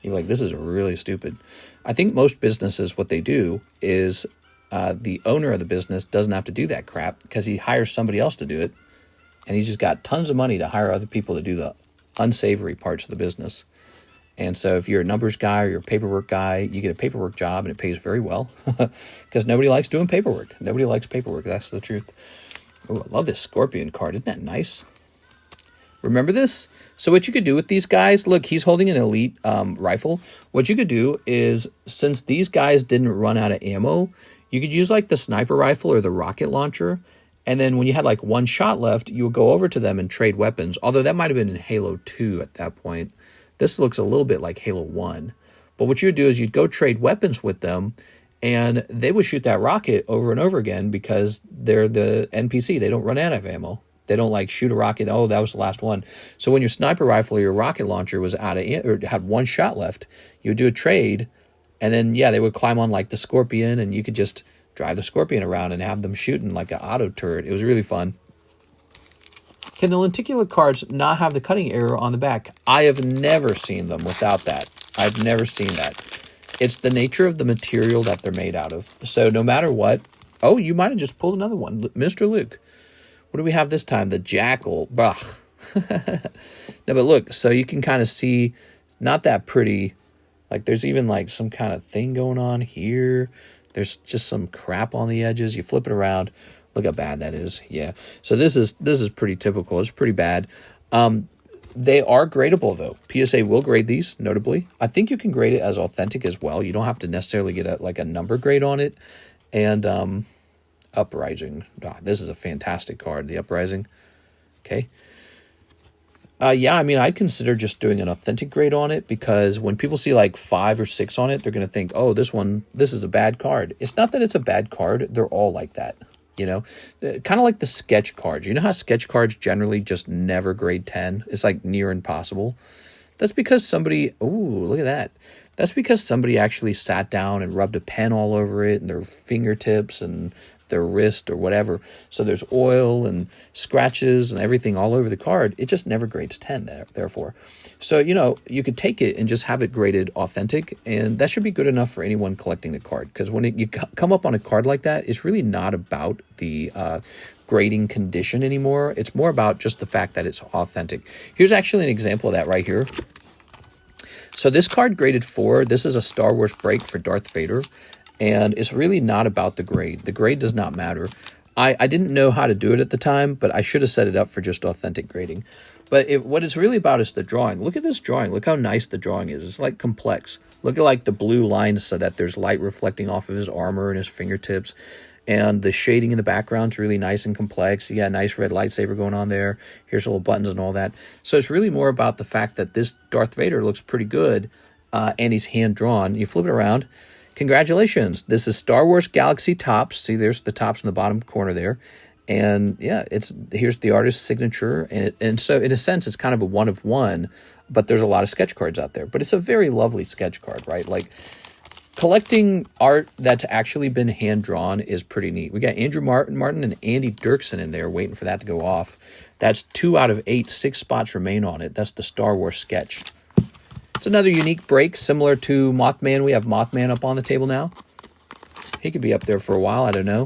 You're like, this is really stupid. I think most businesses, what they do is the owner of the business doesn't have to do that crap because he hires somebody else to do it. And he's just got tons of money to hire other people to do the unsavory parts of the business. And so if you're a numbers guy or you're a paperwork guy, you get a paperwork job and it pays very well because nobody likes doing paperwork. Nobody likes paperwork. That's the truth. Oh, I love this Scorpion card. Isn't that nice? Remember this? So what you could do with these guys, look, he's holding an elite rifle. What you could do is, since these guys didn't run out of ammo, you could use like the sniper rifle or the rocket launcher. And then when you had like one shot left, you would go over to them and trade weapons. Although that might have been in Halo 2 at that point. This looks a little bit like Halo 1. But what you would do is you'd go trade weapons with them, and they would shoot that rocket over and over again because they're the NPC. They don't run out of ammo. They don't like shoot a rocket. Oh, that was the last one. So when your sniper rifle or your rocket launcher was out of, or had one shot left, you would do a trade, and then, yeah, they would climb on like the Scorpion, and you could just drive the Scorpion around and have them shooting like an auto turret. It was really fun. Can the lenticular cards not have the cutting error on the back? I have never seen them without that. I've never seen that. It's the nature of the material that they're made out of. So no matter what... Oh, you might have just pulled another one. Mr. Luke. What do we have this time? The Jackal. Bah. No, but look. So you can kind of see, not that pretty. Like there's even like some kind of thing going on here. There's just some crap on the edges. You flip it around. Look how bad that is. Yeah. So this is pretty typical. It's pretty bad. They are gradable, though. PSA will grade these, notably. I think you can grade it as authentic as well. You don't have to necessarily get a number grade on it. And Uprising. Ah, this is a fantastic card, the Uprising. Okay. Yeah, I mean, I'd consider just doing an authentic grade on it because when people see like 5 or 6 on it, they're going to think, oh, this is a bad card. It's not that it's a bad card. They're all like that. You know, kind of like the sketch cards. You know how sketch cards generally just never grade 10? It's like near impossible. That's because somebody, ooh, look at that. That's because somebody actually sat down and rubbed a pen all over it and their fingertips and their wrist or whatever. So there's oil and scratches and everything all over the card. It just never grades 10 therefore. So, you know, you could take it and just have it graded authentic, and that should be good enough for anyone collecting the card. Because when you come up on a card like that, it's really not about the grading condition anymore. It's more about just the fact that it's authentic. Here's actually an example of that right here. So this card graded 4. This is a Star Wars break for Darth Vader. And it's really not about the grade. The grade does not matter. I didn't know how to do it at the time, but I should have set it up for just authentic grading. But what it's really about is the drawing. Look at this drawing. Look how nice the drawing is. It's like complex. Look at like the blue lines so that there's light reflecting off of his armor and his fingertips. And the shading in the background is really nice and complex. You got a nice red lightsaber going on there. Here's little buttons and all that. So it's really more about the fact that this Darth Vader looks pretty good and he's hand-drawn. You flip it around. Congratulations. This is Star Wars Galaxy Tops. See, there's the tops in the bottom corner there. And yeah, here's the artist's signature. And so in a sense, it's kind of a one of one, but there's a lot of sketch cards out there. But it's a very lovely sketch card, right? Like collecting art that's actually been hand-drawn is pretty neat. We got Andrew Martin and Andy Dirksen in there waiting for that to go off. That's 2 out of 8. 6 spots remain on it. That's the Star Wars sketch. It's another unique break, similar to Moth Man. We have Moth Man up on the table now. He could be up there for a while. I don't know.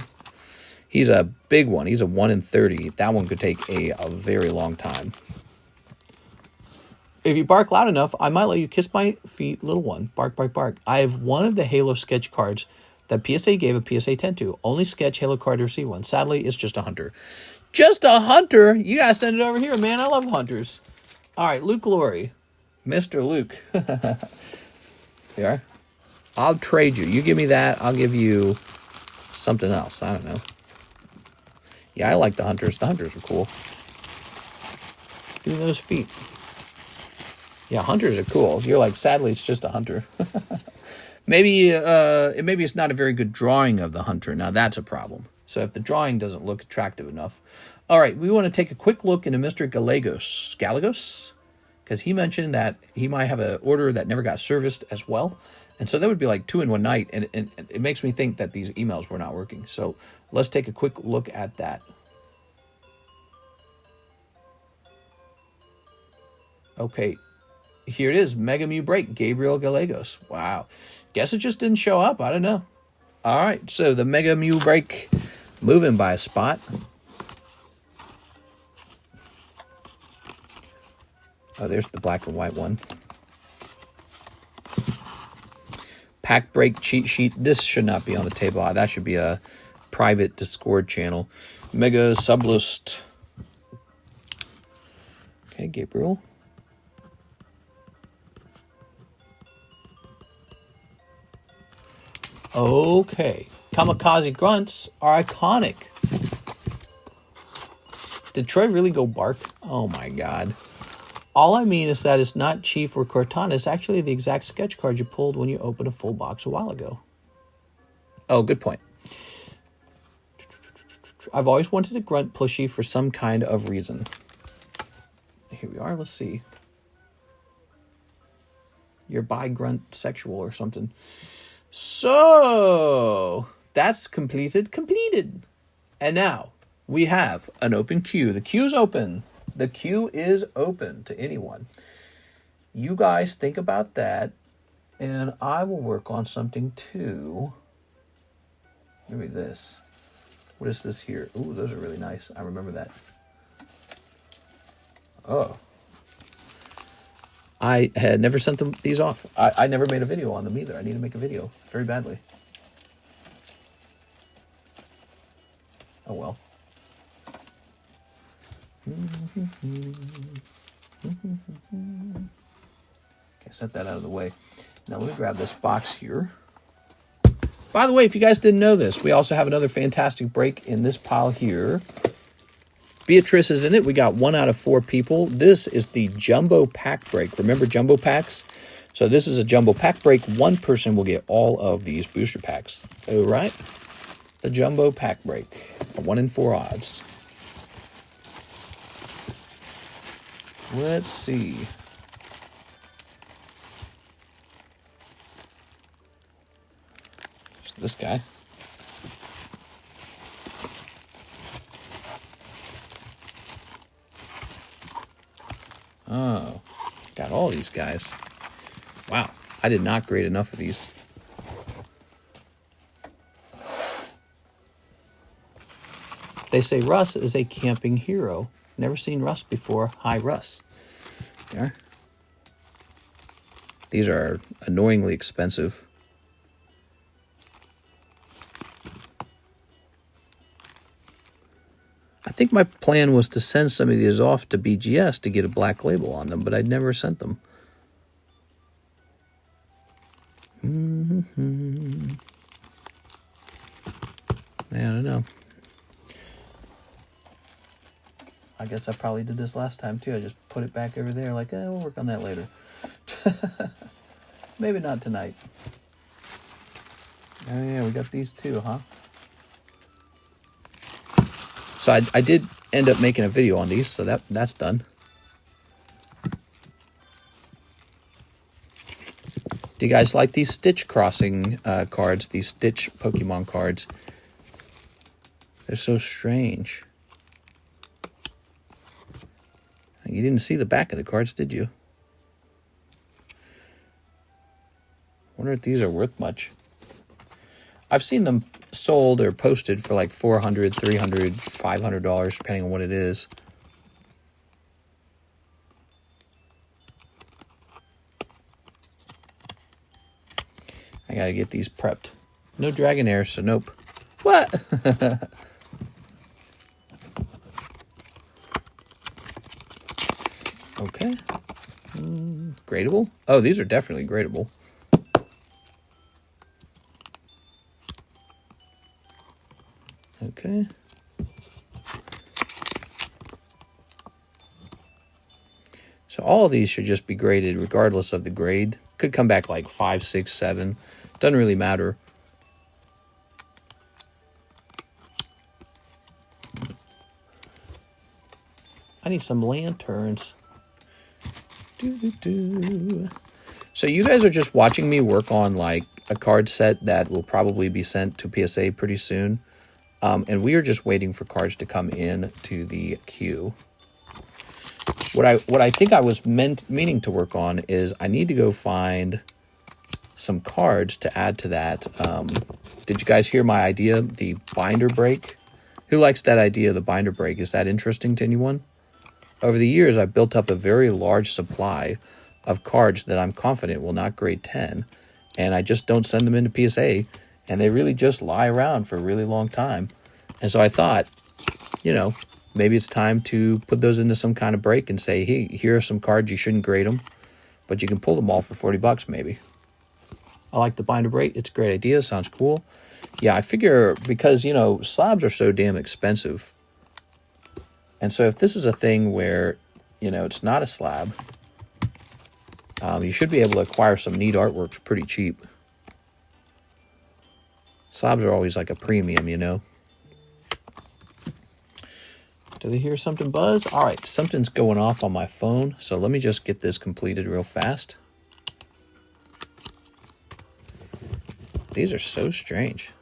He's a big one. He's a 1 in 30. That one could take a very long time. If you bark loud enough, I might let you kiss my feet, little one. Bark, bark, bark. I have one of the Halo sketch cards that PSA gave a PSA 10 to. Only sketch Halo card to receive one. Sadly, it's just a hunter. Just a hunter? You gotta send it over here, man. I love hunters. All right, Luke Glory. Mr. Luke. Here. I'll trade you. You give me that. I'll give you something else. I don't know. Yeah, I like the hunters. The hunters are cool. Give me those feet. Yeah, hunters are cool. You're like, sadly, it's just a hunter. Maybe it's not a very good drawing of the hunter. Now, that's a problem. So if the drawing doesn't look attractive enough. All right, we want to take a quick look into Mr. Gallegos, because he mentioned that he might have an order that never got serviced as well. And so that would be like 2 in one night, and it makes me think that these emails were not working. So let's take a quick look at that. Okay, here it is. Mega Mew Break, Gabriel Gallegos. Wow. Guess it just didn't show up. I don't know. All right, so the Mega Mew Break moving by a spot. Oh, there's the black and white one. Pack break cheat sheet. This should not be on the table. That should be a private Discord channel. Mega Sublist. Okay, Gabriel. Okay. Kamikaze grunts are iconic. Did Troy really go bark? Oh my god. All I mean is that it's not Chief or Cortana. It's actually the exact sketch card you pulled when you opened a full box a while ago. Oh, good point. I've always wanted a grunt plushie for some kind of reason. Here we are. Let's see. You're bi-grunt sexual or something. So, that's completed. And now, we have an open queue. The queue's open. The queue is open to anyone. You guys think about that, and I will work on something too. Maybe this. What is this here? Ooh, those are really nice. I remember that. Oh. I had never sent these off. I never made a video on them either. I need to make a video very badly. Oh well. Okay, set that out of the way. Now let me grab this box here. By the way, if you guys didn't know this, we also have another fantastic break in this pile here. Beatrice is in it. We got 1 out of 4 people. This is the Jumbo Pack break. Remember Jumbo Packs? So this is a Jumbo Pack break. 1 person will get all of these booster packs. All right. The Jumbo Pack break. 1 in 4 odds. Let's see. This guy. Oh, got all these guys. Wow, I did not grade enough of these. They say Russ is a camping hero. Never seen Russ before. Hi, Russ. There. These are annoyingly expensive. I think my plan was to send some of these off to BGS to get a black label on them, but I'd never sent them. I don't know. I guess I probably did this last time too. I just put it back over there like, we'll work on that later. Maybe not tonight. Oh yeah, we got these too, huh? So I did end up making a video on these, so that's done. Do you guys like these Stitch crossing cards, these Stitch Pokemon cards? They're so strange. You didn't see the back of the cards, did you? Wonder if these are worth much. I've seen them sold or posted for like $400, $300, $500, depending on what it is. I gotta get these prepped. No Dragonair, so nope. What? Okay. Gradable? Oh, these are definitely gradable. Okay. So all of these should just be graded regardless of the grade. Could come back like 5, 6, 7. Doesn't really matter. I need some lanterns. So you guys are just watching me work on like a card set that will probably be sent to PSA pretty soon. And we are just waiting for cards to come in to the queue. What I think I was meaning to work on is I need to go find some cards to add to that. Did you guys hear my idea, the binder break? Who likes that idea, the binder break? Is that interesting to anyone? Over the years, I've built up a very large supply of cards that I'm confident will not grade 10, and I just don't send them into PSA, and they really just lie around for a really long time. And so I thought, you know, maybe it's time to put those into some kind of break and say, hey, here are some cards, you shouldn't grade them, but you can pull them all for 40 bucks maybe. I like the binder break. It's a great idea. Sounds cool. Yeah, I figure because, you know, slabs are so damn expensive. And so if this is a thing where, you know, it's not a slab, you should be able to acquire some neat artworks pretty cheap. Slabs are always like a premium, you know. Did I hear something buzz? All right, something's going off on my phone. So let me just get this completed real fast. These are so strange.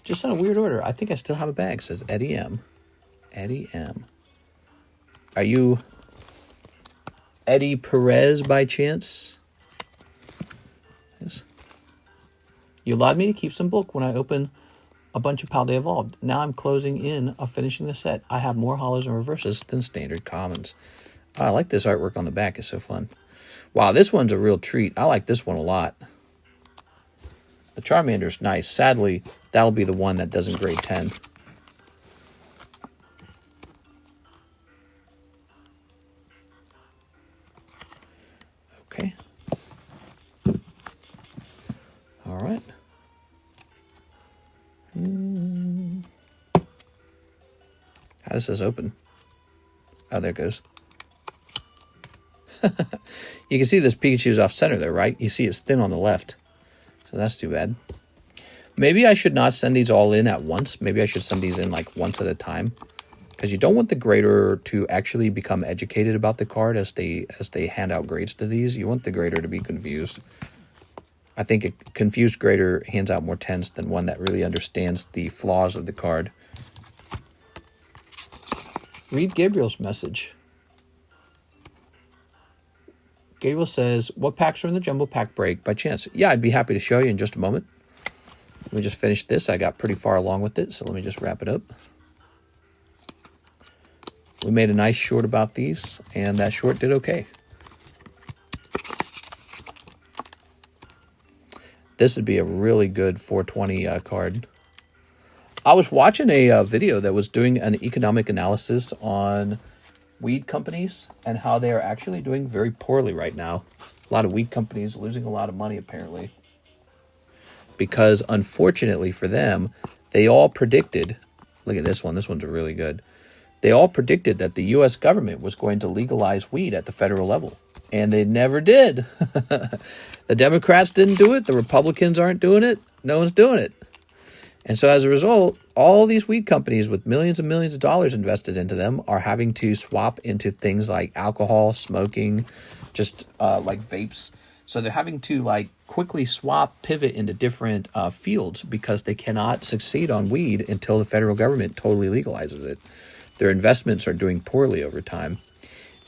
Just in a weird order. I think I still have a bag. It says Eddie M. Eddie M. Are you Eddie Perez by chance? Yes. You allowed me to keep some bulk when I open a bunch of Pal Day Evolved. Now I'm closing in of finishing the set. I have more hollows and reverses than standard commons. Oh, I like this artwork on the back. It's so fun. Wow, this one's a real treat. I like this one a lot. The Charmander's nice. Sadly, that'll be the one that doesn't grade 10. Okay. All right. How does this open? Oh, there it goes. You can see this Pikachu's off center there, right? You see it's thin on the left. So that's too bad. Maybe I should not send these all in at once. Maybe I should send these in like once at a time. Because you don't want the grader to actually become educated about the card as they hand out grades to these. You want the grader to be confused. I think a confused grader hands out more 10s than one that really understands the flaws of the card. Read Gabriel's message. Gabriel says, what packs are in the Jumbo Pack break by chance? Yeah, I'd be happy to show you in just a moment. Let me just finish this. I got pretty far along with it, so let me just wrap it up. We made a nice short about these, and that short did okay. This would be a really good 420 card. I was watching a video that was doing an economic analysis on weed companies and how they are actually doing very poorly right now. A lot of weed companies losing a lot of money apparently. Because unfortunately for them, they all predicted, look at this one, this one's really good. They all predicted that the US government was going to legalize weed at the federal level. And they never did. The Democrats didn't do it. The Republicans aren't doing it. No one's doing it. And so as a result, all these weed companies with millions and millions of dollars invested into them are having to swap into things like alcohol, smoking, just like vapes. So they're having to like quickly swap, pivot into different fields because they cannot succeed on weed until the federal government totally legalizes it. Their investments are doing poorly over time.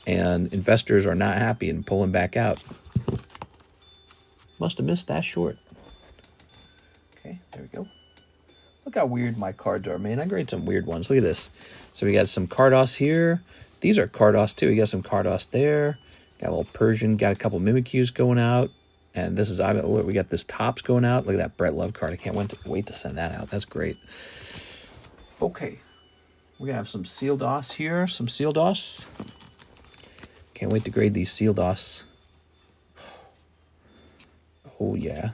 And investors are not happy and pulling back out. Must have missed that short. Okay, there we go. Look how weird my cards are, man. I grade some weird ones. Look at this. So we got some Carddass here. These are Carddass too. We got some Carddass there. Got a little Persian. Got a couple Mimikyus going out. And this is, we got this Tops going out. Look at that Brett Love card. I can't wait to send that out. That's great. Okay. We're going to have some Seal DOS here. Some Seal DOS. Can't wait to grade these Seal DOS. Oh, yeah.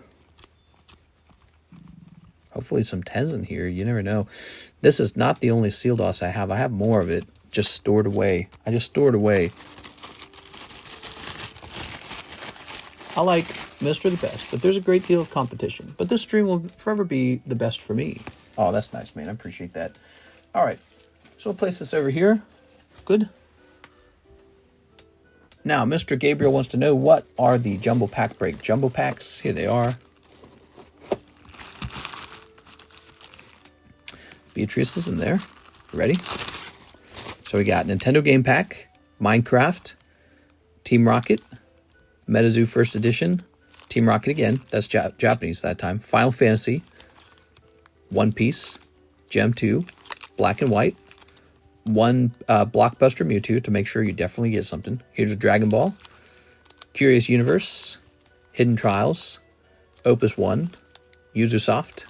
Hopefully some 10s in here. You never know. This is not the only Seal DOS I have. I have more of it just stored away. I just stored away. I like Mr. the Best, but there's a great deal of competition. But this stream will forever be the best for me. Oh, that's nice, man. I appreciate that. All right. So we'll place this over here. Good. Now, Mr. Gabriel wants to know, what are the jumbo pack break jumbo packs? Here they are. Beatrice is in there. Ready? So we got Nintendo Game Pack, Minecraft, Team Rocket, Metazoo First Edition, Team Rocket again, that's Japanese that time, Final Fantasy, One Piece, Gem 2, Black and White, one Blockbuster Mewtwo to make sure you definitely get something. Here's a Dragon Ball, Curious Universe, Hidden Trials, Opus 1, Yuzusoft,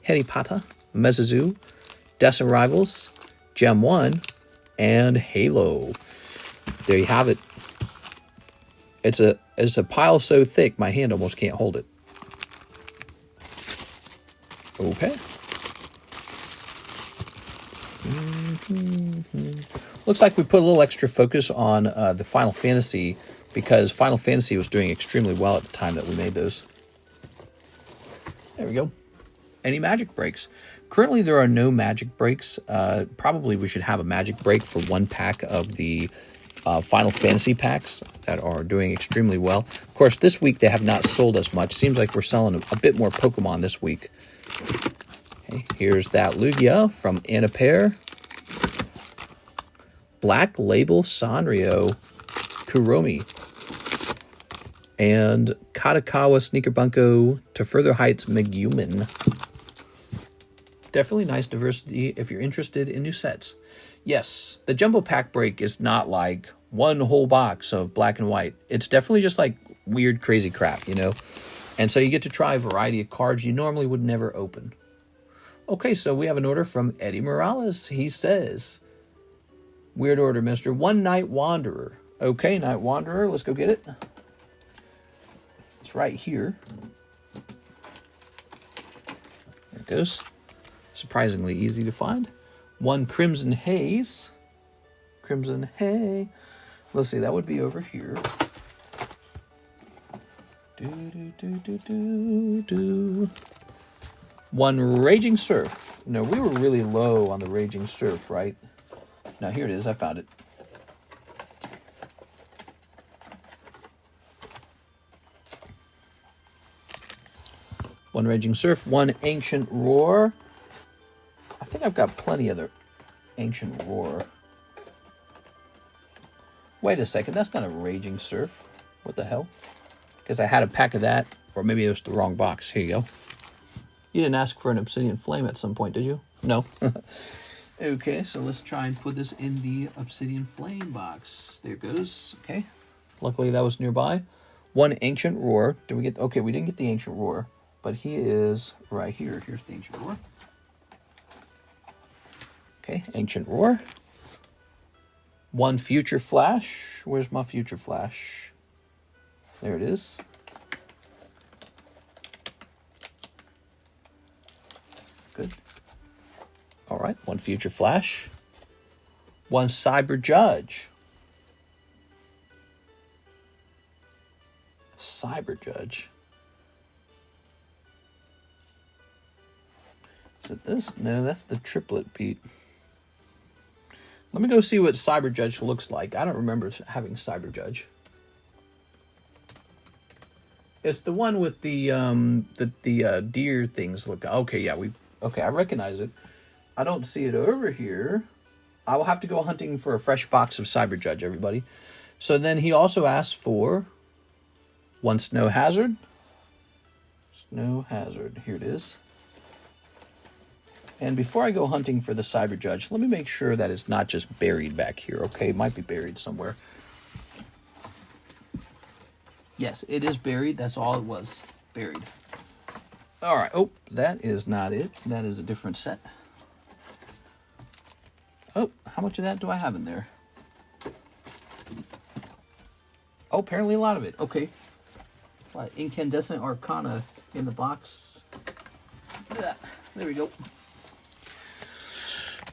Harry Potter, Metazoo, Destin Rivals, Gem 1, and Halo. There you have it. It's a pile so thick my hand almost can't hold it. Okay. Looks like we put a little extra focus on the Final Fantasy because Final Fantasy was doing extremely well at the time that we made those. There we go. Any magic breaks? Currently, there are no magic breaks. Probably we should have a magic break for one pack of the Final Fantasy packs that are doing extremely well. Of course, this week they have not sold as much. Seems like we're selling a bit more Pokemon this week. Okay, here's that Lugia from Anapair. Black Label Sanrio Kuromi. And Katakawa Sneaker Bunko to Further Heights Megumin. Definitely nice diversity if you're interested in new sets. Yes, the jumbo pack break is not like one whole box of black and white. It's definitely just like weird, crazy crap, you know? And so you get to try a variety of cards you normally would never open. Okay, so we have an order from Eddie Morales. He says, weird order, mister. One Night Wanderer. Okay, Night Wanderer, let's go get it. It's right here. There it goes. Surprisingly easy to find. One Crimson Haze. Crimson Hay. Let's see, that would be over here. One Raging Surf. No, we were really low on the Raging Surf, right? Now here it is, I found it. One Raging Surf, one Ancient Roar. I think I've got plenty of the Ancient Roar. Wait a second, that's not a Raging Surf. What the hell? Because I had a pack of that, or maybe it was the wrong box. Here you go. You didn't ask for an Obsidian Flame at some point, did you? No. Okay, so let's try and put this in the Obsidian Flame box. There it goes. Okay. Luckily that was nearby. One Ancient Roar. Did we get... Okay, we didn't get the Ancient Roar, but he is right here. Here's the Ancient Roar. Okay, Ancient Roar. One Future Flash. Where's my Future Flash? There it is. Good. All right, one Future Flash. One Cyber Judge. Cyber Judge. Is it this? No, that's the triplet beat. Let me go see what Cyber Judge looks like. I don't remember having Cyber Judge. It's the one with the deer things look. Okay, yeah, okay, I recognize it. I don't see it over here. I will have to go hunting for a fresh box of Cyber Judge, everybody. So then he also asked for one Snow Hazard. Snow Hazard, here it is. And before I go hunting for the Cyber Judge, let me make sure that it's not just buried back here, okay? It might be buried somewhere. Yes, it is buried. That's all it was. Buried. All right. Oh, that is not it. That is a different set. Oh, how much of that do I have in there? Oh, apparently a lot of it. Okay. Incandescent Arcana in the box. There we go.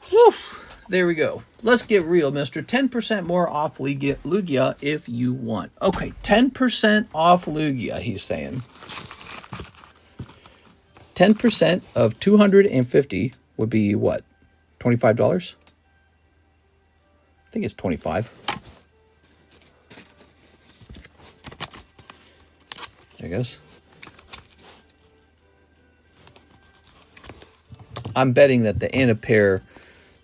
Whew. There we go. Let's get real, mister. 10% more off Lugia if you want. Okay, 10% off Lugia, he's saying. 10% of 250 would be what? $25? I think it's 25. I guess. I'm betting that the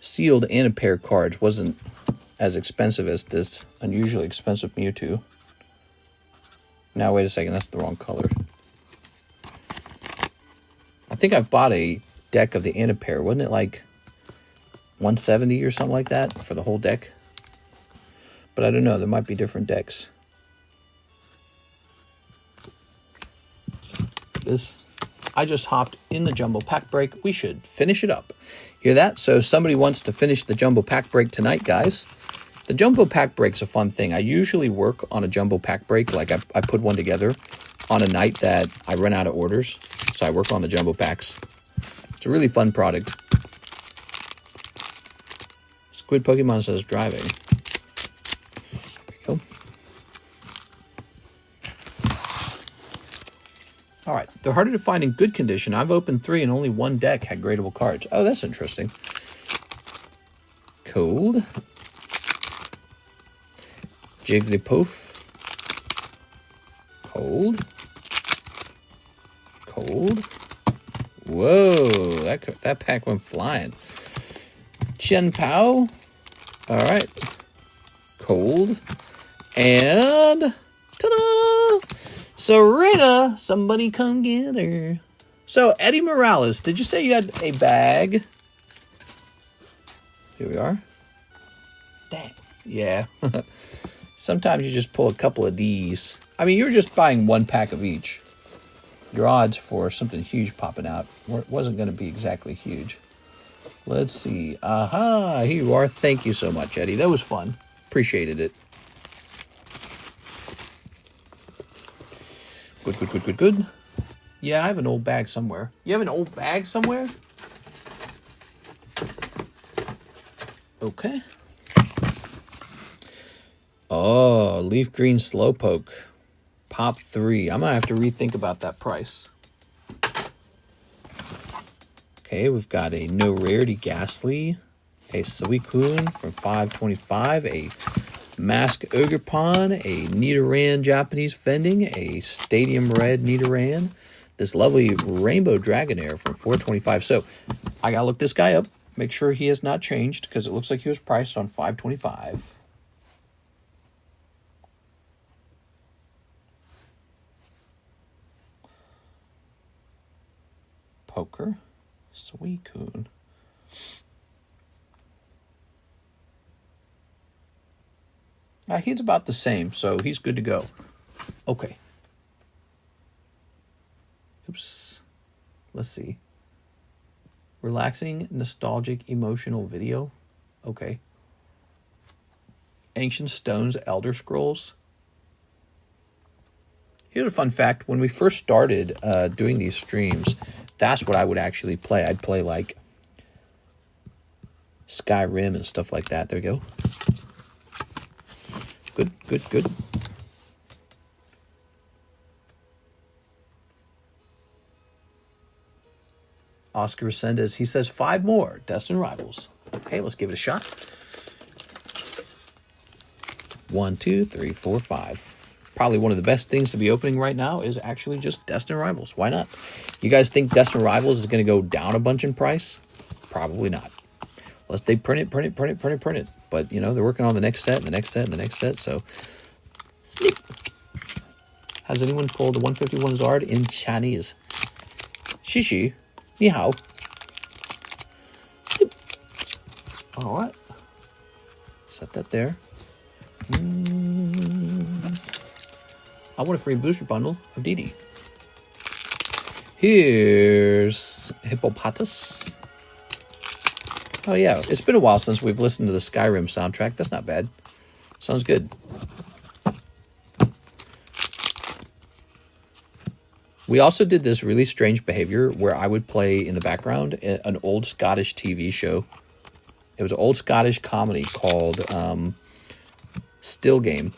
sealed Anapair cards wasn't as expensive as this unusually expensive Mewtwo. Now, wait a second. That's the wrong color. I think I've bought a deck of the Anapair. Wasn't it like 170 or something like that for the whole deck? But I don't know. There might be different decks. I just hopped in the jumbo pack break. We should finish it up. Hear that? So somebody wants to finish the jumbo pack break tonight, guys. The jumbo pack break's a fun thing. I usually work on a jumbo pack break. Like I put one together on a night that I run out of orders. So I work on the jumbo packs. It's a really fun product. Squid Pokemon says driving. There we go. All right, they're harder to find in good condition. I've opened 3 and only 1 deck had gradable cards. Oh, that's interesting. Cold. Jigglypuff. Cold. Cold. Whoa, that pack went flying. Chen Pao. All right. Cold. And ta-da! Serena, somebody come get her. So, Eddie Morales, did you say you had a bag? Here we are. Dang. Yeah. Sometimes you just pull a couple of these. I mean, you're just buying 1 pack of each. Your odds for something huge popping out wasn't going to be exactly huge. Let's see. Aha, here you are. Thank you so much, Eddie. That was fun. Appreciated it. Good. Yeah, I have an old bag somewhere. You have an old bag somewhere? Okay. Oh, leaf green Slowpoke. Pop 3. I'm going to have to rethink about that price. Okay, we've got a no rarity Ghastly, a Suicune from 525, a Mask Ogerpon, a Nidoran Japanese Vending, a Stadium Red Nidoran, this lovely Rainbow Dragonair from 425. So I gotta look this guy up, make sure he has not changed, because it looks like he was priced on 525. Poker, Suicune. He's about the same, so he's good to go. Okay. Oops. Let's see. Relaxing, nostalgic, emotional video. Okay. Ancient Stones, Elder Scrolls. Here's a fun fact. When we first started doing these streams, that's what I would actually play. I'd play like Skyrim and stuff like that. There we go. Good. Oscar Resendez, he says 5 more Destined Rivals. Okay, let's give it a shot. 1, 2, 3, 4, 5. Probably one of the best things to be opening right now is actually just Destined Rivals. Why not? You guys think Destined Rivals is going to go down a bunch in price? Probably not. Unless they print it. But, you know, they're working on the next set, and the next set, and the next set, so... Sneak. Has anyone pulled the 151 Zard in Chinese? Shishi. Ni hao. Snip. All right. Set that there. I want a free booster bundle of Didi. Here's Hippopotas. Oh, yeah. It's been a while since we've listened to the Skyrim soundtrack. That's not bad. Sounds good. We also did this really strange behavior where I would play in the background an old Scottish TV show. It was an old Scottish comedy called Still Game.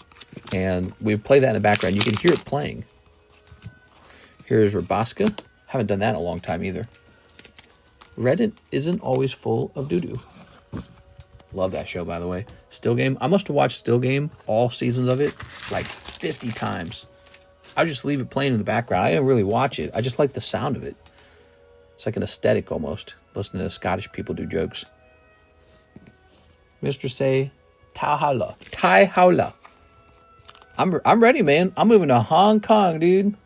And we would play that in the background. You can hear it playing. Here's Rabaska. Haven't done that in a long time either. Reddit isn't always full of doo-doo. Love that show, by the way. Still Game. I must have watched Still Game, all seasons of it, like 50 times. I'll just leave it playing in the background. I don't really watch it. I just like the sound of it. It's like an aesthetic almost, listening to Scottish people do jokes. Mr. Say, Tai Haula. Tai Haula. I'm ready, man. I'm moving to Hong Kong, dude.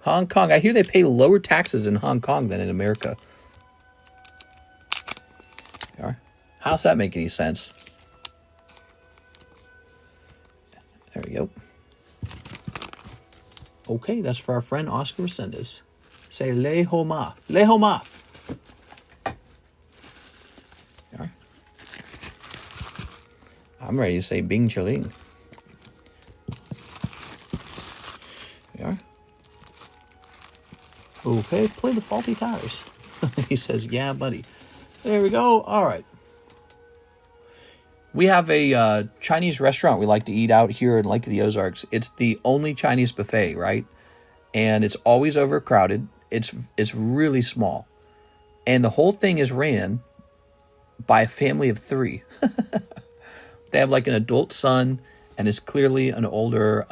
Hong Kong. I hear they pay lower taxes in Hong Kong than in America. How's that make any sense? There we go. Okay, that's for our friend Oscar Resendez. Say Le Homa. Le Homa. I'm ready to say Bing Chiling. Okay, play the Faulty Tires. He says, yeah, buddy. There we go. All right. We have a Chinese restaurant we like to eat out here in Lake of the Ozarks. It's the only Chinese buffet, right? And it's always overcrowded. It's really small. And the whole thing is ran by a family of 3. They have like an adult son and is clearly an older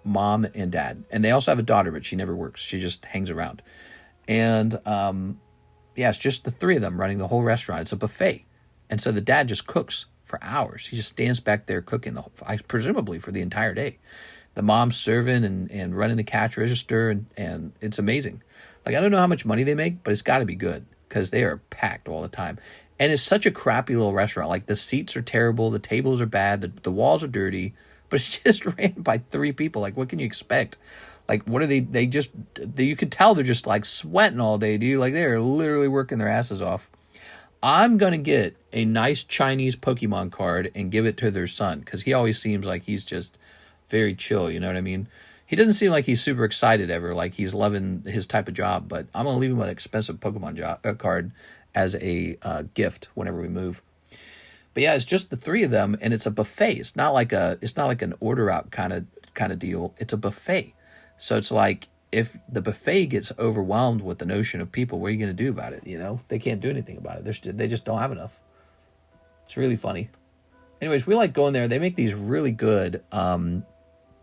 mom and dad. And they also have a daughter, but she never works. She just hangs around. And yeah, it's just the 3 of them running the whole restaurant. It's a buffet. And so the dad just cooks for hours. He just stands back there cooking, presumably for the entire day. The mom's serving and running the cash register, and it's amazing. Like, I don't know how much money they make, but it's got to be good because they are packed all the time. And it's such a crappy little restaurant. Like, the seats are terrible, the tables are bad, the walls are dirty, but it's just ran by 3 people. Like, what can you expect? Like, what are they just, you could tell they're just like sweating all day, dude. Like, they're literally working their asses off. I'm going to get a nice Chinese Pokemon card and give it to their son because he always seems like he's just very chill, you know what I mean? He doesn't seem like he's super excited ever, like he's loving his type of job, but I'm going to leave him an expensive Pokemon card as a gift whenever we move. But yeah, it's just the 3 of them, and it's a buffet. It's not like an order out kind of deal. It's a buffet. So it's like, if the buffet gets overwhelmed with the notion of people, what are you going to do about it? You know, they can't do anything about it. They just don't have enough. It's really funny. Anyways, we like going there. They make these really good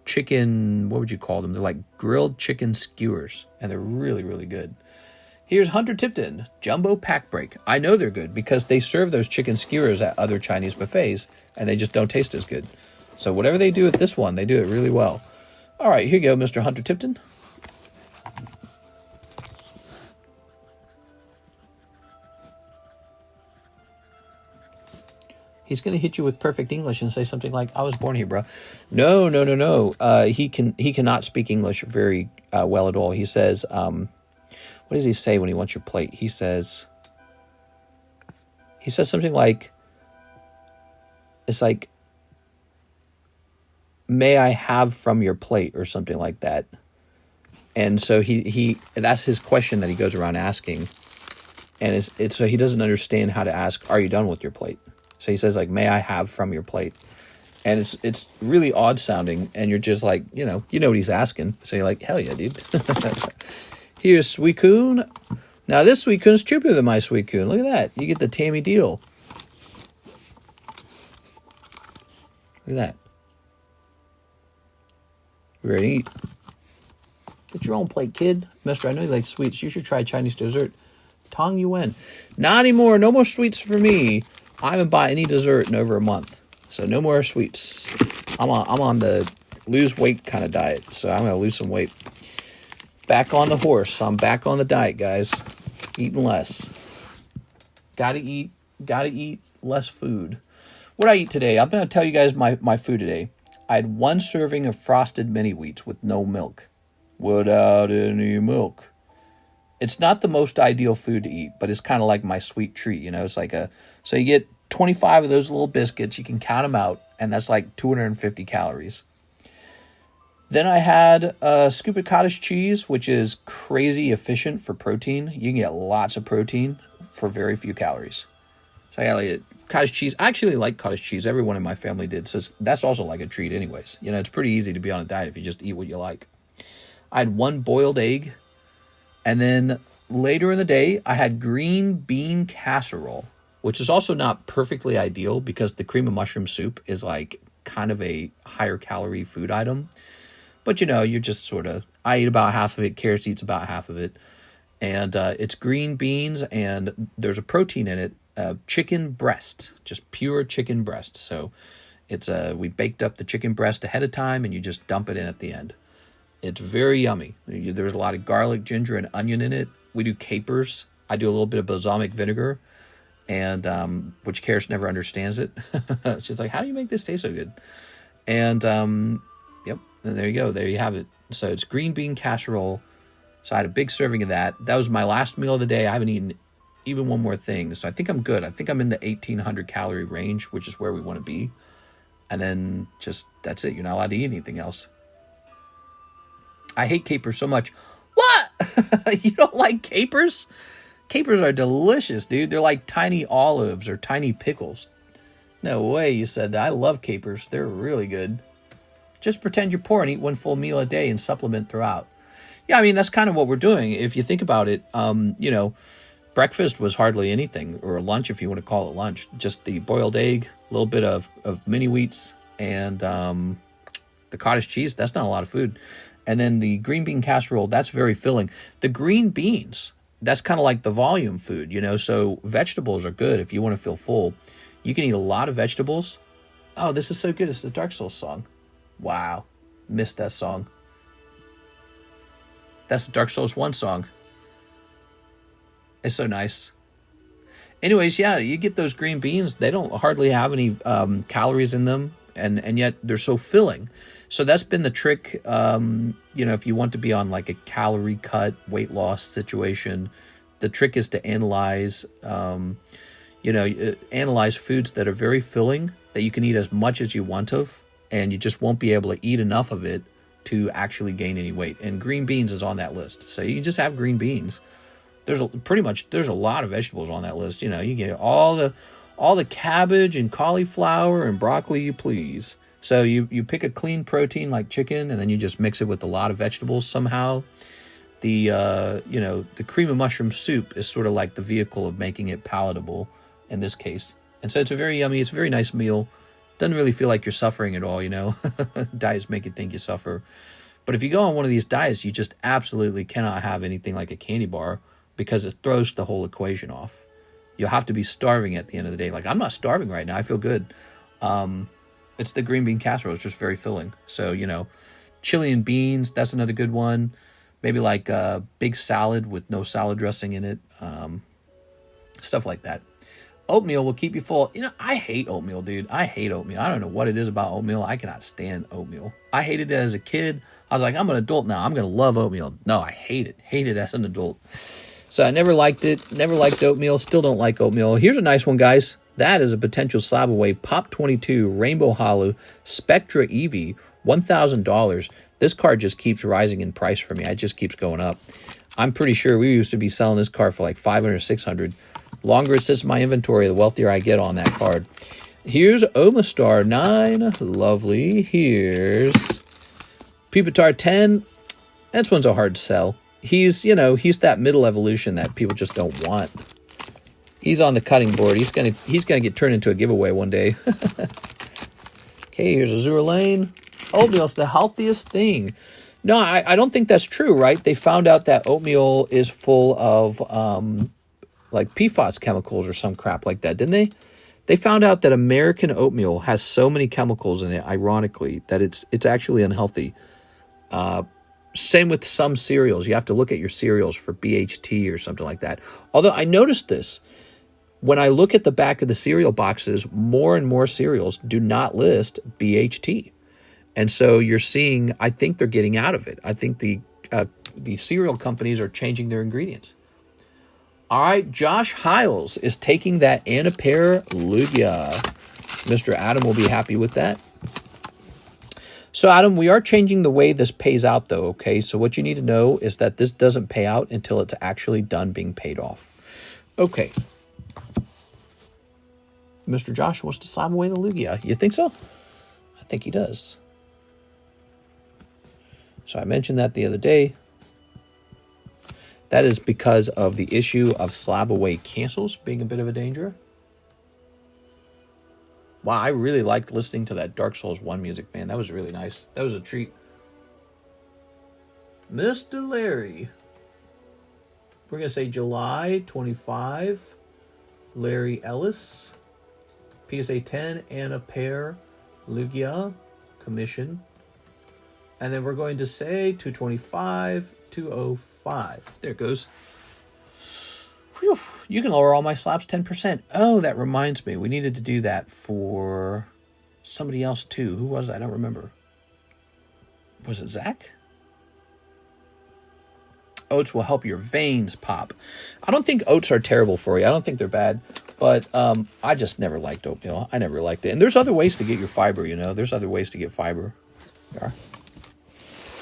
chicken, what would you call them? They're like grilled chicken skewers, and they're really, really good. Here's Hunter Tipton, Jumbo Pack Break. I know they're good because they serve those chicken skewers at other Chinese buffets, and they just don't taste as good. So whatever they do at this one, they do it really well. All right, here you go, Mr. Hunter Tipton. He's going to hit you with perfect English and say something like, I was born here, bro. No. He cannot speak English very well at all. He says, what does he say when he wants your plate? He says something like, it's like, may I have from your plate or something like that. And so he that's his question that he goes around asking. And it's so he doesn't understand how to ask, are you done with your plate? So he says, like, may I have from your plate? And it's really odd sounding, and you're just like, you know what he's asking. So you're like, hell yeah, dude. Here's Suicune. Now this Suicune's cheaper than my Suicune. Look at that. You get the Tammy deal. Look at that. You ready to eat? Get your own plate, kid. Mister, I know you like sweets. You should try Chinese dessert. Tong Yuan. Not anymore. No more sweets for me. I haven't bought any dessert in over a month, so no more sweets. I'm on the lose weight kind of diet, so I'm gonna lose some weight. Back on the horse. I'm back on the diet, guys. Eating less. Gotta eat less food. What I eat today? I'm gonna tell you guys my food today. I had 1 serving of frosted mini wheats with no milk, without any milk. It's not the most ideal food to eat, but it's kind of like my sweet treat, you know? It's like so you get 25 of those little biscuits, you can count them out, and that's like 250 calories. Then I had a scoop of cottage cheese, which is crazy efficient for protein. You can get lots of protein for very few calories. So I got like cottage cheese. I actually like cottage cheese. Everyone in my family did. So that's also like a treat anyways. You know, it's pretty easy to be on a diet if you just eat what you like. I had 1 boiled egg. And then later in the day, I had green bean casserole, which is also not perfectly ideal because the cream of mushroom soup is like kind of a higher calorie food item. But, you're just sort of, I eat about half of it, Karis eats about half of it. And it's green beans, and there's a protein in it, chicken breast, just pure chicken breast. So it's we baked up the chicken breast ahead of time, and you just dump it in at the end. It's very yummy. There's a lot of garlic, ginger, and onion in it. We do capers. I do a little bit of balsamic vinegar, and which Karis never understands it. She's like, how do you make this taste so good? And, yep, and there you go. There you have it. So it's green bean casserole. So I had a big serving of that. That was my last meal of the day. I haven't eaten even one more thing. So I think I'm good. I think I'm in the 1,800 calorie range, which is where we want to be. And then that's it. You're not allowed to eat anything else. I hate capers so much. What? You don't like capers? Capers are delicious, dude. They're like tiny olives or tiny pickles. No way you said that. I love capers. They're really good. Just pretend you're poor and eat one full meal a day and supplement throughout. Yeah, I mean, that's kind of what we're doing. If you think about it, breakfast was hardly anything, or lunch, if you want to call it lunch. Just the boiled egg, a little bit of mini wheats, and the cottage cheese. That's not a lot of food. And then the green bean casserole, that's very filling. The green beans, that's kind of like the volume food, So vegetables are good if you want to feel full. You can eat a lot of vegetables. Oh, this is so good. It's the Dark Souls song. Wow. Missed that song. That's the Dark Souls 1 song. It's so nice. Anyways, yeah, you get those green beans. They don't hardly have any calories in them, and yet they're so filling. So that's been the trick. If you want to be on like a calorie cut weight loss situation, the trick is to analyze, analyze foods that are very filling, that you can eat as much as you want of, and you just won't be able to eat enough of it to actually gain any weight. And green beans is on that list. So you can just have green beans. There's a lot of vegetables on that list. You get all the cabbage and cauliflower and broccoli you please. So you pick a clean protein like chicken, and then you just mix it with a lot of vegetables somehow. The cream of mushroom soup is sort of like the vehicle of making it palatable in this case. And so it's a very yummy, it's a very nice meal. Doesn't really feel like you're suffering at all, Diets make you think you suffer. But if you go on one of these diets, you just absolutely cannot have anything like a candy bar, because it throws the whole equation off. You'll have to be starving at the end of the day. Like, I'm not starving right now. I feel good. It's the green bean casserole. It's just very filling. So, chili and beans, that's another good one. Maybe like a big salad with no salad dressing in it. Stuff like that. Oatmeal will keep you full. I hate oatmeal, dude. I hate oatmeal. I don't know what it is about oatmeal. I cannot stand oatmeal. I hated it as a kid. I was like, I'm an adult now. I'm going to love oatmeal. No, I hate it. Hate it as an adult. So I never liked it. Never liked oatmeal. Still don't like oatmeal. Here's a nice one, guys. That is a potential slab away. Pop 22 Rainbow Hollow Spectra Eevee, $1,000. This card just keeps rising in price for me. It just keeps going up. I'm pretty sure we used to be selling this card for like $500 or $600. Longer it sits in my inventory, the wealthier I get on that card. Here's Omastar 9. Lovely. Here's Pupitar 10. This one's a hard sell. He's that middle evolution that people just don't want. He's on the cutting board. He's gonna get turned into a giveaway one day. Okay, here's Azure Lane. Oatmeal's the healthiest thing. No, I don't think that's true, right? They found out that oatmeal is full of like PFAS chemicals or some crap like that, didn't they? They found out that American oatmeal has so many chemicals in it, ironically, that it's actually unhealthy. Same with some cereals. You have to look at your cereals for BHT or something like that. Although I noticed this. When I look at the back of the cereal boxes, more and more cereals do not list BHT. And so you're seeing, I think they're getting out of it. I think the cereal companies are changing their ingredients. All right, Josh Hiles is taking that Anapair Lugia. Mr. Adam will be happy with that. So, Adam, we are changing the way this pays out, though, okay? So what you need to know is that this doesn't pay out until it's actually done being paid off. Okay. Mr. Josh wants to slab away the Lugia. You think so? I think he does. So I mentioned that the other day. That is because of the issue of slab away cancels being a bit of a danger. Wow, I really liked listening to that Dark Souls 1 music, man. That was really nice. That was a treat. Mr. Larry. We're going to say July 25. Larry Ellis. PSA 10, Anna Pear, Lugia, commission. And then we're going to say 225, 205. There it goes. Whew. You can lower all my slabs 10%. Oh, that reminds me. We needed to do that for somebody else too. Who was it? I don't remember. Was it Zach? Oats will help your veins pop. I don't think oats are terrible for you. I don't think they're bad. But I just never liked oatmeal. I never liked it. And there's other ways to get your fiber, you know. There's other ways to get fiber. There.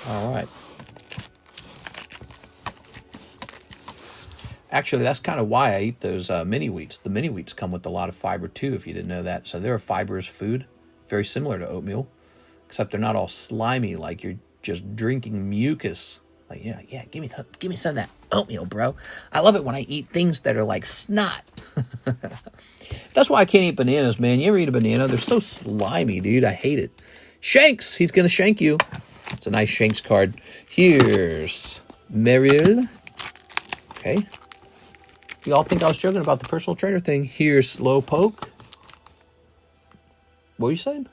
All right. Actually, that's kind of why I eat those mini wheats. The mini wheats come with a lot of fiber too, if you didn't know that. So they're a fibrous food, very similar to oatmeal, except they're not all slimy like you're just drinking mucus. Like, yeah, give me some of that oatmeal, bro. I love it when I eat things that are like snot. That's why I can't eat bananas, man. You ever eat a banana? They're so slimy, dude. I hate it. Shanks, he's going to shank you. It's a nice Shanks card. Here's Meryl. Okay. You all think I was joking about the personal trainer thing. Here's Slowpoke. What were you saying?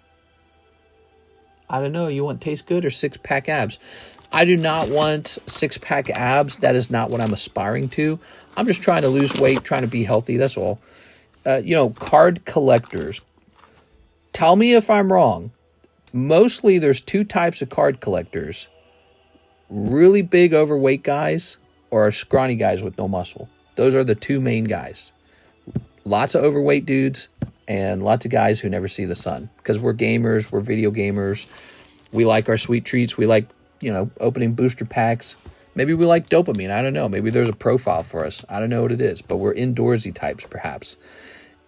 I don't know. You want taste good or six-pack abs? I do not want six-pack abs. That is not what I'm aspiring to. I'm just trying to lose weight, trying to be healthy. That's all. You know, card collectors. Tell me if I'm wrong. Mostly there's two types of card collectors. Really big overweight guys or scrawny guys with no muscle. Those are the two main guys. Lots of overweight dudes and lots of guys who never see the sun. Because we're gamers, we're video gamers. We like our sweet treats. We like, you know, opening booster packs. Maybe we like dopamine. I don't know. Maybe there's a profile for us. I don't know what it is. But we're indoorsy types, perhaps.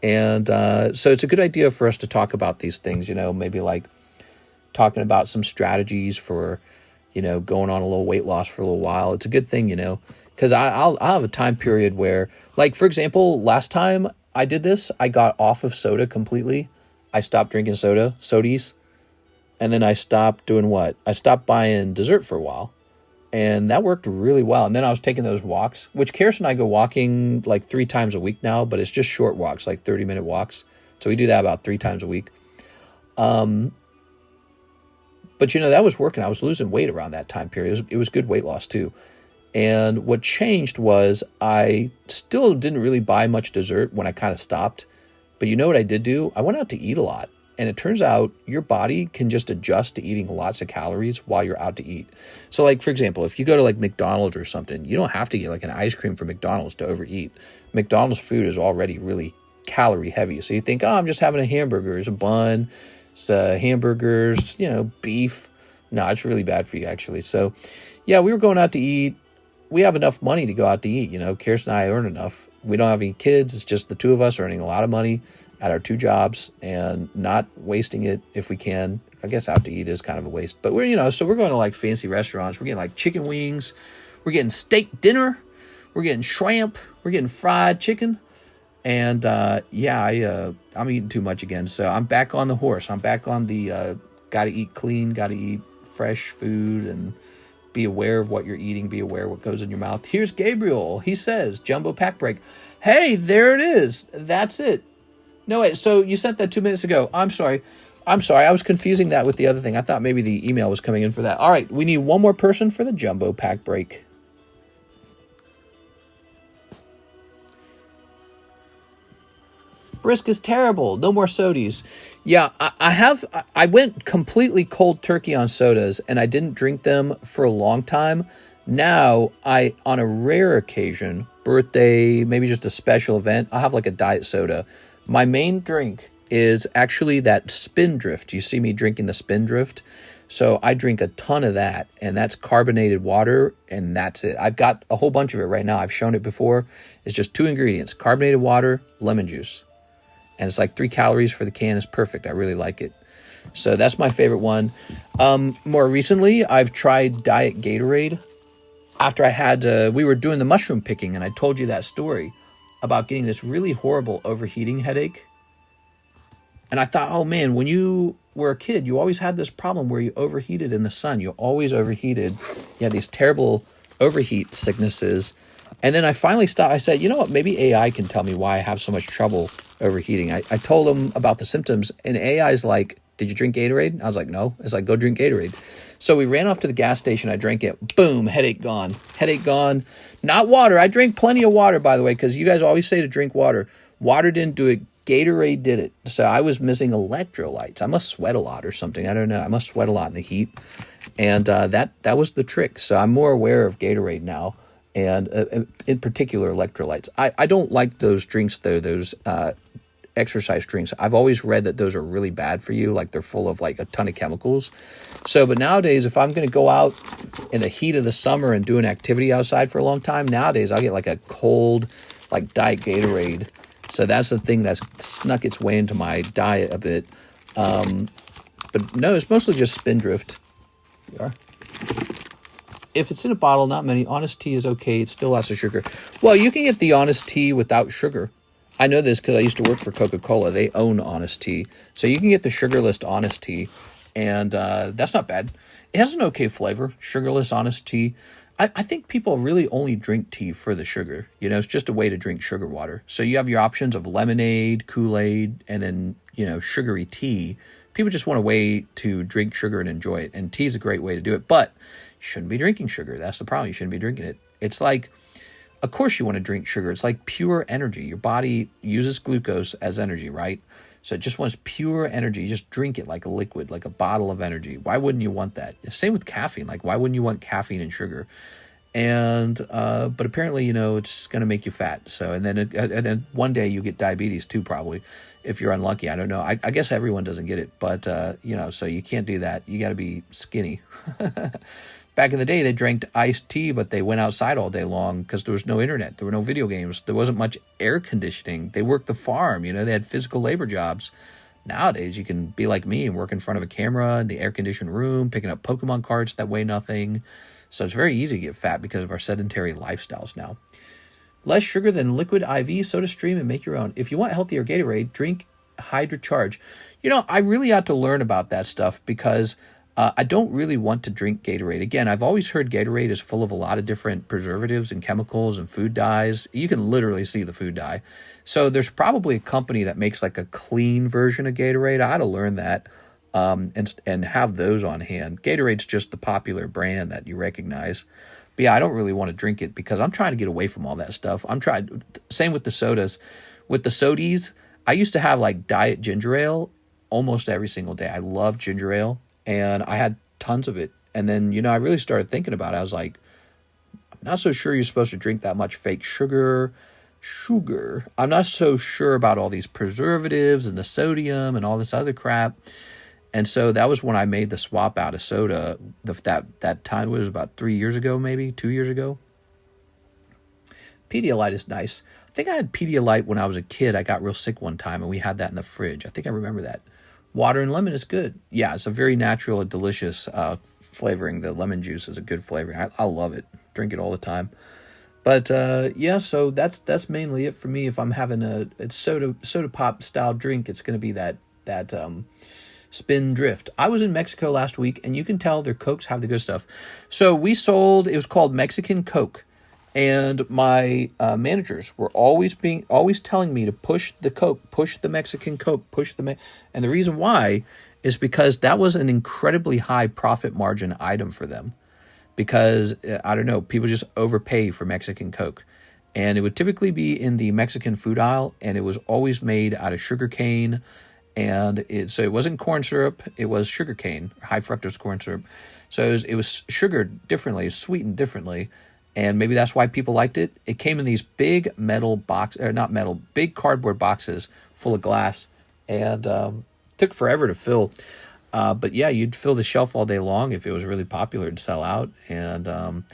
And so it's a good idea for us to talk about these things, you know, maybe like talking about some strategies for, you know, going on a little weight loss for a little while. It's a good thing, you know, because I'll have a time period where, like, for example, last time I did this, I got off of soda completely. I stopped drinking sodies. And then I stopped doing what? I stopped buying dessert for a while. And that worked really well. And then I was taking those walks, which Kirsten and I go walking like 3 times a week now, but it's just short walks, like 30-minute walks. So we do that about 3 times a week. But, you know, that was working. I was losing weight around that time period. It was good weight loss, too. And what changed was I still didn't really buy much dessert when I kind of stopped. But you know what I did do? I went out to eat a lot. And it turns out your body can just adjust to eating lots of calories while you're out to eat. So, like, for example, if you go to, like, McDonald's or something, you don't have to get, like, an ice cream from McDonald's to overeat. McDonald's food is already really calorie heavy. So you think, oh, I'm just having a hamburger. It's a bun. It's hamburgers, you know, beef. No, it's really bad for you, actually. So, yeah, we were going out to eat. We have enough money to go out to eat, you know. Kirsten and I earn enough. We don't have any kids. It's just the two of us earning a lot of money at our 2 jobs and not wasting it if we can. I guess out to eat is kind of a waste. But we're, you know, so we're going to like fancy restaurants. We're getting like chicken wings. We're getting steak dinner. We're getting shrimp. We're getting fried chicken. And yeah, I'm eating too much again. So I'm back on the horse. I'm back on the got to eat clean, got to eat fresh food and be aware of what you're eating. Be aware of what goes in your mouth. Here's Gabriel. He says, Jumbo Pack Break. Hey, there it is. That's it. No, wait, so you sent that 2 minutes ago. I'm sorry. I was confusing that with the other thing. I thought maybe the email was coming in for that. All right, we need one more person for the Jumbo Pack Break. Brisk is terrible. No more sodies. Yeah, I went completely cold turkey on sodas, and I didn't drink them for a long time. Now, on a rare occasion, birthday, maybe just a special event, I'll have like a diet soda. My main drink is actually that Spindrift. You see me drinking the Spindrift. So I drink a ton of that, and that's carbonated water, and that's it. I've got a whole bunch of it right now. I've shown it before. It's just 2 ingredients, carbonated water, lemon juice. And it's like 3 calories for the can. It's perfect. I really like it. So that's my favorite one. More recently, I've tried Diet Gatorade. After I had, we were doing the mushroom picking, and I told you that story about getting this really horrible overheating headache. And I thought, oh man, when you were a kid, you always had this problem where you overheated in the sun. You always overheated. You had these terrible overheat sicknesses. And then I finally stopped. I said, you know what? Maybe AI can tell me why I have so much trouble overheating. I told him about the symptoms, and AI's like, did you drink Gatorade? I was like, no. It's like, go drink Gatorade. So we ran off to the gas station. I drank it. Boom, headache gone. Headache gone. Not water. I drank plenty of water, by the way, because you guys always say to drink water. Water didn't do it. Gatorade did it. So I was missing electrolytes. I must sweat a lot or something. I don't know. I must sweat a lot in the heat. And that was the trick. So I'm more aware of Gatorade now, and in particular electrolytes. I don't like those drinks, though, those exercise drinks. I've always read that those are really bad for you, like they're full of like a ton of chemicals. So, but nowadays, if I'm going to go out in the heat of the summer and do an activity outside for a long time, nowadays I'll get like a cold, like Diet Gatorade. So that's the thing that's snuck its way into my diet a bit. But no, it's mostly just Spindrift. Here you are. If it's in a bottle, not many. Honest tea is okay. It still has the sugar. Well, you can get the Honest tea without sugar. I know this because I used to work for Coca-Cola. They own Honest tea. So you can get the sugarless Honest tea. And that's not bad. It has an okay flavor. Sugarless Honest tea. I think people really only drink tea for the sugar. You know, it's just a way to drink sugar water. So you have your options of lemonade, Kool-Aid, and then, you know, sugary tea. People just want a way to drink sugar and enjoy it. And tea is a great way to do it. But you shouldn't be drinking sugar. That's the problem. You shouldn't be drinking it. It's like, of course you want to drink sugar. It's like pure energy. Your body uses glucose as energy, right? So it just wants pure energy. You just drink it like a liquid, like a bottle of energy. Why wouldn't you want that? Same with caffeine. Like, why wouldn't you want caffeine and sugar? And but apparently, you know, it's going to make you fat. So and then one day you get diabetes too, probably, if you're unlucky. I don't know. I guess everyone doesn't get it, but you know, so you can't do that. You got to be skinny. Back in the day, they drank iced tea, but they went outside all day long because there was no internet. There were no video games. There wasn't much air conditioning. They worked the farm. You know, they had physical labor jobs. Nowadays, you can be like me and work in front of a camera in the air-conditioned room, picking up Pokemon cards that weigh nothing. So it's very easy to get fat because of our sedentary lifestyles now. Less sugar than liquid IV, soda stream, and make your own. If you want healthier Gatorade, drink Hydra Charge. You know, I really ought to learn about that stuff because I don't really want to drink Gatorade. Again, I've always heard Gatorade is full of a lot of different preservatives and chemicals and food dyes. You can literally see the food dye. So there's probably a company that makes like a clean version of Gatorade. I ought to learn that and have those on hand. Gatorade's just the popular brand that you recognize. But yeah, I don't really want to drink it because I'm trying to get away from all that stuff. Same with the sodas. With the sodies, I used to have like diet ginger ale almost every single day. I love ginger ale. And I had tons of it. And then, you know, I really started thinking about it. I was like, I'm not so sure you're supposed to drink that much fake sugar. I'm not so sure about all these preservatives and the sodium and all this other crap. And so that was when I made the swap out of soda. That time was about 3 years ago, maybe 2 years ago. Pedialyte is nice. I think I had Pedialyte when I was a kid. I got real sick one time, and we had that in the fridge. I think I remember that. Water and lemon is good. Yeah, it's a very natural and delicious flavoring. The lemon juice is a good flavoring. I love it. Drink it all the time. But yeah, so that's mainly it for me. If I'm having a soda pop style drink, it's going to be that Spindrift. I was in Mexico last week, and you can tell their Cokes have the good stuff. So we sold. It was called Mexican Coke. And my managers were always telling me to push the Coke, push the Mexican Coke, and the reason why is because that was an incredibly high profit margin item for them. Because I don't know, people just overpay for Mexican Coke, and it would typically be in the Mexican food aisle, and it was always made out of sugar cane, and so it wasn't corn syrup, it was sugar cane, high fructose corn syrup. So it was sugared differently, sweetened differently. And maybe that's why people liked it. It came in these big big cardboard boxes full of glass, and took forever to fill. But yeah, you'd fill the shelf all day long if it was really popular and sell out. And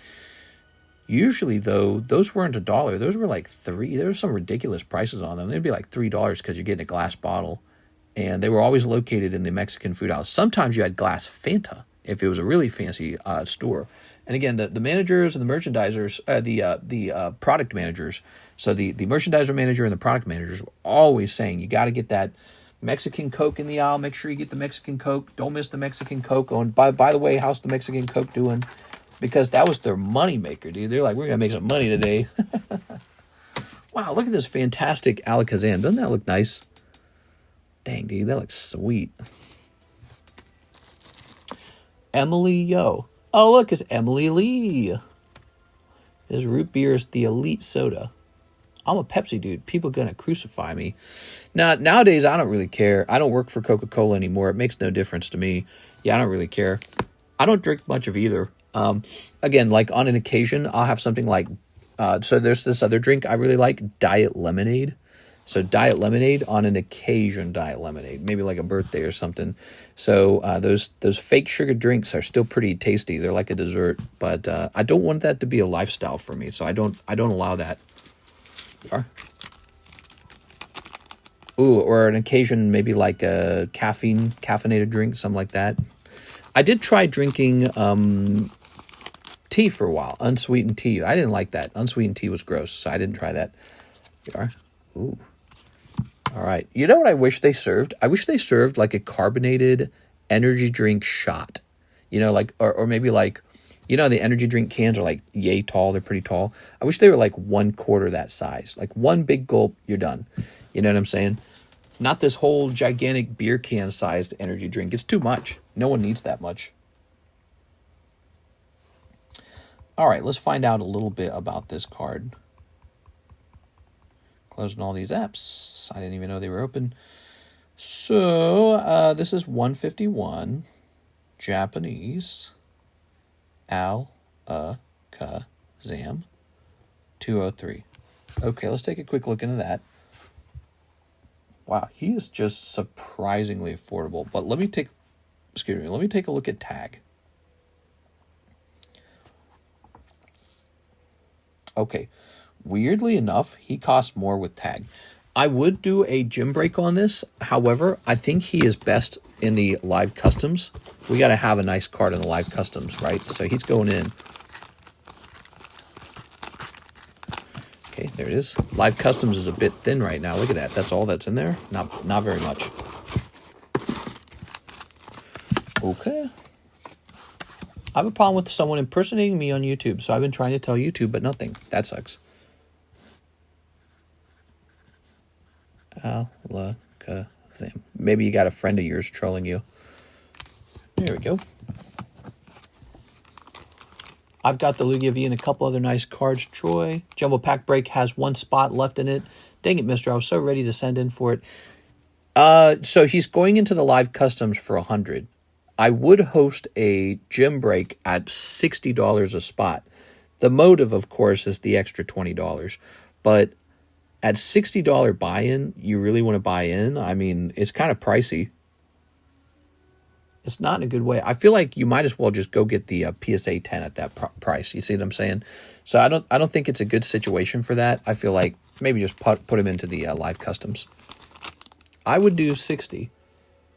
usually, though, those weren't $1. Those were like $3. There were some ridiculous prices on them. They'd be like $3 because you're getting a glass bottle. And they were always located in the Mexican food aisle. Sometimes you had glass Fanta if it was a really fancy store. And again, the managers and the merchandisers, the product managers, so the merchandiser manager and the product managers were always saying, you got to get that Mexican Coke in the aisle. Make sure you get the Mexican Coke. Don't miss the Mexican Coke. Oh, and by the way, how's the Mexican Coke doing? Because that was their money maker, dude. They're like, we're going to make some money today. Wow, look at this fantastic Alakazam. Doesn't that look nice? Dang, dude, that looks sweet. Emily Yo. Oh, look, it's Emily Lee. His root beer is the elite soda. I'm a Pepsi dude. People gonna crucify me. Now, nowadays, I don't really care. I don't work for Coca-Cola anymore. It makes no difference to me. Yeah, I don't really care. I don't drink much of either. Again, like on an occasion, I'll have something like, so there's this other drink I really like, Diet Lemonade. So Diet Lemonade on an occasion, Diet Lemonade, maybe like a birthday or something. So those fake sugar drinks are still pretty tasty. They're like a dessert, but I don't want that to be a lifestyle for me. So I don't allow that. Ooh, or an occasion, maybe like a caffeinated drink, something like that. I did try drinking tea for a while, unsweetened tea. I didn't like that. Unsweetened tea was gross, so I didn't try that. Here we are. Ooh. All right. You know what I wish they served? I wish they served like a carbonated energy drink shot. You know, like, or maybe like, you know, the energy drink cans are like yay tall. They're pretty tall. I wish they were like 1/4 that size. Like one big gulp, you're done. You know what I'm saying? Not this whole gigantic beer can sized energy drink. It's too much. No one needs that much. All right, let's find out a little bit about this card. Closing all these apps. I didn't even know they were open. So, this is 151. Japanese. Alakazam 203. Okay, let's take a quick look into that. Wow, he is just surprisingly affordable. But let me take a look at tag. Okay, weirdly enough, he costs more with tag. I would do a gym break on this. However, I think he is best in the live customs. We got to have a nice card in the live customs, right? So he's going in. Okay, there it is. Live customs is a bit thin right now. Look at that. That's all that's in there. Not very much. Okay. I have a problem with someone impersonating me on YouTube, so I've been trying to tell YouTube, but nothing. That sucks. Alakazam. Maybe you got a friend of yours trolling you. There we go. I've got the Lugia V and a couple other nice cards. Troy. Jumbo Pack Break has one spot left in it. Dang it, mister. I was so ready to send in for it. So he's going into the live customs for 100. I would host a gym break at $60 a spot. The motive, of course, is the extra $20. But at $60 buy-in, you really want to buy in? I mean, it's kind of pricey. It's not in a good way. I feel like you might as well just go get the PSA 10 at that price. You see what I'm saying? So I don't think it's a good situation for that. I feel like maybe just put him into the live customs. I would do 60.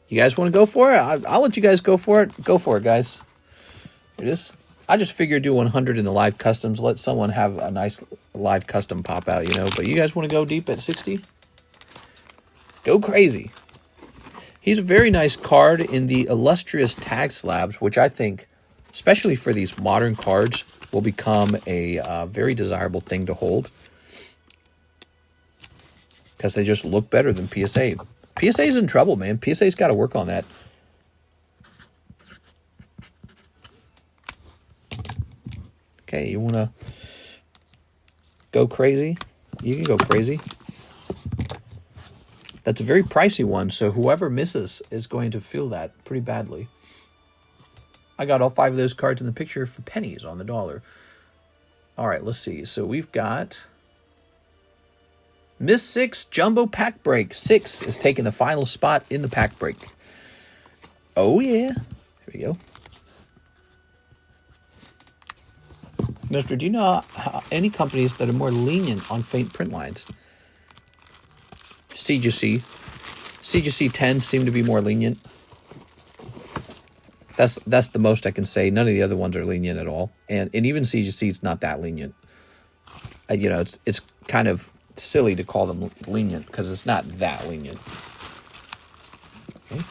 You guys want to go for it? I'll let you guys go for it. Go for it, guys. It is. I just figured do 100 in the live customs. Let someone have a nice live custom pop out, you know. But you guys want to go deep at 60? Go crazy. He's a very nice card in the illustrious tag slabs, which I think, especially for these modern cards, will become a very desirable thing to hold. Because they just look better than PSA. PSA's in trouble, man. PSA's got to work on that. Okay, you want to go crazy? You can go crazy. That's a very pricey one, so whoever misses is going to feel that pretty badly. I got all 5 of those cards in the picture for pennies on the dollar. All right, let's see. So we've got Miss 6 Jumbo Pack Break. 6 is taking the final spot in the pack break. Oh, yeah. Here we go. Mister, do you know any companies that are more lenient on faint print lines? CGC. CGC 10 seem to be more lenient. That's the most I can say. None of the other ones are lenient at all. And even CGC is not that lenient. You know, it's kind of silly to call them lenient because it's not that lenient. Okay.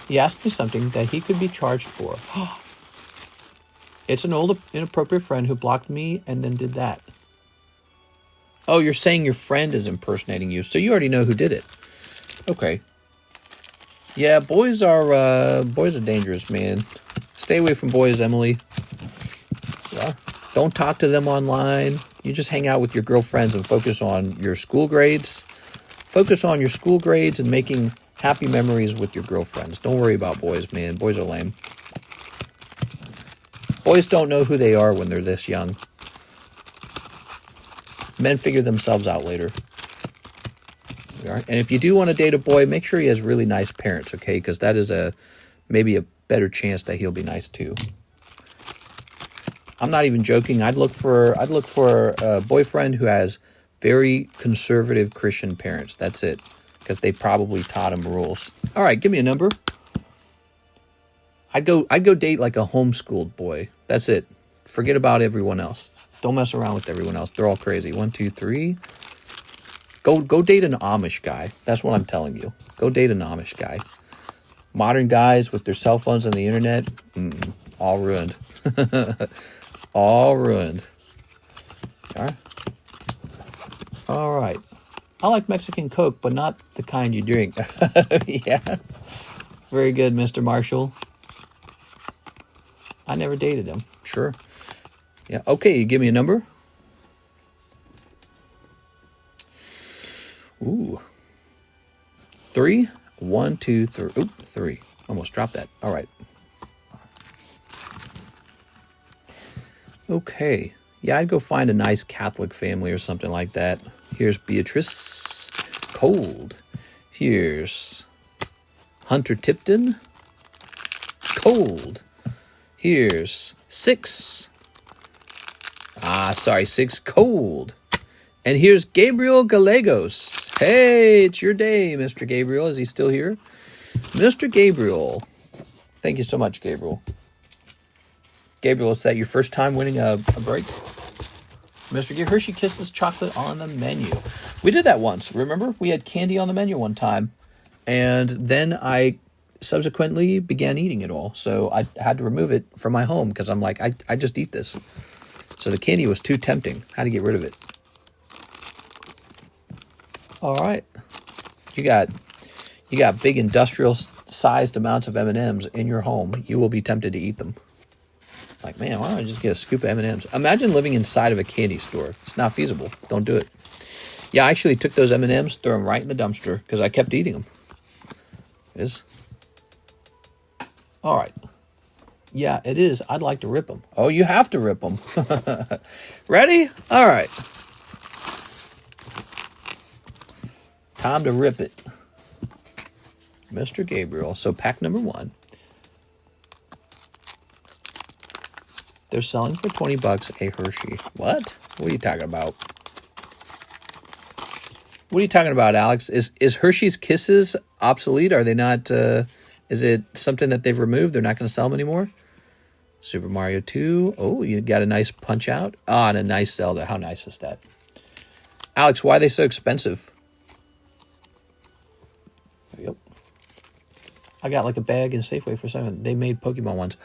He asked me something that he could be charged for. It's an old inappropriate friend who blocked me and then did that. Oh, you're saying your friend is impersonating you, so you already know who did it. Okay. Yeah, boys are dangerous, man. Stay away from boys, Emily. Yeah. Don't talk to them online. You just hang out with your girlfriends and focus on your school grades. Focus on your school grades and making happy memories with your girlfriends. Don't worry about boys, man. Boys are lame. Boys don't know who they are when they're this young. Men figure themselves out later. And if you do want to date a boy, make sure he has really nice parents, okay? Because that is maybe a better chance that he'll be nice too. I'm not even joking. I'd look for a boyfriend who has very conservative Christian parents. That's it. Because they probably taught him rules. All right, give me a number. I'd go date like a homeschooled boy. That's it. Forget about everyone else. Don't mess around with everyone else. They're all crazy. 1, 2, 3. Go date an Amish guy. That's what I'm telling you. Go date an Amish guy. Modern guys with their cell phones and the internet, all ruined. All ruined. All right. All right. I like Mexican Coke, but not the kind you drink. Yeah. Very good, Mr. Marshall. I never dated him. Sure. Yeah. Okay, you give me a number. Ooh. 3. 1, 2, 3. Oop, 3. Almost dropped that. All right. Okay. Yeah, I'd go find a nice Catholic family or something like that. Here's Beatrice. Cold. Here's Hunter Tipton. Cold. Here's 6. 6. Cold. And here's Gabriel Gallegos. Hey, it's your day, Mr. Gabriel. Is he still here? Mr. Gabriel. Thank you so much, Gabriel. Gabriel, is that your first time winning a break? Mr. Hershey Kisses chocolate on the menu. We did that once, remember? We had candy on the menu one time. And then I subsequently began eating it all. So I had to remove it from my home because I'm like, I just eat this. So the candy was too tempting. Had to get rid of it. All right. You got big industrial-sized amounts of M&Ms in your home. You will be tempted to eat them. Like, man, why don't I just get a scoop of M&Ms? Imagine living inside of a candy store. It's not feasible. Don't do it. Yeah, I actually took those M&Ms, threw them right in the dumpster because I kept eating them. It is. All right. Yeah, it is. I'd like to rip them. Oh, you have to rip them. Ready? All right. Time to rip it. Mr. Gabriel. So pack number 1. They're selling for $20 a Hershey. What? What are you talking about? What are you talking about, Alex? Is Hershey's Kisses obsolete? Are they not? Is it something that they've removed? They're not going to sell them anymore? Super Mario 2. Oh, you got a nice Punch Out. Ah, and a nice Zelda. How nice is that? Alex, why are they so expensive? Yep. I got like a bag in Safeway for $7. They made Pokemon ones.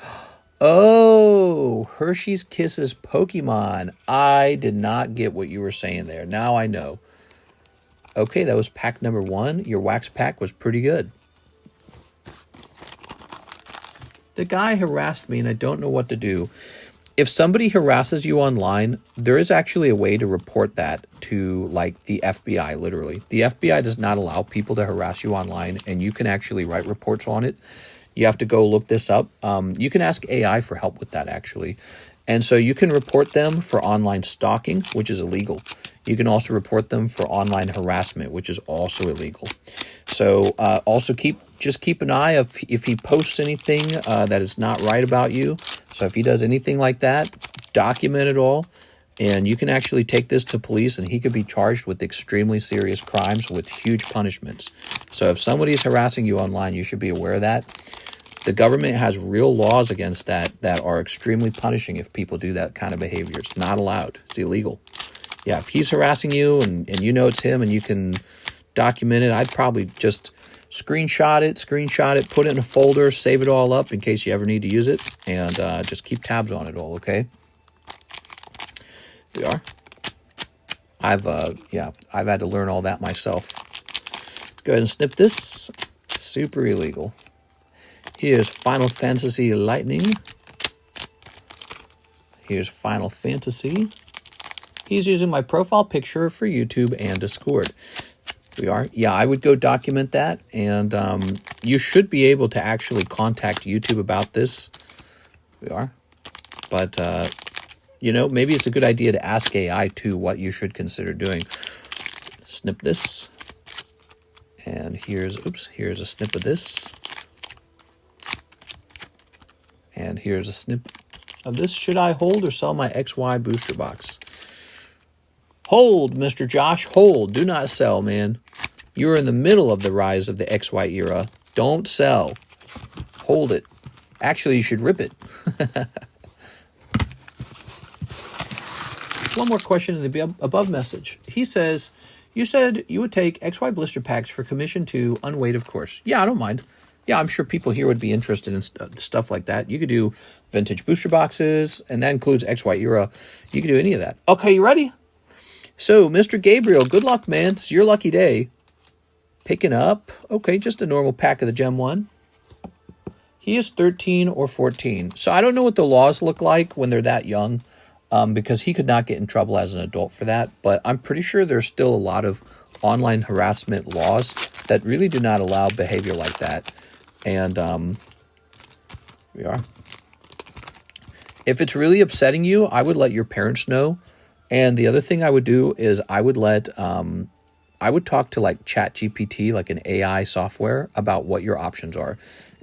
Oh, Hershey's Kisses Pokemon. I did not get what you were saying there. Now I know. Okay, that was pack number 1. Your wax pack was pretty good. The guy harassed me and I don't know what to do. If somebody harasses you online, there is actually a way to report that to like the FBI, literally. The FBI does not allow people to harass you online and you can actually write reports on it. You have to go look this up. You can ask AI for help with that, actually. And so you can report them for online stalking, which is illegal. You can also report them for online harassment, which is also illegal. So also keep an eye if he posts anything that is not right about you. So if he does anything like that, document it all. And you can actually take this to police and he could be charged with extremely serious crimes with huge punishments. So if somebody's harassing you online, you should be aware of that. The government has real laws against that are extremely punishing if people do that kind of behavior. It's not allowed. It's illegal. yeah, if he's harassing you and you know it's him and you can document it, I'd probably just screenshot it, put it in a folder, save it all up in case you ever need to use it, and just keep tabs on it all, okay? Here we are. I've had to learn all that myself. Go ahead and snip this. Super illegal. Here's Final Fantasy Lightning. Here's Final Fantasy. He's using my profile picture for YouTube and Discord. We are. Yeah, I would go document that, and you should be able to actually contact YouTube about this. We are. But, you know, maybe it's a good idea to ask AI, too, what you should consider doing. Snip this. And here's a snip of this. And here's a snip of this. Should I hold or sell my XY booster box? Hold, Mr. Josh, hold. Do not sell, man. You're in the middle of the rise of the XY era. Don't sell. Hold it. Actually, you should rip it. One more question in the above message. He says, you said you would take XY blister packs for commission to unweight, of course. Yeah, I don't mind. Yeah, I'm sure people here would be interested in stuff like that. You could do vintage booster boxes, and that includes XY era. You could do any of that. Okay, you ready? So, Mr. Gabriel, good luck, man. It's your lucky day. Picking up, okay, just a normal pack of the Gem 1. He is 13 or 14. So I don't know what the laws look like when they're that young, because he could not get in trouble as an adult for that. But I'm pretty sure there's still a lot of online harassment laws that really do not allow behavior like that. And we are. If it's really upsetting you, I would let your parents know. And the other thing I would do is I would talk to like ChatGPT, like an AI software, about what your options are.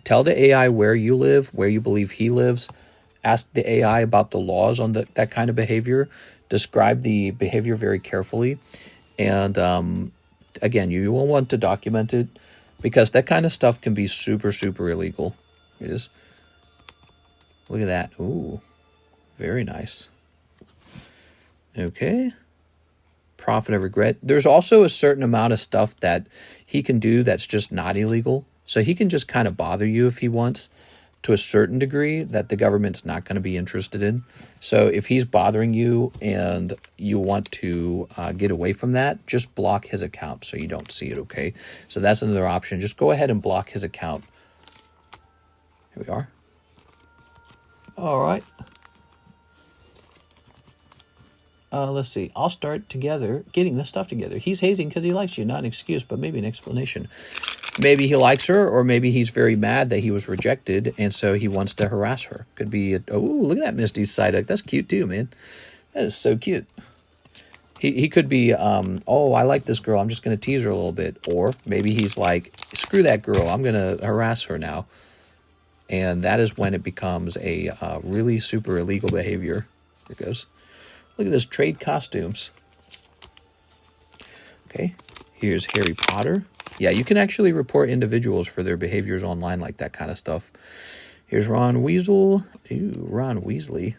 Tell the AI where you live, where you believe he lives. Ask the AI about the laws on that kind of behavior. Describe the behavior very carefully. And again, you will want to document it because that kind of stuff can be super, super illegal. It is. Look at that. Ooh, very nice. Okay. Profit of regret. There's also a certain amount of stuff that he can do that's just not illegal. So he can just kind of bother you if he wants to a certain degree that the government's not going to be interested in. So if he's bothering you and you want to get away from that, just block his account so you don't see it, okay? So that's another option. Just go ahead and block his account. Here we are. All right. Let's see. I'll start getting this stuff together. He's hazing because he likes you. Not an excuse, but maybe an explanation. Maybe he likes her, or maybe he's very mad that he was rejected, and so he wants to harass her. Could be, oh, look at that Misty's Psyduck. That's cute too, man. That is so cute. He could be, oh, I like this girl. I'm just going to tease her a little bit. Or maybe he's like, screw that girl. I'm going to harass her now. And that is when it becomes a really super illegal behavior. Here it goes. Look at this, trade costumes. Okay, here's Harry Potter. Yeah, you can actually report individuals for their behaviors online, like that kind of stuff. Here's Ron Weasel. Ooh, Ron Weasley.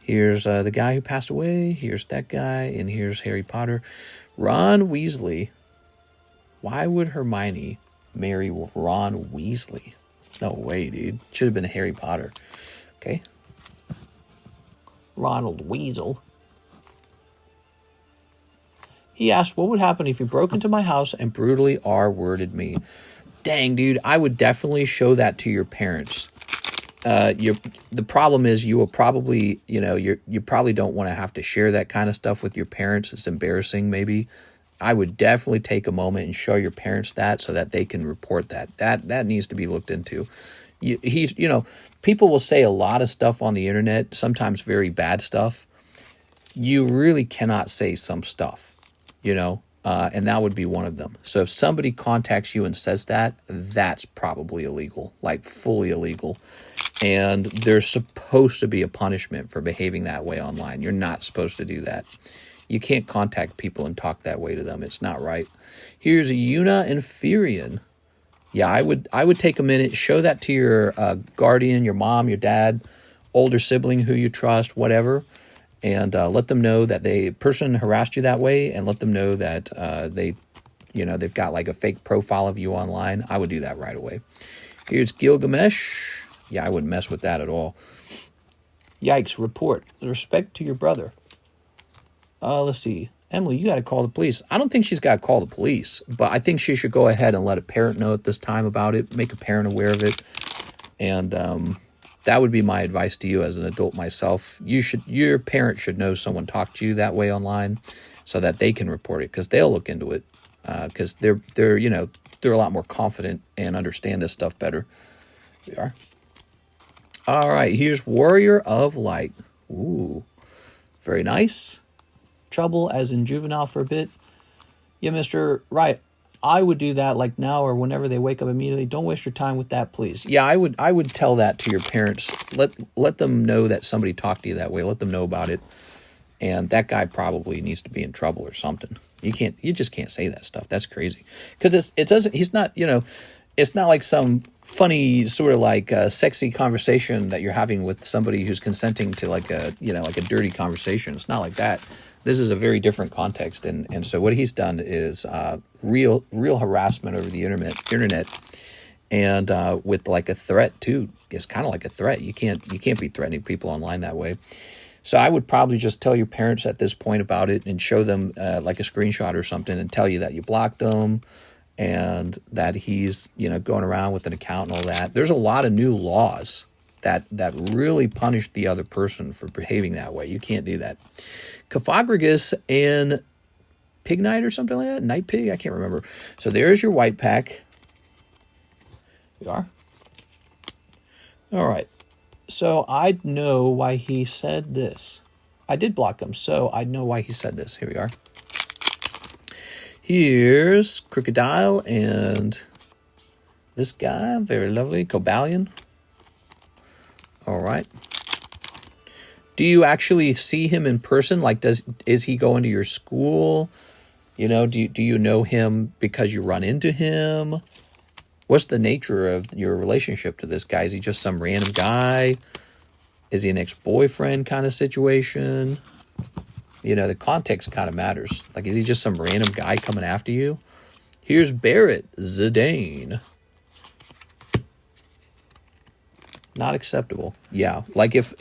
Here's the guy who passed away. Here's that guy. And here's Harry Potter. Ron Weasley. Why would Hermione marry Ron Weasley? No way, dude. Should have been Harry Potter. Okay. Ronald Weasel. He asked, what would happen if you broke into my house and brutally R-worded me? Dang, dude, I would definitely show that to your parents. The problem is you will probably, you probably don't want to have to share that kind of stuff with your parents. It's embarrassing, maybe. I would definitely take a moment and show your parents that so that they can report that. That needs to be looked into. People will say a lot of stuff on the internet, sometimes very bad stuff. You really cannot say some stuff, and that would be one of them. So if somebody contacts you and says that, that's probably illegal, like fully illegal. And there's supposed to be a punishment for behaving that way online. You're not supposed to do that. You can't contact people and talk that way to them. It's not right. Here's Una and Furion. Yeah, I would take a minute, show that to your guardian, your mom, your dad, older sibling who you trust, whatever, and let them know that the person harassed you that way, and let them know that they've got like a fake profile of you online. I would do that right away. Here's Gilgamesh. Yeah, I wouldn't mess with that at all. Yikes, report. Respect to your brother. Let's see. Emily, you got to call the police. I don't think she's got to call the police, but I think she should go ahead and let a parent know at this time about it, make a parent aware of it, and that would be my advice to you as an adult myself. Your parent should know someone talked to you that way online so that they can report it, because they'll look into it, because they're a lot more confident and understand this stuff better. Here we are. All right, here's Warrior of Light. Ooh, very nice. Trouble as in juvenile for a bit. Yeah, Mr. Right. I would do that like now or whenever they wake up immediately. Don't waste your time with that, please. Yeah, I would tell that to your parents. Let them know that somebody talked to you that way. Let them know about it. And that guy probably needs to be in trouble or something. You just can't say that stuff. That's crazy. Because he's not, it's not like some funny sort of like sexy conversation that you're having with somebody who's consenting to like a dirty conversation. It's not like that. This is a very different context, and so what he's done is real harassment over the internet, and with like a threat too. It's kind of like a threat. You can't be threatening people online that way. So I would probably just tell your parents at this point about it and show them like a screenshot or something and tell you that you blocked them and that he's going around with an account and all that. There's a lot of new laws that really punish the other person for behaving that way. You can't do that. Cophagragus and Pig Knight or something like that? Night Pig? I can't remember. So there's your white pack. We are. All right. So I know why he said this. I did block him, so I know why he said this. Here we are. Here's Crocodile and this guy. Very lovely. Cobalion. All right. Do you actually see him in person? Like, is he going to your school? Do you know him because you run into him? What's the nature of your relationship to this guy? Is he just some random guy? Is he an ex-boyfriend kind of situation? The context kind of matters. Like, is he just some random guy coming after you? Here's Barrett Zidane. Not acceptable. Yeah, like if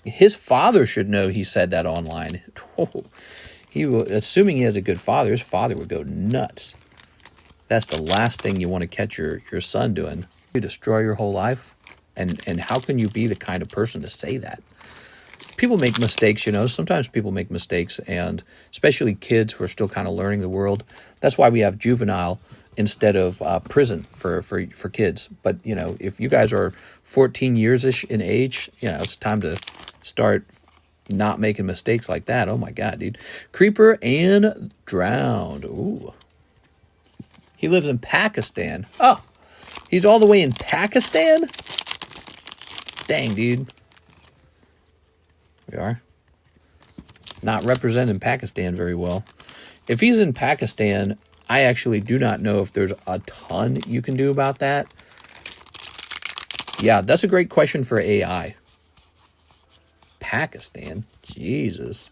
his father should know he said that online. Oh, assuming he has a good father, his father would go nuts. That's the last thing you want to catch your son doing. You destroy your whole life, and how can you be the kind of person to say that? People make mistakes, Sometimes people make mistakes, and especially kids who are still kind of learning the world. That's why we have juvenile instead of prison for kids. But, if you guys are 14 years-ish in age, it's time to start not making mistakes like that. Oh, my God, dude. Creeper and Drowned. Ooh. He lives in Pakistan. Oh, he's all the way in Pakistan? Dang, dude. We are. Not representing Pakistan very well. If he's in Pakistan, I actually do not know if there's a ton you can do about that. Yeah, that's a great question for AI. Pakistan? Jesus.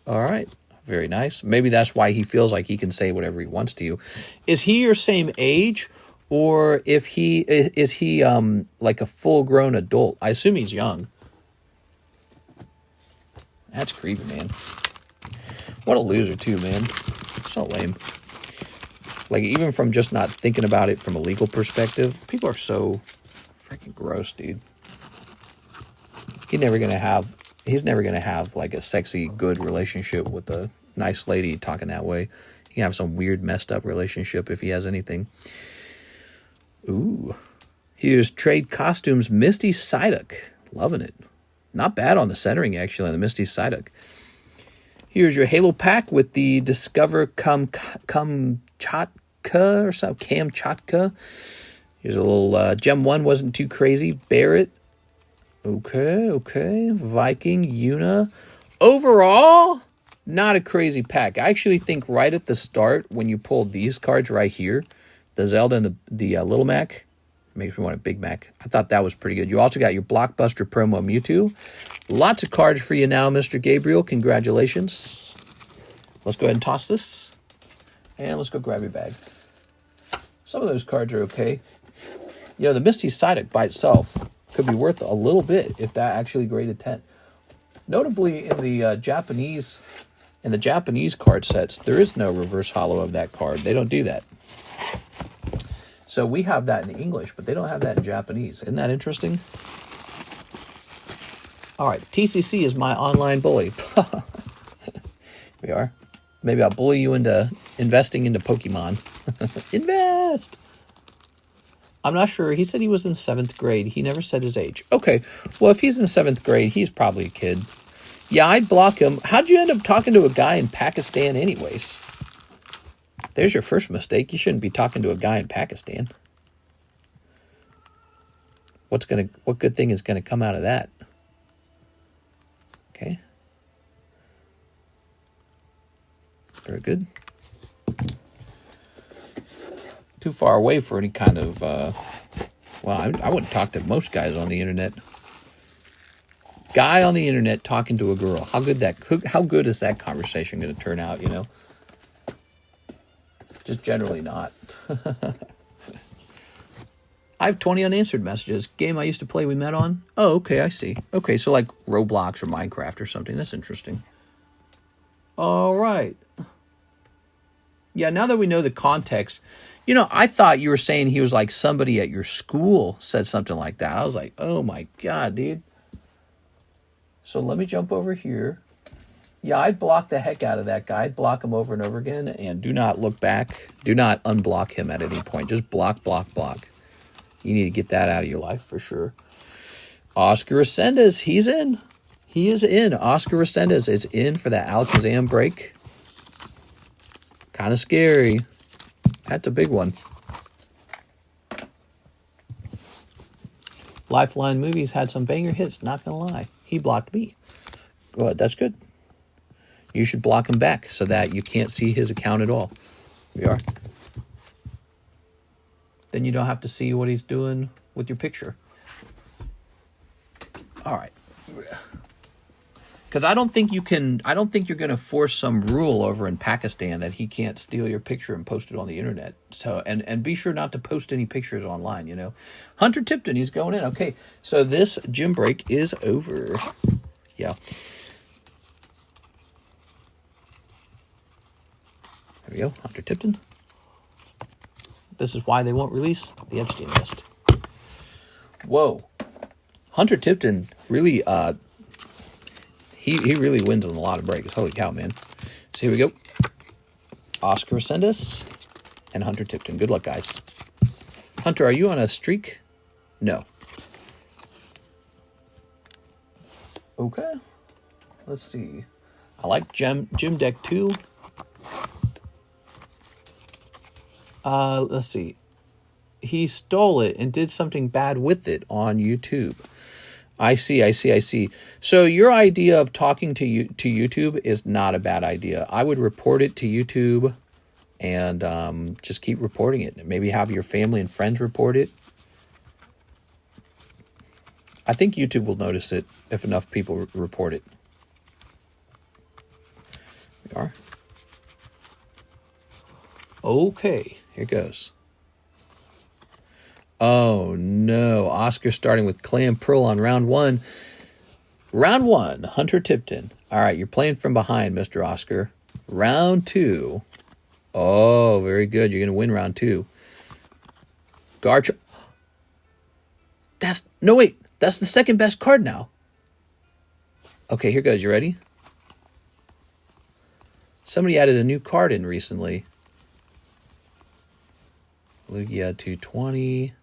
All right. Very nice. Maybe that's why he feels like he can say whatever he wants to you. Is he your same age? Or is he like a full-grown adult? I assume he's young. That's creepy, man. What a loser, too, man. So lame. Like, even from just not thinking about it from a legal perspective, people are so freaking gross, dude. He's never gonna have like a sexy, good relationship with a nice lady talking that way. He can have some weird, messed up relationship if he has anything. Ooh. Here's Trade Costumes Misty Psyduck. Loving it. Not bad on the centering, actually, on the Misty Psyduck. Here's your Halo pack with the Discover Kamchatka or something. Kamchatka. Here's a little Gem 1 wasn't too crazy. Barrett. Okay. Viking, Yuna. Overall, not a crazy pack. I actually think right at the start, when you pulled these cards right here, the Zelda and the Little Mac, makes me want a Big Mac. I thought that was pretty good. You also got your Blockbuster promo Mewtwo. Lots of cards for you now, Mr. Gabriel. Congratulations. Let's go ahead and toss this. And let's go grab your bag. Some of those cards are okay. You know, the Misty Psyduck by itself could be worth a little bit if that actually graded 10. Notably, in the Japanese card sets, there is no reverse holo of that card. They don't do that. So we have that in English, but they don't have that in Japanese. Isn't that interesting? All right, TCC is my online bully. We are. Maybe I'll bully you into investing into Pokemon. Invest! I'm not sure. He said he was in 7th grade. He never said his age. Okay, well, if he's in 7th grade, he's probably a kid. Yeah, I'd block him. How'd you end up talking to a guy in Pakistan anyways? There's your first mistake. You shouldn't be talking to a guy in Pakistan. What good thing is going to come out of that? Okay. Very good. Too far away for any kind of, well, I wouldn't talk to most guys on the internet. Guy on the internet talking to a girl. How good is that conversation going to turn out, you know? Just generally not. I have 20 unanswered messages. Game I used to play we met on? Oh, okay, I see. Okay, so like Roblox or Minecraft or something. That's interesting. All right. Yeah, now that we know the context, you know, I thought you were saying he was like somebody at your school said something like that. I was like, oh my God, dude. So let me jump over here. Yeah, I'd block the heck out of that guy. I'd block him over and over again, and do not look back. Do not unblock him at any point. Just block, block, block. You need to get that out of your life for sure. Oscar Resendez, he's in. He is in. Oscar Resendez is in for that Alakazam break. Kind of scary. That's a big one. Lifeline Movies had some banger hits, not going to lie. He blocked me. Well, that's good. You should block him back so that you can't see his account at all. We are. Then you don't have to see what he's doing with your picture. All right. Because I don't think you're going to force some rule over in Pakistan that he can't steal your picture and post it on the internet. So, and be sure not to post any pictures online, you know. Hunter Tipton, he's going in. Okay, so this gym break is over. Yeah. There we go, Hunter Tipton. This is why they won't release the Epstein list. Whoa. Hunter Tipton really, he really wins on a lot of breaks. Holy cow, man. So here we go. Oscar Resendez and Hunter Tipton. Good luck, guys. Hunter, are you on a streak? No. Okay. Let's see. I like Gym Deck 2. Let's see. He stole it and did something bad with it on YouTube. I see. So your idea of talking to YouTube is not a bad idea. I would report it to YouTube and just keep reporting it. Maybe have your family and friends report it. I think YouTube will notice it if enough people report it. We are. Okay, here goes. Oh no, Oscar starting with Clam Pearl on round one. Round one, Hunter Tipton. All right, you're playing from behind, Mr. Oscar. Round two. Oh, very good. You're going to win round two. Garch. That's the second best card now. Okay, here goes. You ready? Somebody added a new card in recently. Lugia 220.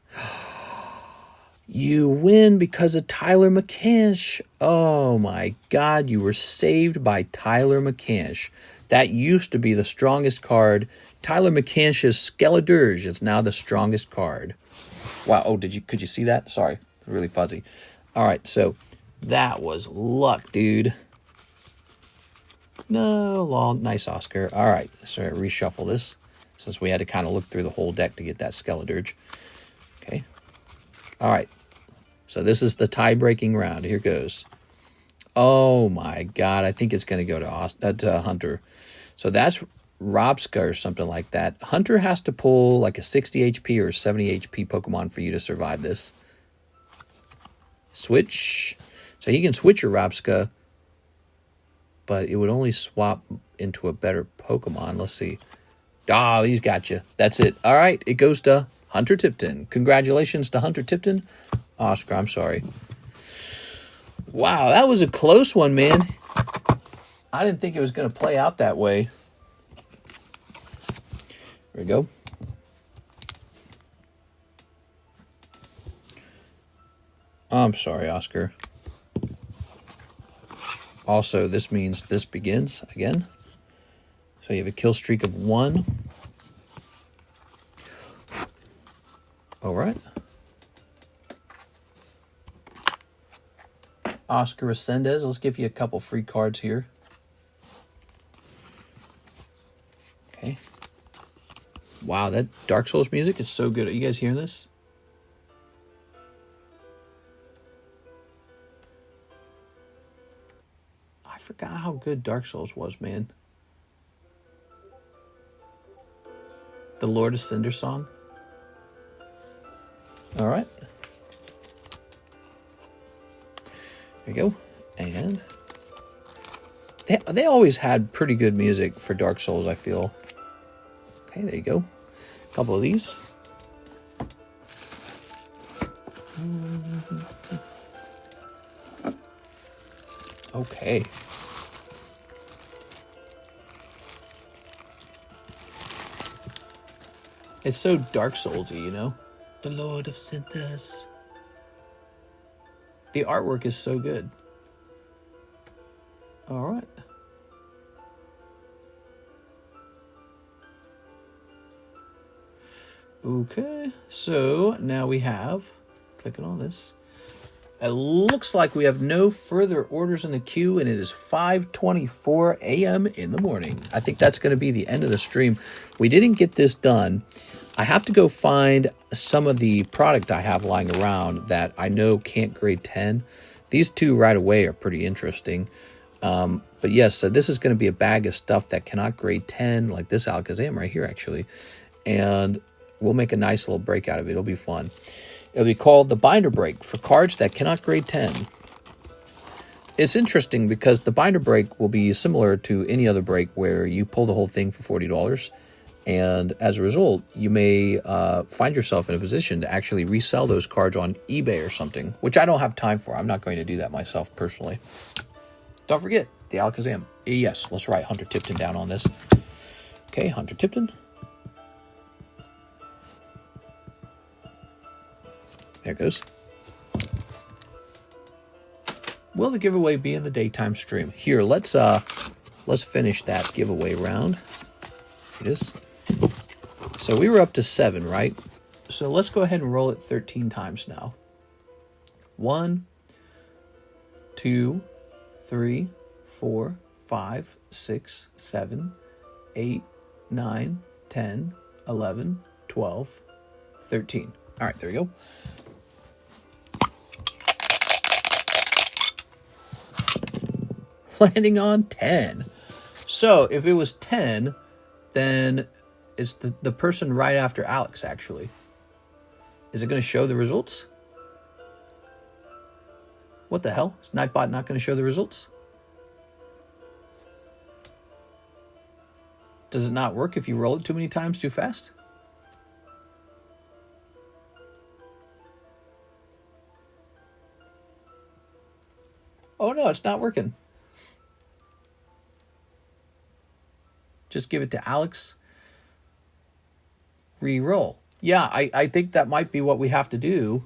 You win because of Tyler McCansh. Oh my God, you were saved by Tyler McCansh. That used to be the strongest card. Tyler McCansh's Skeledirge is now the strongest card. Wow, oh, could you see that? Sorry, it's really fuzzy. All right, so that was luck, dude. No, long, nice, Oscar. All right, so reshuffle this since we had to kind of look through the whole deck to get that Skeledirge. Okay. All right. So this is the tie-breaking round. Here goes. Oh, my God. I think it's going to go to Hunter. So that's Robska or something like that. Hunter has to pull like a 60 HP or 70 HP Pokemon for you to survive this. Switch. So he can switch your Robska, but it would only swap into a better Pokemon. Let's see. Oh, he's got you. That's it. All right. It goes to Hunter Tipton. Congratulations to Hunter Tipton. Oscar, I'm sorry. Wow, that was a close one, man. I didn't think it was going to play out that way. There we go. I'm sorry, Oscar. Also, this means this begins again. So you have a kill streak of 1. All right. Oscar Ascendez, let's give you a couple free cards here. Okay. Wow, that Dark Souls music is so good. Are you guys hearing this? I forgot how good Dark Souls was, man. The Lord of Cinder song. All right. There you go. And they always had pretty good music for Dark Souls, I feel. Okay, there you go. A couple of these. Okay. It's so Dark Souls-y, you know? The Lord of Synthos. The artwork is so good. All right. Okay, so now we have, clicking on this, it looks like we have no further orders in the queue, and it is 5:24 a.m. in the morning. I think that's going to be the end of the stream. We didn't get this done. I have to go find some of the product I have lying around that I know can't grade 10. These two right away are pretty interesting. But yes, so this is going to be a bag of stuff that cannot grade 10, like this Alakazam right here, actually. And we'll make a nice little break out of it. It'll be fun. It'll be called the Binder Break for cards that cannot grade 10. It's interesting because the Binder Break will be similar to any other break where you pull the whole thing for $40. And as a result, you may find yourself in a position to actually resell those cards on eBay or something, which I don't have time for. I'm not going to do that myself personally. Don't forget the Alakazam. Yes, let's write Hunter Tipton down on this. Okay, Hunter Tipton. There it goes. Will the giveaway be in the daytime stream? Here, let's finish that giveaway round. It is. So we were up to 7, right? So let's go ahead and roll it 13 times now. 1, 2, 3, 4, 5, 6, 7, 8, 9, 10, 11, 12, 13. All right, there we go. Landing on 10. So if it was 10, then it's the person right after Alex, actually. Is it going to show the results? What the hell? Is Nightbot not going to show the results? Does it not work if you roll it too many times too fast? Oh no, it's not working. Just give it to Alex. Re-roll. Yeah, I think that might be what we have to do.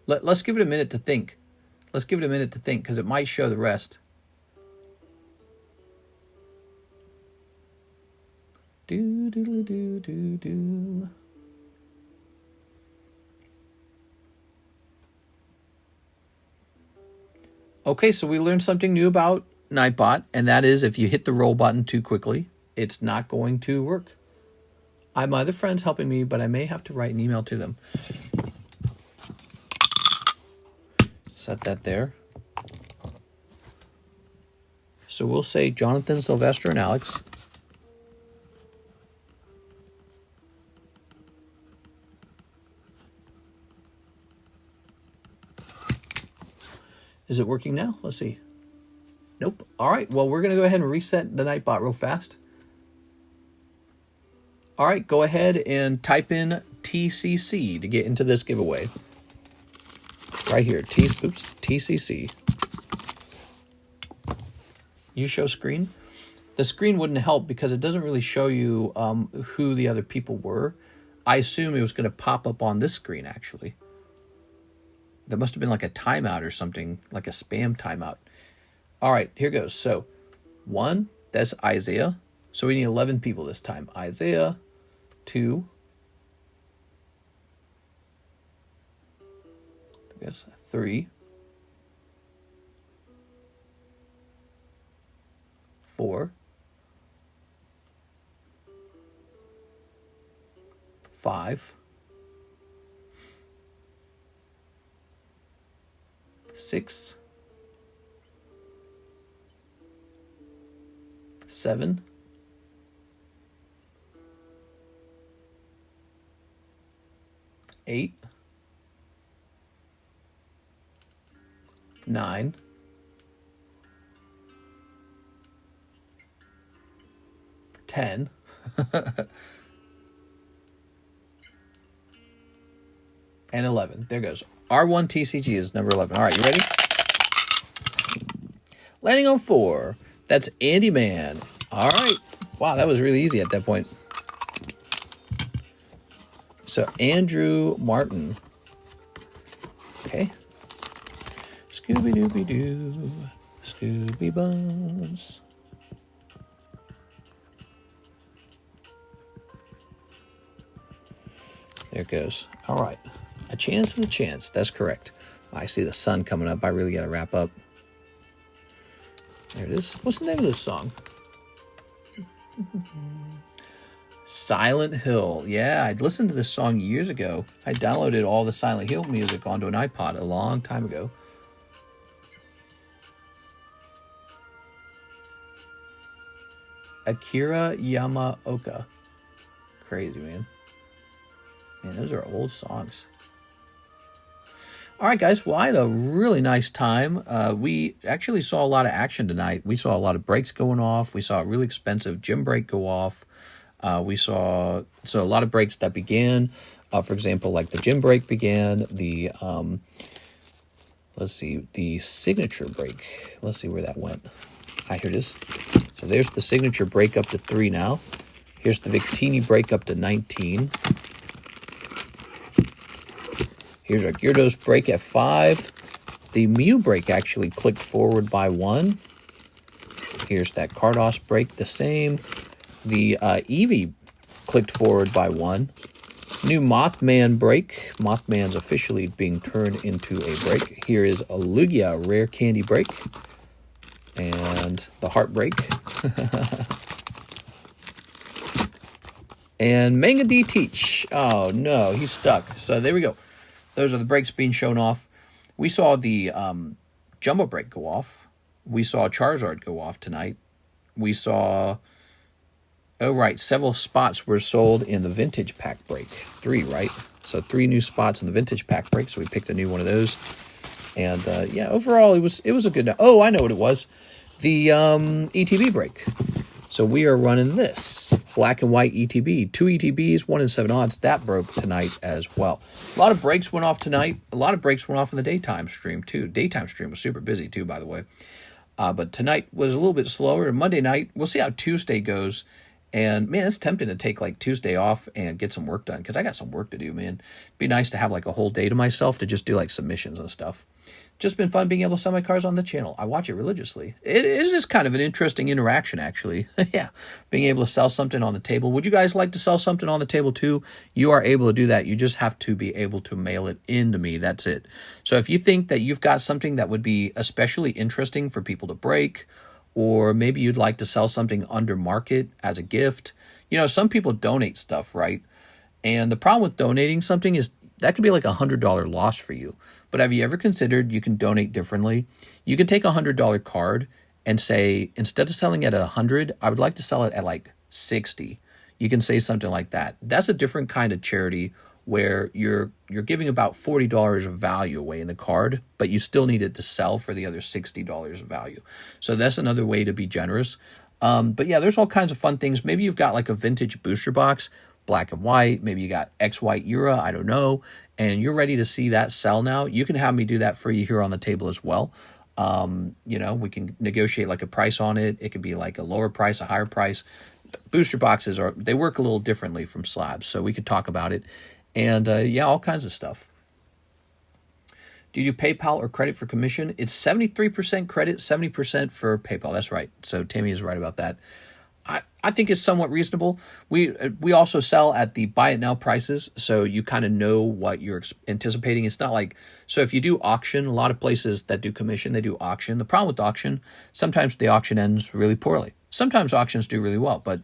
Let's give it a minute to think. Let's give it a minute to think, because it might show the rest. Do do do do do. Okay, so we learned something new about Nightbot, and that is if you hit the roll button too quickly, it's not going to work. I have my other friends helping me, but I may have to write an email to them. Set that there. So we'll say Jonathan, Sylvester, and Alex. Is it working now? Let's see. Nope. All right. Well, we're going to go ahead and reset the Nightbot real fast. All right. Go ahead and type in TCC to get into this giveaway. Right here. TCC. You show screen. The screen wouldn't help because it doesn't really show you who the other people were. I assume it was going to pop up on this screen, actually. There must have been like a timeout or something, like a spam timeout. All right, here goes. So, 1, that's Isaiah. So we need 11 people this time. Isaiah, 2. I guess 3. 4. 5. 6. 7. 8. 9. 10. And 11. There goes. R1 TCG is number 11. All right, you ready? Landing on 4. That's Andy Man. All right. Wow, that was really easy at that point. So, Andrew Martin. Okay. Scooby-Dooby-Doo. Scooby-Buns. There it goes. All right. A chance and a chance. That's correct. I see the sun coming up. I really got to wrap up. There it is. What's the name of this song? Silent Hill. Yeah, I'd listened to this song years ago. I downloaded all the Silent Hill music onto an iPod a long time ago. Akira Yamaoka. Crazy, man. Man, those are old songs. All right, guys. Well, I had a really nice time. We actually saw a lot of action tonight. We saw a lot of breaks going off. We saw a really expensive gym break go off. We saw a lot of breaks that began. For example, like the gym break began. The let's see, the signature break. Let's see where that went. Here it is. So there's the signature break up to 3 now. Here's the Victini break up to 19. Here's our Gyarados break at 5. The Mew break actually clicked forward by 1. Here's that Carddass break, the same. The Eevee clicked forward by 1. New Moth Man break. Moth Man's officially being turned into a break. Here is a Lugia rare candy break. And the heart break. And Manga D Teach. Oh no, he's stuck. So there we go. Those are the breaks being shown off. We saw the Jumbo break go off. We saw Charizard go off tonight. We saw, several spots were sold in the Vintage Pack break. 3, right? So 3 new spots in the Vintage Pack break. So we picked a new one of those. And yeah, overall, it was a good. Oh, I know what it was. The ETB break. So we are running this black and white ETB. 2 ETBs, 1 in 7 odds. That broke tonight as well. A lot of breaks went off tonight. A lot of breaks went off in the daytime stream too. Daytime stream was super busy too, by the way. But tonight was a little bit slower. Monday night, we'll see how Tuesday goes. And man, it's tempting to take like Tuesday off and get some work done because I got some work to do, man. It'd be nice to have like a whole day to myself to just do like submissions and stuff. Just been fun being able to sell my cars on the channel. I watch it religiously. It is just kind of an interesting interaction, actually. Yeah, being able to sell something on the table. Would you guys like to sell something on the table too? You are able to do that. You just have to be able to mail it in to me. That's it. So if you think that you've got something that would be especially interesting for people to break, or maybe you'd like to sell something under market as a gift. You know, some people donate stuff, right? And the problem with donating something is that could be like $100 loss for you. But have you ever considered you can donate differently? You can take a $100 card and say, instead of selling it at 100, I would like to sell it at like 60. You can say something like that. That's a different kind of charity where you're giving about $40 of value away in the card, but you still need it to sell for the other $60 of value. So that's another way to be generous. But yeah, there's all kinds of fun things. Maybe you've got like a vintage booster box, black and white. Maybe you got X white era, I don't know, and you're ready to see that sell now. You can have me do that for you here on the table as well. You know, we can negotiate like a price on it. It could be like a lower price, a higher price. Booster boxes they work a little differently from slabs, so we could talk about it. And yeah, all kinds of stuff. Do you do PayPal or credit for commission? It's 73% credit, 70% for PayPal. That's right. So Tammy is right about that. I think it's somewhat reasonable. We also sell at the buy it now prices, so you kind of know what you're anticipating. It's not like, so if you do auction, a lot of places that do commission, they do auction. The problem with auction, sometimes the auction ends really poorly. Sometimes auctions do really well, but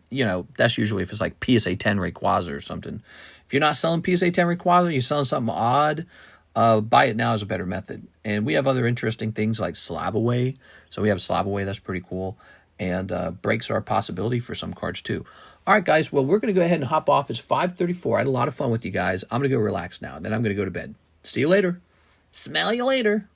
you know, that's usually if it's like PSA 10 Rayquaza or something. If you're not selling PSA 10 Rayquaza, you're selling something odd, buy it now is a better method. And we have other interesting things like Slab Away. So we have Slab Away, that's pretty cool. And breaks are a possibility for some cards too. All right, guys, well, we're going to go ahead and hop off. It's 5:34. I had a lot of fun with you guys. I'm going to go relax now, and then I'm going to go to bed. See you later. Smell you later.